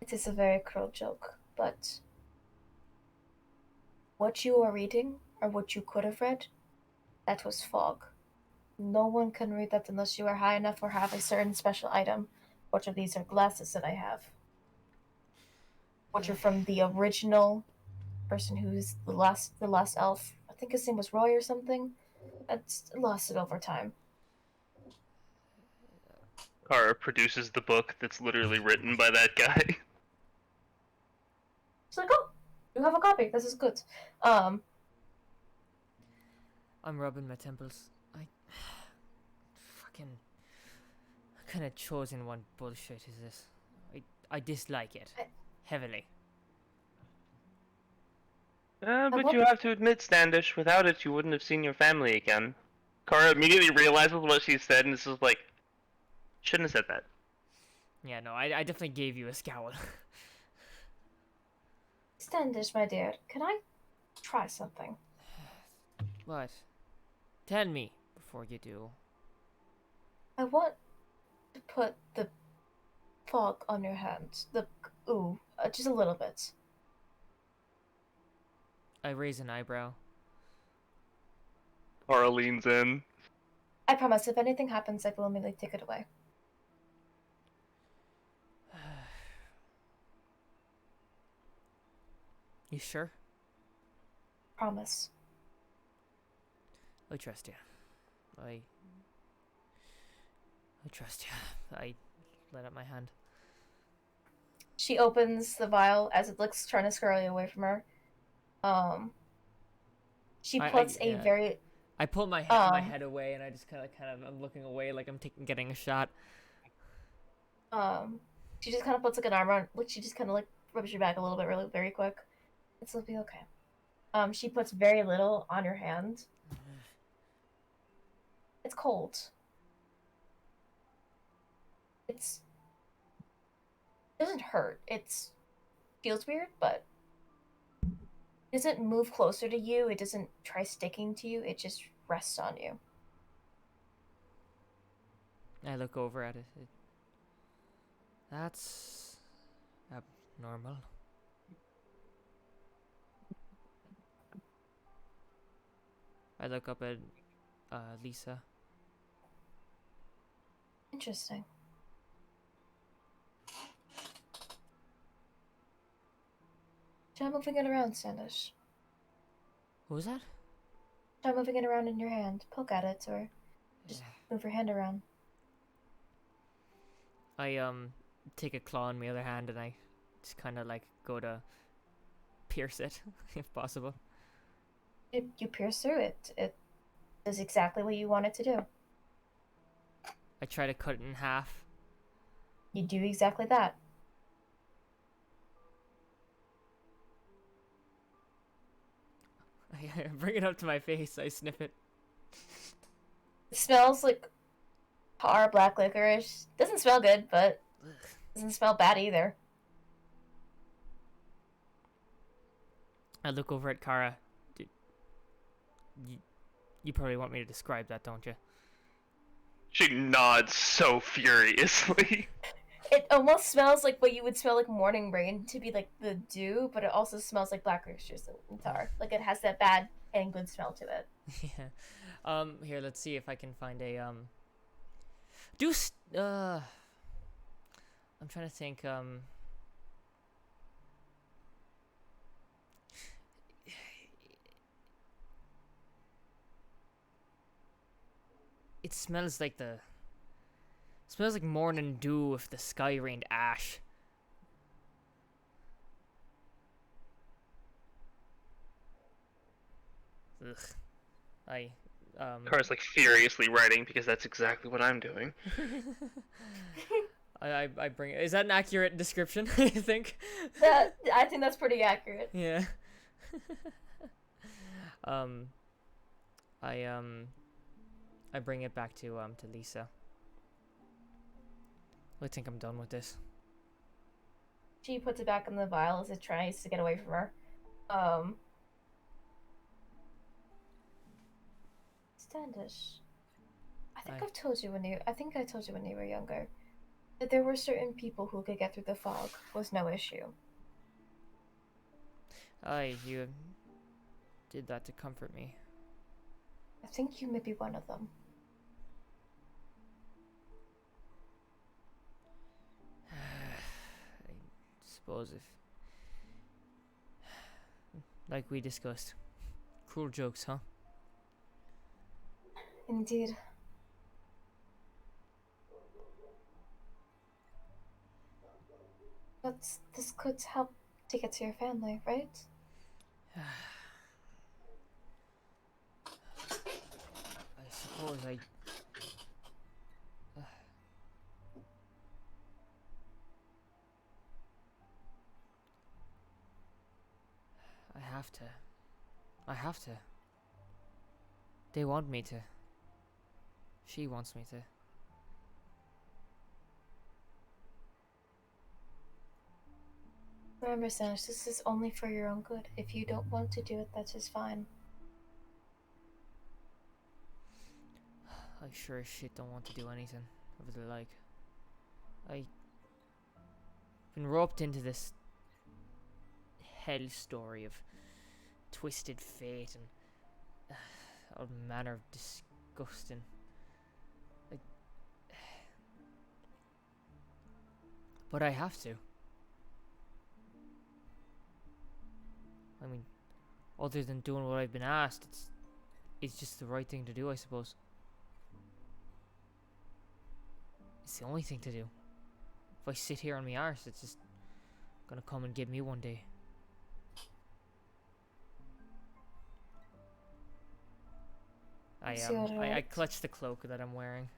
It is a very cruel joke, but what you are reading, or what you could have read, that was fog. No one can read that unless you are high enough or have a certain special item. Which of these are glasses that I have? Which are from the original person who's the last elf. I think his name was Roy or something. That's lost it over time. Kara produces the book that's literally written by that guy. She's like, oh, you have a copy. This is good. I'm rubbing my temples. Fucking. What kind of chosen one bullshit is this? I dislike it. Heavily. But you have to admit, Standish, without it you wouldn't have seen your family again. Kara immediately realizes what she said and is just like, shouldn't have said that. Yeah, no, I definitely gave you a scowl. Standish, my dear, can I try something? What? Tell me before you do. I want to put the fog on your hand. Just a little bit. I raise an eyebrow. Kara leans in. I promise, if anything happens, I will immediately take it away. You sure? Promise. I trust you. I trust you. I let up my hand. She opens the vial as it looks trying to scurry away from her. She puts a very. I pull my head away and I just kind of I'm looking away like I'm getting a shot. She just kind of puts like an arm around. Like she just kind of like rubs your back a little bit, really very quick. It'll be okay. She puts very little on your hand. It's cold. It doesn't hurt. It feels weird, but it doesn't move closer to you. It doesn't try sticking to you. It just rests on you. I look over at it. That's abnormal. I look up at Lisa. Interesting. Try moving it around, Standish. What was that? Try moving it around in your hand. Poke at it, or just move your hand around. I take a claw in my other hand and I just kind of like go to pierce it, if possible. You pierce through it. It does exactly what you want it to do. I try to cut it in half. You do exactly that. I bring it up to my face. I sniff it. It smells like tar black licorice. Doesn't smell good, but doesn't smell bad either. I look over at Kara. You probably want me to describe that, don't you? She nods so furiously. It almost smells like what you would smell like morning rain to be like the dew, but it also smells like black licorice and tar. Like it has that bad and good smell to it. Yeah. Here, let's see if I can find a I'm trying to think, it smells like morning dew if the sky rained ash. Ugh. I Car's like furiously writing because that's exactly what I'm doing. I bring. Is that an accurate description? I think. I think that's pretty accurate. Yeah. um. I bring it back to Lisa. I think I'm done with this. She puts it back in the vial as it tries to get away from her. Standish. I think Aye. I told you when you were younger that there were certain people who could get through the fog was no issue. Aye, you did that to comfort me. I think you may be one of them. I suppose if, like we discussed, cruel jokes, huh? Indeed. But this could help to get to your family, right? I suppose I. I have to. I have to. They want me to. She wants me to. Remember, Standish, this is only for your own good. If you don't want to do it, that's just fine. I sure as shit don't want to do anything of the like. I've been roped into this hell story of twisted fate and all manner of disgusting. But I have to. I mean, other than doing what I've been asked, it's just the right thing to do, I suppose. It's the only thing to do. If I sit here on my arse, it's just gonna come and get me one day. I clutch the cloak that I'm wearing.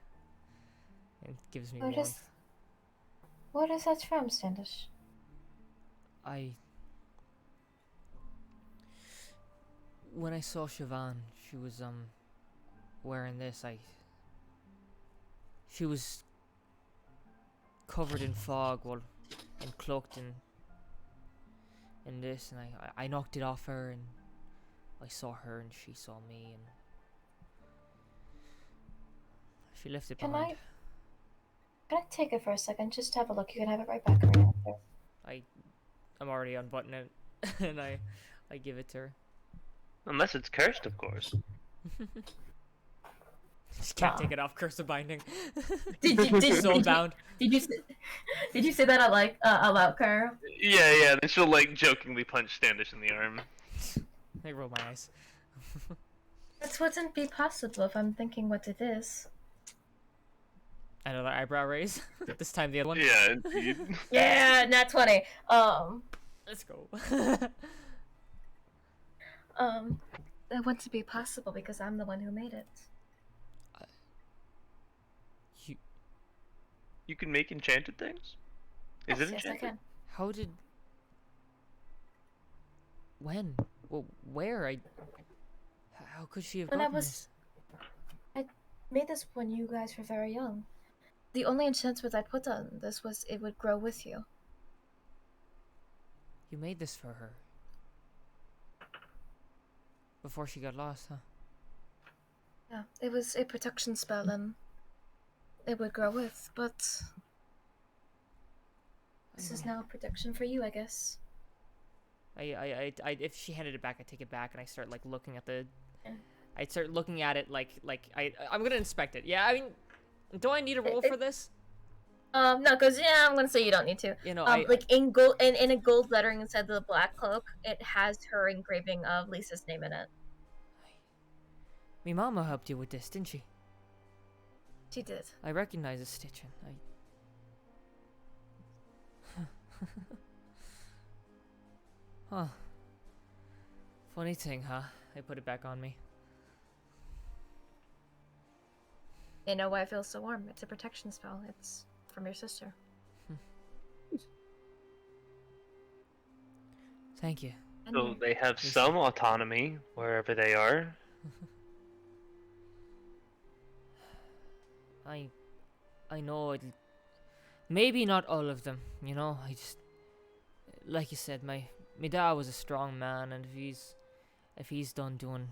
It gives me warmth. What is that from, Standish? When I saw Siobhan, she was wearing this. She was covered in fog, and cloaked in this, and I knocked it off her, and I saw her, and she saw me, and she left it behind. Can I take it for a second? Just have a look. You can have it right back around there. I'm already unbuttoning it, and I give it to her. Unless it's cursed, of course. Just can't take it off. Curse of binding. Soulbound. Did you say that out loud, Carl? Yeah. Then she'll like jokingly punch Standish in the arm. I roll my eyes. This wouldn't be possible if I'm thinking what it is. Another eyebrow raise. This time the other one. Yeah, indeed. Yeah, nat 20. Let's go. That wouldn't be possible because I'm the one who made it. You can make enchanted things? Is it Yes, enchanted? I can. How did? When? Well, where? How could she have gotten this? I made this when you guys were very young. The only enchantment I put on this was it would grow with you. You made this for her. Before she got lost, huh? Yeah, it was a protection spell and it would grow with, but this is now protection for you, I guess. If she handed it back, I take it back and I start like looking at the. I'd start looking at it like I'm gonna inspect it. Yeah, I mean, do I need a roll for this? No, because I'm gonna say you don't need to. You know, like in gold, in a gold lettering inside the black cloak, it has her engraving of Lisa's name in it. Me mama helped you with this, didn't she? She did. I recognize the stitching. Huh. Funny thing, huh? I put it back on me. You know why I feel so warm? It's a protection spell. It's from your sister. Thank you. So they have Listen. some autonomy wherever they are. I know it. Maybe not all of them. You know, I just, like you said, my dad was a strong man, and if he's done doing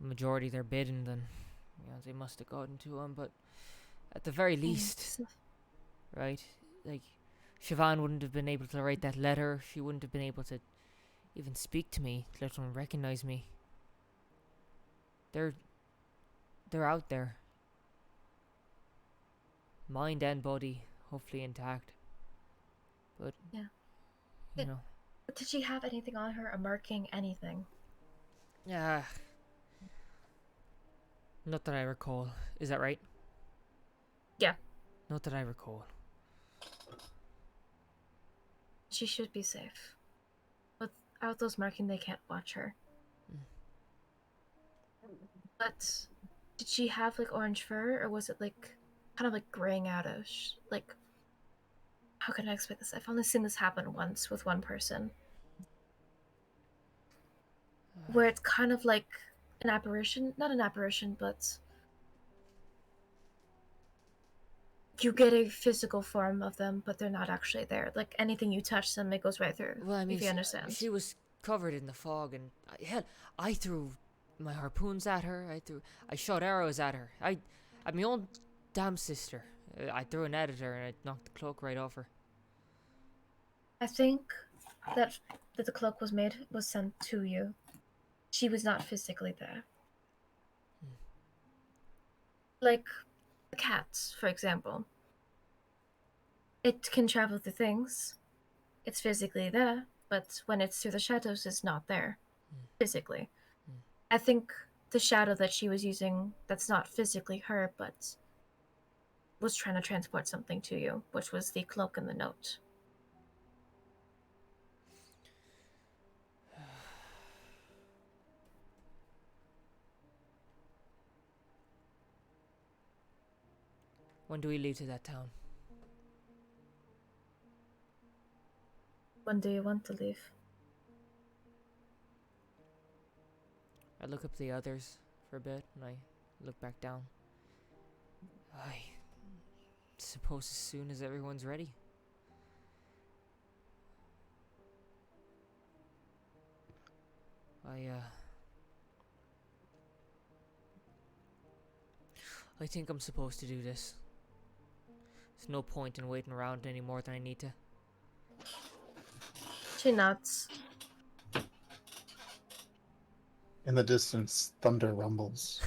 majority of their bidding, then they must have gotten to him. But at the very least, right? Like, Siobhan wouldn't have been able to write that letter. She wouldn't have been able to even speak to me, let alone recognize me. They're out there. Mind and body, hopefully intact. But, Yeah. you know. But did she have anything on her? A marking? Anything? Yeah. Not that I recall. Is that right? Yeah. Not that I recall. She should be safe. Without those marking, they can't watch her. But did she have like orange fur, or was it like kind of like graying outish? Like, how can I explain this? I've only seen this happen once with one person, where it's kind of like an apparition, not an apparition, but you get a physical form of them, but they're not actually there. Like anything you touch them, it goes right through. Well, I mean, if you understand. she was covered in the fog, and hell, I threw my harpoons at her. I shot arrows at her. At my own damn sister. I threw an net at her, and I knocked the cloak right off her. I think that the cloak was sent to you. She was not physically there. Like the cats, for example. It can travel through things. It's physically there, but when it's through the shadows, it's not there physically. I think the shadow that she was using, that's not physically her, but was trying to transport something to you, which was the cloak and the note. When do we leave to that town? When do you want to leave? I look up the others for a bit, and I look back down. I suppose as soon as everyone's ready. I think I'm supposed to do this. There's no point in waiting around any more than I need to. She nods. In the distance, thunder rumbles.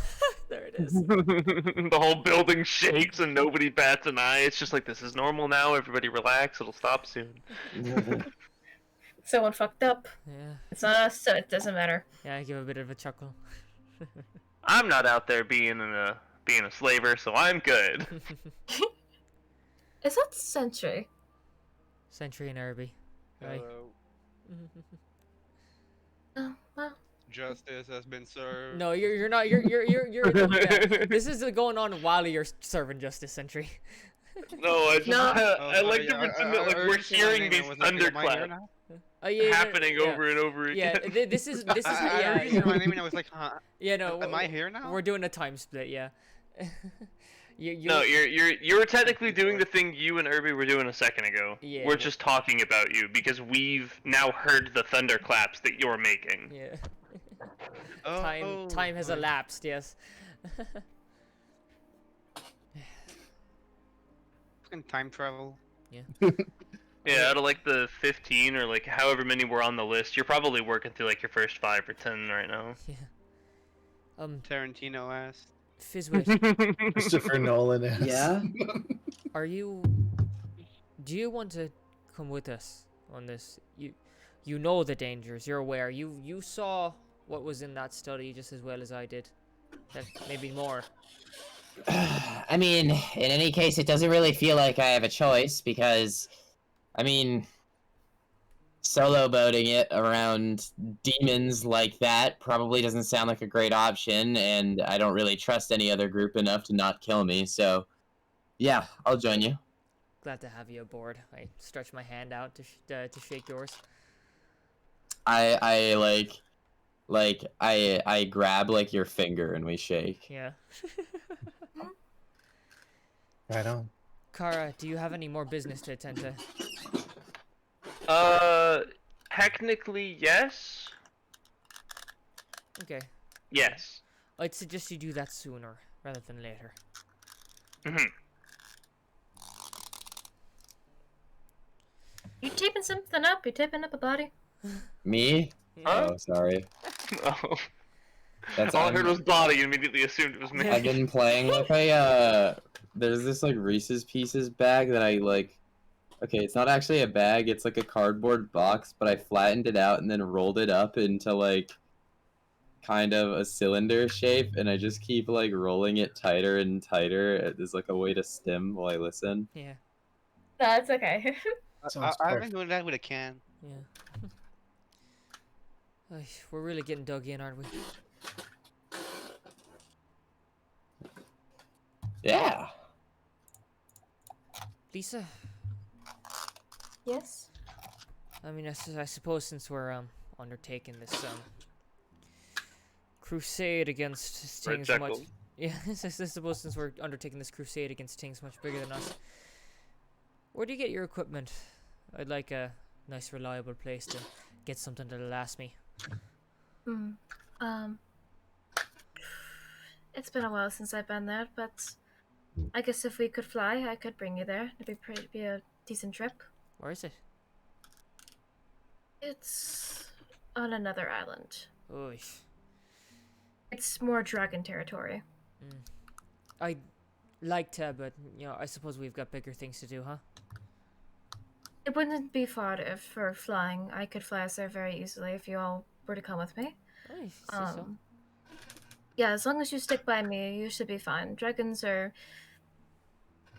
There it is. The whole building shakes and nobody bats an eye. It's just like, this is normal now. Everybody relax. It'll stop soon. Someone fucked up. Yeah. It's not us, so it doesn't matter. Yeah, I give a bit of a chuckle. I'm not out there being a slaver, so I'm good. Is that Sentry? Sentry and Irby. Right. Hello. Oh, well. Justice has been served. No, you're not. You're yeah. This is going on while you're serving justice, Sentry. No, I just No. I like to pretend that like we're hearing these thunderclaps happening over and over again. Yeah, this is I yeah. my name and I was like, huh? Yeah, no. Am I here now? We're doing a time split, yeah. No, you're technically doing the thing you and Irby were doing a second ago. Yeah, we're just talking about you because we've now heard the thunderclaps that you're making. Yeah. Oh, Time has elapsed, yes. Fucking time travel. Yeah. Yeah, out of like the 15 or like however many were on the list, you're probably working through like your first 5 or 10 right now. Yeah. Tarantino asked. Fizzwit, Christopher Nolan is. Yeah? do you want to come with us on this? You know the dangers, you're aware. You saw what was in that study just as well as I did. That maybe more. I mean, in any case, it doesn't really feel like I have a choice because, I mean, solo boating it around demons like that probably doesn't sound like a great option, and I don't really trust any other group enough to not kill me, so yeah, I'll join you. Glad to have you aboard. I stretch my hand out to shake yours. I I grab like your finger and we shake. Yeah. Right on. Kara, do you have any more business to attend to? Technically, yes. Okay. Yes. I'd suggest you do that sooner rather than later. Mhm. You taping something up? You taping up a body? Me? Huh? Oh, sorry. Oh. That's All I heard was body. Immediately assumed it was me. I've been playing with a there's this like Reese's Pieces bag that I like. Okay, it's not actually a bag, it's like a cardboard box, but I flattened it out and then rolled it up into like kind of a cylinder shape, and I just keep like rolling it tighter and tighter as like a way to stim while I listen. Yeah. That's okay. I've been doing that with a can. Yeah. Ay, we're really getting dug in, aren't we? Yeah. Lisa, Yes. I mean, I suppose since we're undertaking this crusade against things Red much, Jekyll. yeah, I suppose since we're undertaking this crusade against things much bigger than us, where do you get your equipment? I'd like a nice, reliable place to get something that'll last me. It's been a while since I've been there, but I guess if we could fly, I could bring you there. It'd be a decent trip. Where is it? It's on another island. Oy. It's more dragon territory. I'd like to, but you know, I suppose we've got bigger things to do, huh? It wouldn't be far for flying. I could fly us there very easily if you all were to come with me. Oh, if you say so. Yeah, as long as you stick by me, you should be fine. Dragons are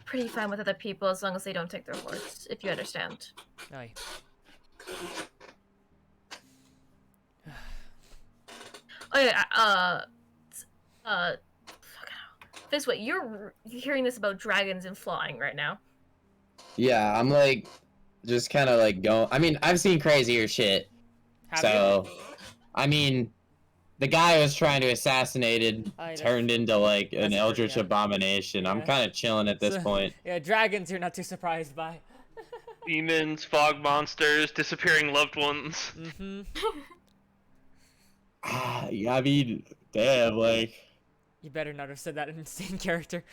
pretty fine with other people as long as they don't take their horse, if you understand. Aye. Oh yeah, this way, you're hearing this about dragons and flying right now. Yeah, I'm like just kind of like going. I mean, I've seen crazier shit. Have So, I mean, the guy was trying to assassinated turned into like an that's eldritch pretty, yeah. abomination. I'm Yeah. kind of chilling at this So- point. Yeah, dragons you're not too surprised by. Demons, fog monsters, disappearing loved ones. Mm-hmm. Yeah, I mean, damn, like, You better not have said that in insane character.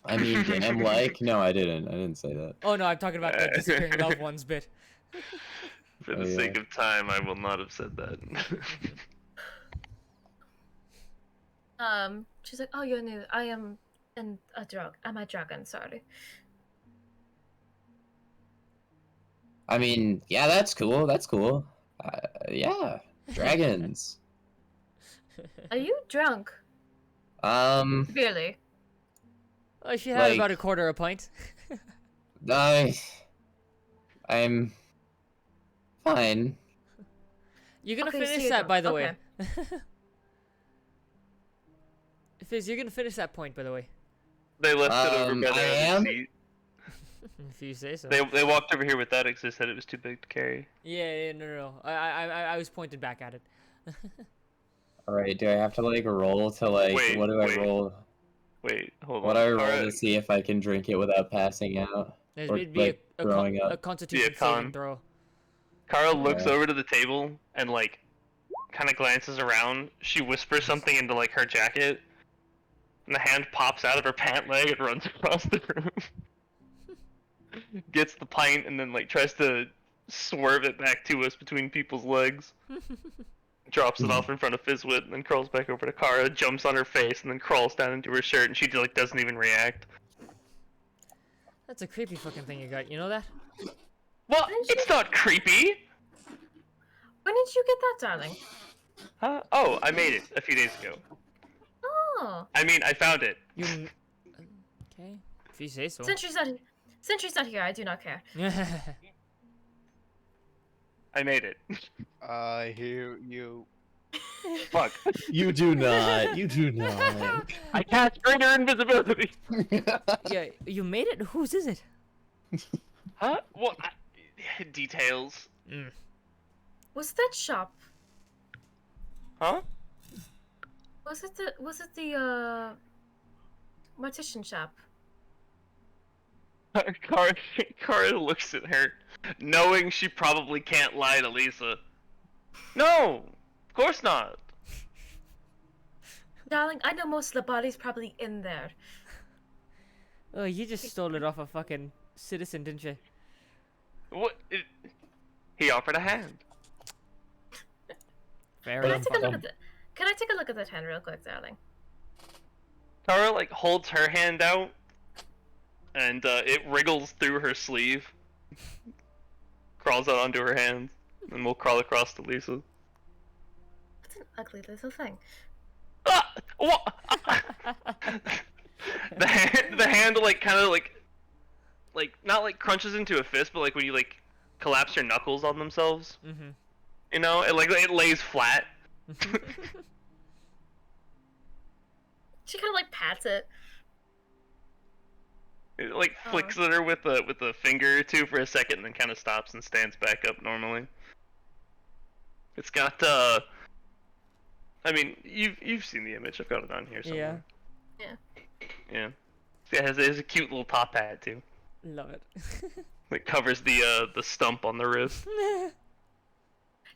I mean, damn, like, no, I didn't say that. Oh no, I'm talking about the disappearing loved ones bit. For the Oh, yeah. sake of time, I will not have said that. She's like, oh, you're new. I am I'm a dragon, sorry. I mean, yeah, that's cool. That's cool. Yeah, dragons. Are you drunk? Severely. Oh, she had Like- about a quarter a pint. I'm fine. You're gonna Okay, so finish you're that, by the drunk. way. Fizz, you're gonna finish that point, by the way. They left it over by I their am? other seat. If you say so. They walked over here with that because they said it was too big to carry. Yeah, no. I was pointed back at it. All right, do I have to like roll to like? Wait, what do I wait. roll? Wait, hold What on. do I roll Kara- to see if I can drink it without passing out? It'd Or, be like, a throwing up. constitution Yeah, con. saving throw. Kara looks Yeah. over to the table and like kind of glances around. She whispers something into like her jacket, and the hand pops out of her pant leg and runs across the room. Gets the pint and then like tries to swerve it back to us between people's legs. Drops it off in front of Fizzwit and then crawls back over to Kara, jumps on her face, and then crawls down into her shirt, and she like doesn't even react. That's a creepy fucking thing you got. You know that? Well, Didn't it's not creepy. When did you get that, darling? Huh? Oh, I made it a few days ago. Oh. I mean, I found it. You. Okay. If you say so. Since she's not here, I do not care. I made it. I hear you. Fuck. You do not. You do not. I cast greater invisibility. Yeah, you made it? Whose is it? Huh? What? Details. Mm. Was that shop? Huh? Was it the mortician shop? Kara looks at her, knowing she probably can't lie to Lisa. No, of course not. Darling, I know most of the body's probably in there. Oh, you just stole it off a fucking citizen, didn't you? What? He offered a hand. Fair Can I enough. take a look at the? Can I take a look at that hand real quick, darling? Kara like holds her hand out, and it wriggles through her sleeve, crawls out onto her hand, and we'll crawl across to Lisa. It's an ugly little thing. Ah! What? the hand like kind of like not like crunches into a fist, but like when you like collapse your knuckles on themselves. Mm-hmm. You know, it lays flat. She kind of like pats it. It like flicks at her with a finger or two for a second, and then kind of stops and stands back up normally. It's got I mean, you've seen the image. I've got it on here somewhere. Yeah. It has a cute little top hat too. Love it. It covers the stump on the wrist.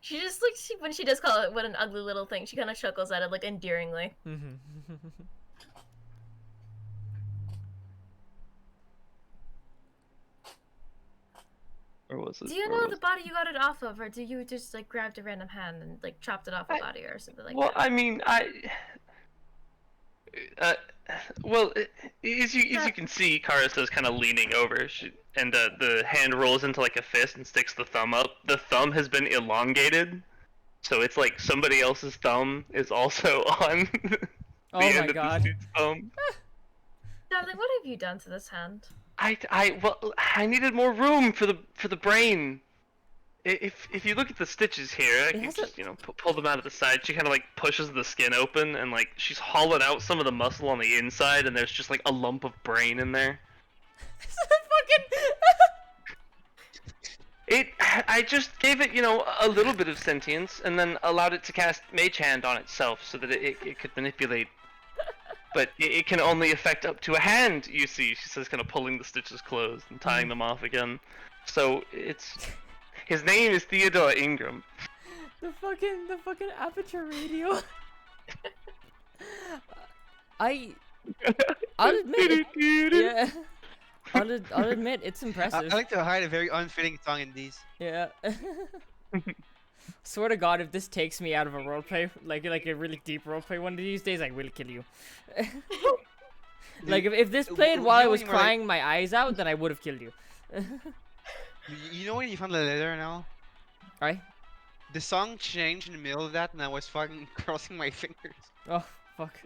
She just like when she does call it what an ugly little thing, she kind of chuckles at it like endearingly. Or was it? Do you know the body you got it off of, or do you just like grabbed a random hand and like chopped it off a body or something like Well, that? I mean, well, as you can see, Karasa's kind of leaning over, and the hand rolls into like a fist and sticks the thumb up. The thumb has been elongated, so it's like somebody else's thumb is also on the Oh end my of god. the dude's thumb. Darling, what have you done to this hand? I needed more room for the brain. If you look at the stitches here, I can just pull them out of the side. She kind of like pushes the skin open, and like she's hollowed out some of the muscle on the inside, and there's just like a lump of brain in there. I just gave it, a little bit of sentience, and then allowed it to cast Mage Hand on itself, so that it could manipulate. But it can only affect up to a hand, you see. She says, kind of pulling the stitches closed and tying them off again. So his name is Theodore Ingram. The fucking aperture radio. I'll admit yeah. I'll admit it's impressive. I like to hide a very unfitting song in these. Yeah. Swear to God, if this takes me out of a roleplay, like a really deep roleplay one of these days, I will kill you. Like if this played while I was crying my eyes out, then I would have killed you. You know when you found the letter now? Right? The song changed in the middle of that, and I was fucking crossing my fingers. Oh fuck.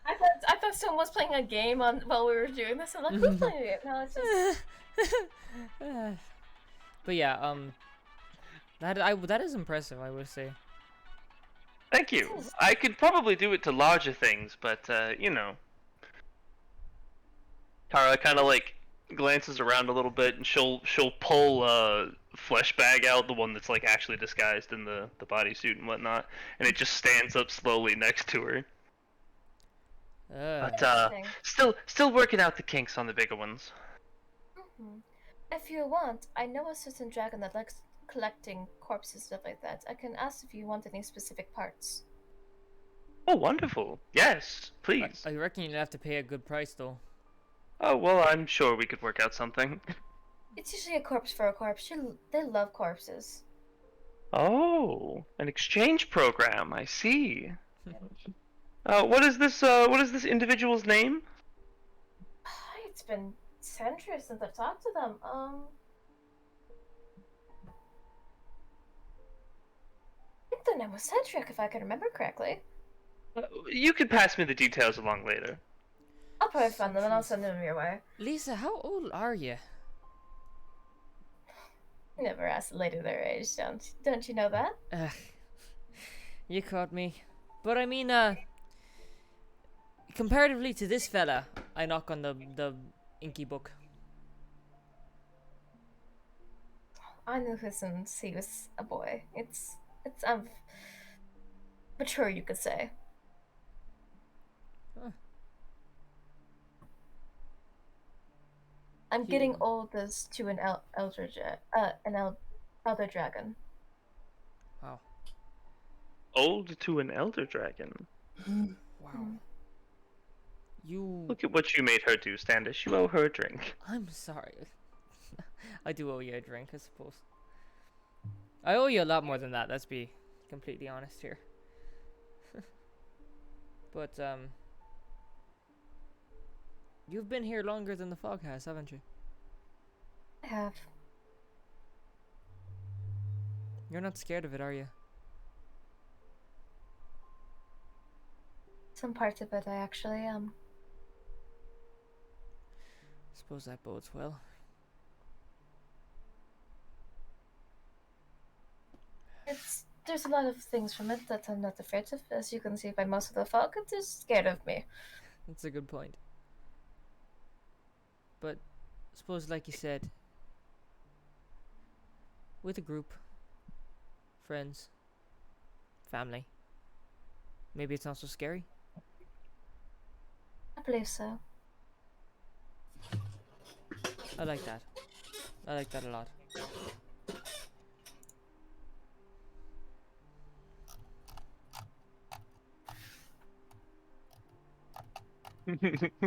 I thought someone was playing a game while we were doing this. I'm like, who's playing it? No, it's just. But yeah, that is impressive, I would say. Thank you. I could probably do it to larger things, but Tara kind of like glances around a little bit, and she'll pull flesh bag out, the one that's like actually disguised in the bodysuit and whatnot, and it just stands up slowly next to her. But still working out the kinks on the bigger ones. If you want, I know a certain dragon that likes collecting corpses, stuff like that. I can ask if you want any specific parts. Oh, wonderful. Yes, please. I reckon you'd have to pay a good price, though. Oh, well, I'm sure we could work out something. It's usually a corpse for a corpse. They love corpses. Oh, an exchange program. I see. What is this individual's name? It's been centuries since I've talked to them. I think the name was Cedric, if I can remember correctly. You could pass me the details along later. I'll probably find them and I'll send them your way. Lisa, how old are you? You never asked a lady their age, don't you know that? Ugh. You caught me. But I mean, comparatively to this fella, I knock on the inky book. I knew him since he was a boy. It's mature, you could say. Huh. I'm getting oldest to an elder dragon. Wow. Old to an elder dragon. Wow. You. Look at what you made her do, Standish. You owe her a drink. I'm sorry. I do owe you a drink, I suppose. I owe you a lot more than that, let's be completely honest here. But, you've been here longer than the fog has, haven't you? I have. You're not scared of it, are you? Some parts of it I actually am. Suppose that bodes well. There's a lot of things from it that I'm not afraid of. As you can see by most of the fog, it is scared of me. That's a good point. But, suppose like you said, with a group, friends, family, maybe it's not so scary. I believe so. I like that. I like that a lot.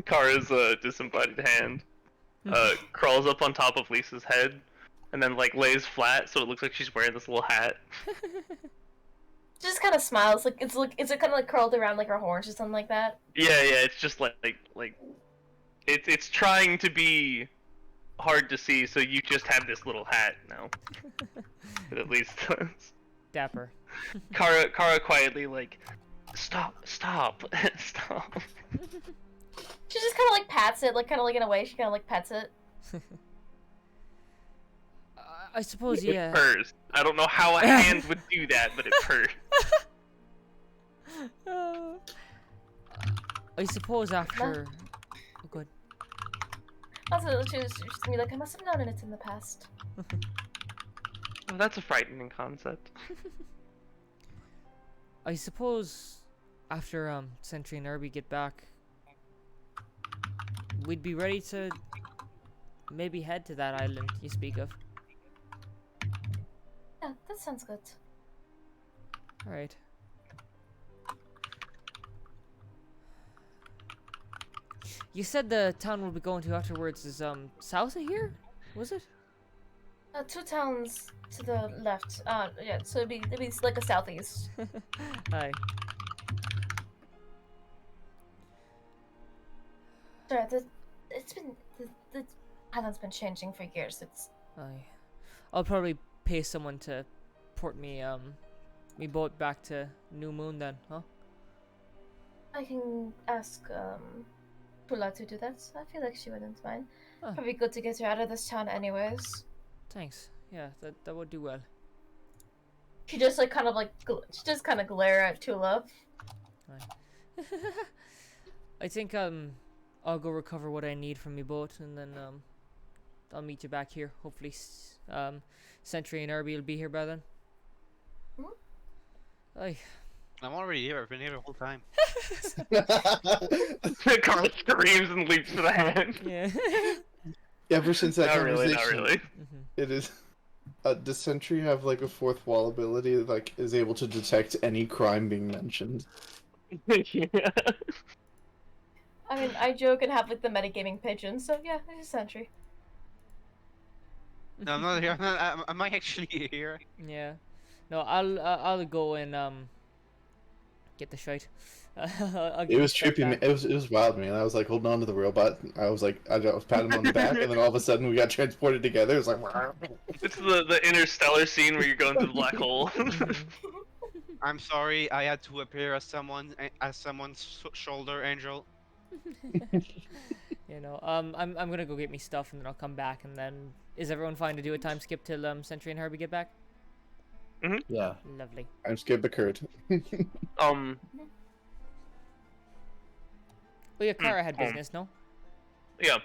Kara's disembodied hand crawls up on top of Lisa's head and then like lays flat so it looks like she's wearing this little hat. Just kind of smiles, like is it kind of like curled around like her horns or something like that? Yeah, it's just like it's trying to be hard to see, so you just have this little hat now. It at least does. Dapper. Kara quietly like, stop. She just kind of like pats it, like kind of like in a way she kind of like pets it. I suppose, yeah. It purrs. I don't know how a hand would do that, but it purrs. I suppose after. Oh, good. Also, she was just me like, I must have known it in the past. Well, that's a frightening concept. I suppose after Sentry and Irby get back, we'd be ready to maybe head to that island you speak of. Yeah, that sounds good. Alright. You said the town we'll be going to afterwards is south of here? Was it? 2 towns to the left. Yeah, so it'd be like a southeast. Aye. Sure, the island's been changing for years. It's Aye. I'll probably pay someone to port me me boat back to New Moon then, huh? I can ask Tula to do that. I feel like she wouldn't mind. Huh. Probably good to get her out of this town anyways. Thanks. Yeah, that would do well. She just like kind of like she just kind of glare at Tula. Aye. I think I'll go recover what I need from me boat and then I'll meet you back here. Hopefully Sentry and Irby will be here by then. Aye. I'm already here. I've been here the whole time. Carl screams and leaps for the hand. Yeah. Ever since that Not conversation, really. it is. Does Sentry have like a fourth wall ability that like is able to detect any crime being mentioned? Yeah. I mean, I joke and have like the metagaming pigeon, so yeah, it's a Sentry. No, I'm not here. Am I actually here? Yeah. No, I'll go and get the shite. I'll It get was the stuff trippy, man. back. It was wild, man. I was like holding on to the robot. I was patting him on the back, and then all of a sudden we got transported together. It was like, It's the interstellar scene where you're going through the black hole. I'm sorry. I had to appear as someone's shoulder angel. You know, I'm gonna go get me stuff and then I'll come back and then is everyone fine to do a time skip till Sentry and Herbie get back? Yeah. Lovely. I'm skip occurred. Um. Oh yeah, Kara had business, no? Yeah.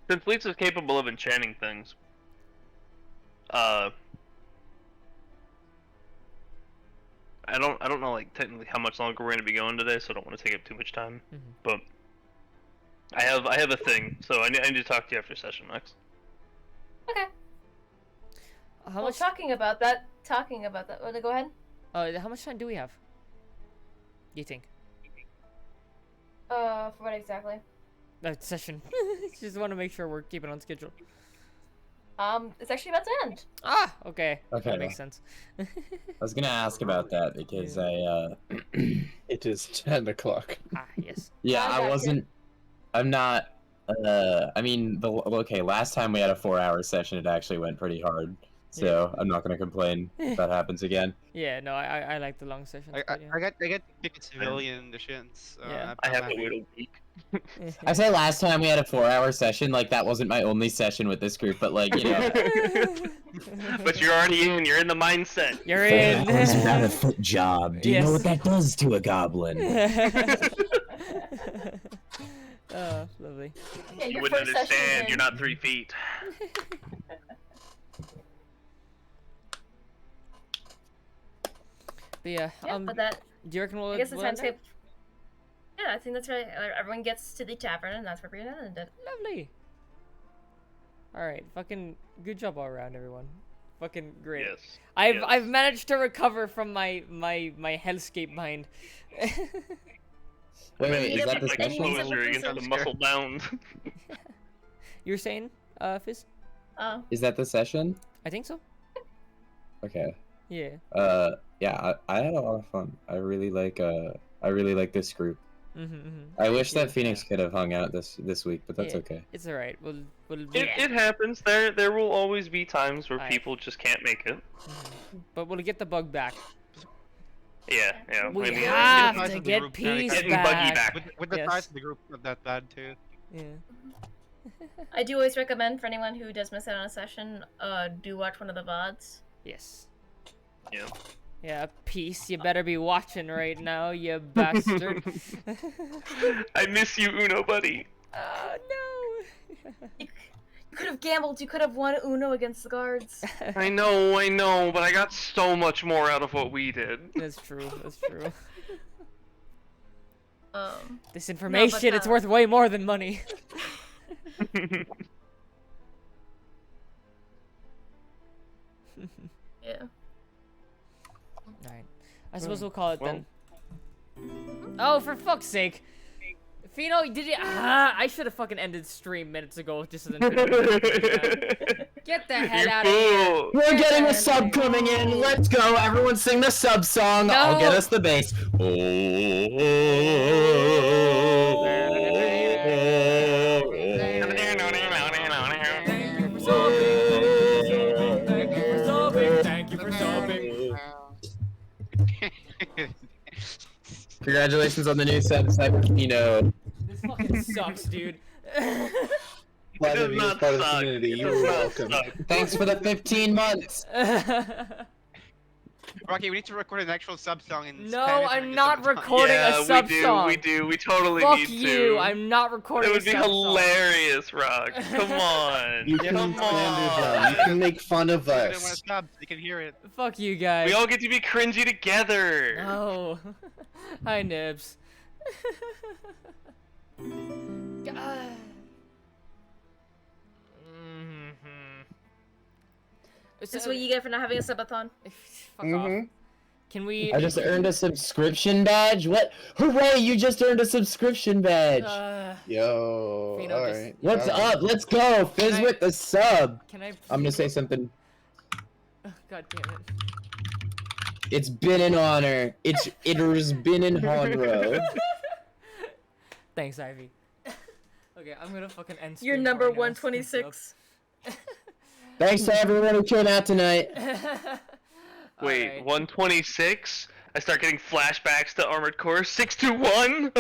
Since Lisa's capable of enchanting things, I don't know like technically how much longer we're gonna be going today, so I don't want to take up too much time. But I have a thing, so I need to talk to you after session, Max. Okay. How Well, much? talking about that. Well, go ahead. How much time do we have? Do you think? For what exactly? That session. Just want to make sure we're keeping on schedule. It's actually about to end. Ah, okay. Okay. That makes sense. I was gonna ask about that because It is 10 o'clock. Ah, yes. yeah, I I gotcha. wasn't. I'm not. I mean, okay. Last time we had a 4-hour session, it actually went pretty hard. So I'm not gonna complain if that happens again. Yeah, no, I like the long sessions. but yeah. I got to pick a civilian missions. Yeah. I have a little week. I say last time we had a 4-hour session, like that wasn't my only session with this group, but like, you know. But you're already in. You're in the mindset. You're in. without a foot job. Do you know what that does to a goblin? Oh, lovely. Yeah, You your wouldn't first session understand. in. You're not 3 feet. But yeah, Yeah, but that. do you reckon we'll? I guess the we'll end time there? skip. Yeah, I think that's right. Everyone gets to the tavern, and that's where we're gonna end it. Lovely. All right, fucking good job all around, everyone. Fucking great. Yes. I've managed to recover from my hellscape mind. Wait, is that the Like session? exposure against the muscle bound. You were saying, Fizz? Oh. Is that the session? I think so. Okay. Yeah. Yeah, I had a lot of fun. I really like this group. Mm-hmm. I wish that Phoenix could have hung out this week, but that's Yeah. okay. It's all right. We'll It happens. There will always be times where Aye. people just can't make it. but we'll get the bug back. Yeah. We I mean, have size to of the get group kinda peace getting back. buggy back. With the Yes. size of the group, not that bad too. Yeah. I do always recommend for anyone who does miss out on a session, do watch one of the VODs. Yes. Yeah. Yeah, peace. You better be watching right now, you bastard. I miss you, Uno buddy. Oh no. You could have gambled. You could have won Uno against the guards. I know, but I got so much more out of what we did. That's true. That's true. This No, information, but, it's worth way more than money. Yeah. Alright. I suppose we'll call it well. then. Oh, for fuck's sake. Fino, did you? Ah, I should have fucking ended stream minutes ago just so then. Get the hell out of here. Fool. We're getting a sub coming in. Let's go. Everyone sing the sub song. No. I'll get us the bass. Thank you for subbing. Congratulations on the new sub, Cyberkino. This fucking sucks, dude. Glad does to be a not part of the suck. community. It You're does not welcome. suck. Thanks for the 15 months. Rocky, we need to record an actual sub song and No, spam it I'm during the not sub song. recording a sub we do. song. We do. We totally Fuck need you. to. I'm not recording It would a be sub hilarious, Rock. Come on. You can Come slander them. on. You can make fun of You don't want to us. sub, so you can hear it. song. Fuck you guys. We all get to be cringy together. No. Hi, Nibs. God. Is this what you get for not having a subathon? Fuck Mm-hmm. off. Can we? I just earned a subscription badge. What? Hooray! You just earned a subscription badge. Yo, Fino, all just- right. What's Alright. up? Let's go. Fizz Can I- with the sub. Can I? I'm gonna say something. Oh, God damn it. It's been an honor. It has been an honor. Thanks, Ivy. Okay, I'm gonna fucking end. You're stream number right now. 126. Thanks to everyone who came out tonight. Wait, Alright. 126? I start getting flashbacks to Armored Core 621.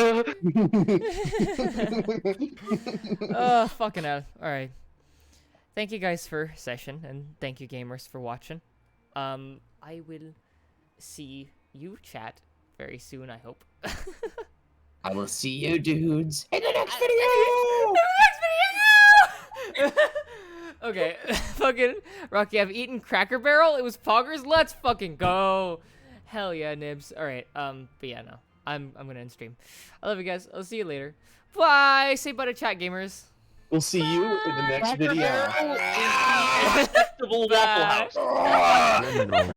Oh, fucking hell. Alright. Thank you guys for session, and thank you gamers for watching. I will see you chat very soon, I hope. I will see you dudes in the next video! Okay, fucking Rocky, I've eaten Cracker Barrel. It was Poggers. Let's fucking go. Hell yeah, Nibs. Alright, but yeah, no. I'm gonna end stream. I love you guys. I'll see you later. Bye! Say bye to chat, gamers. We'll see you in the next video. Acceptable Waffle House.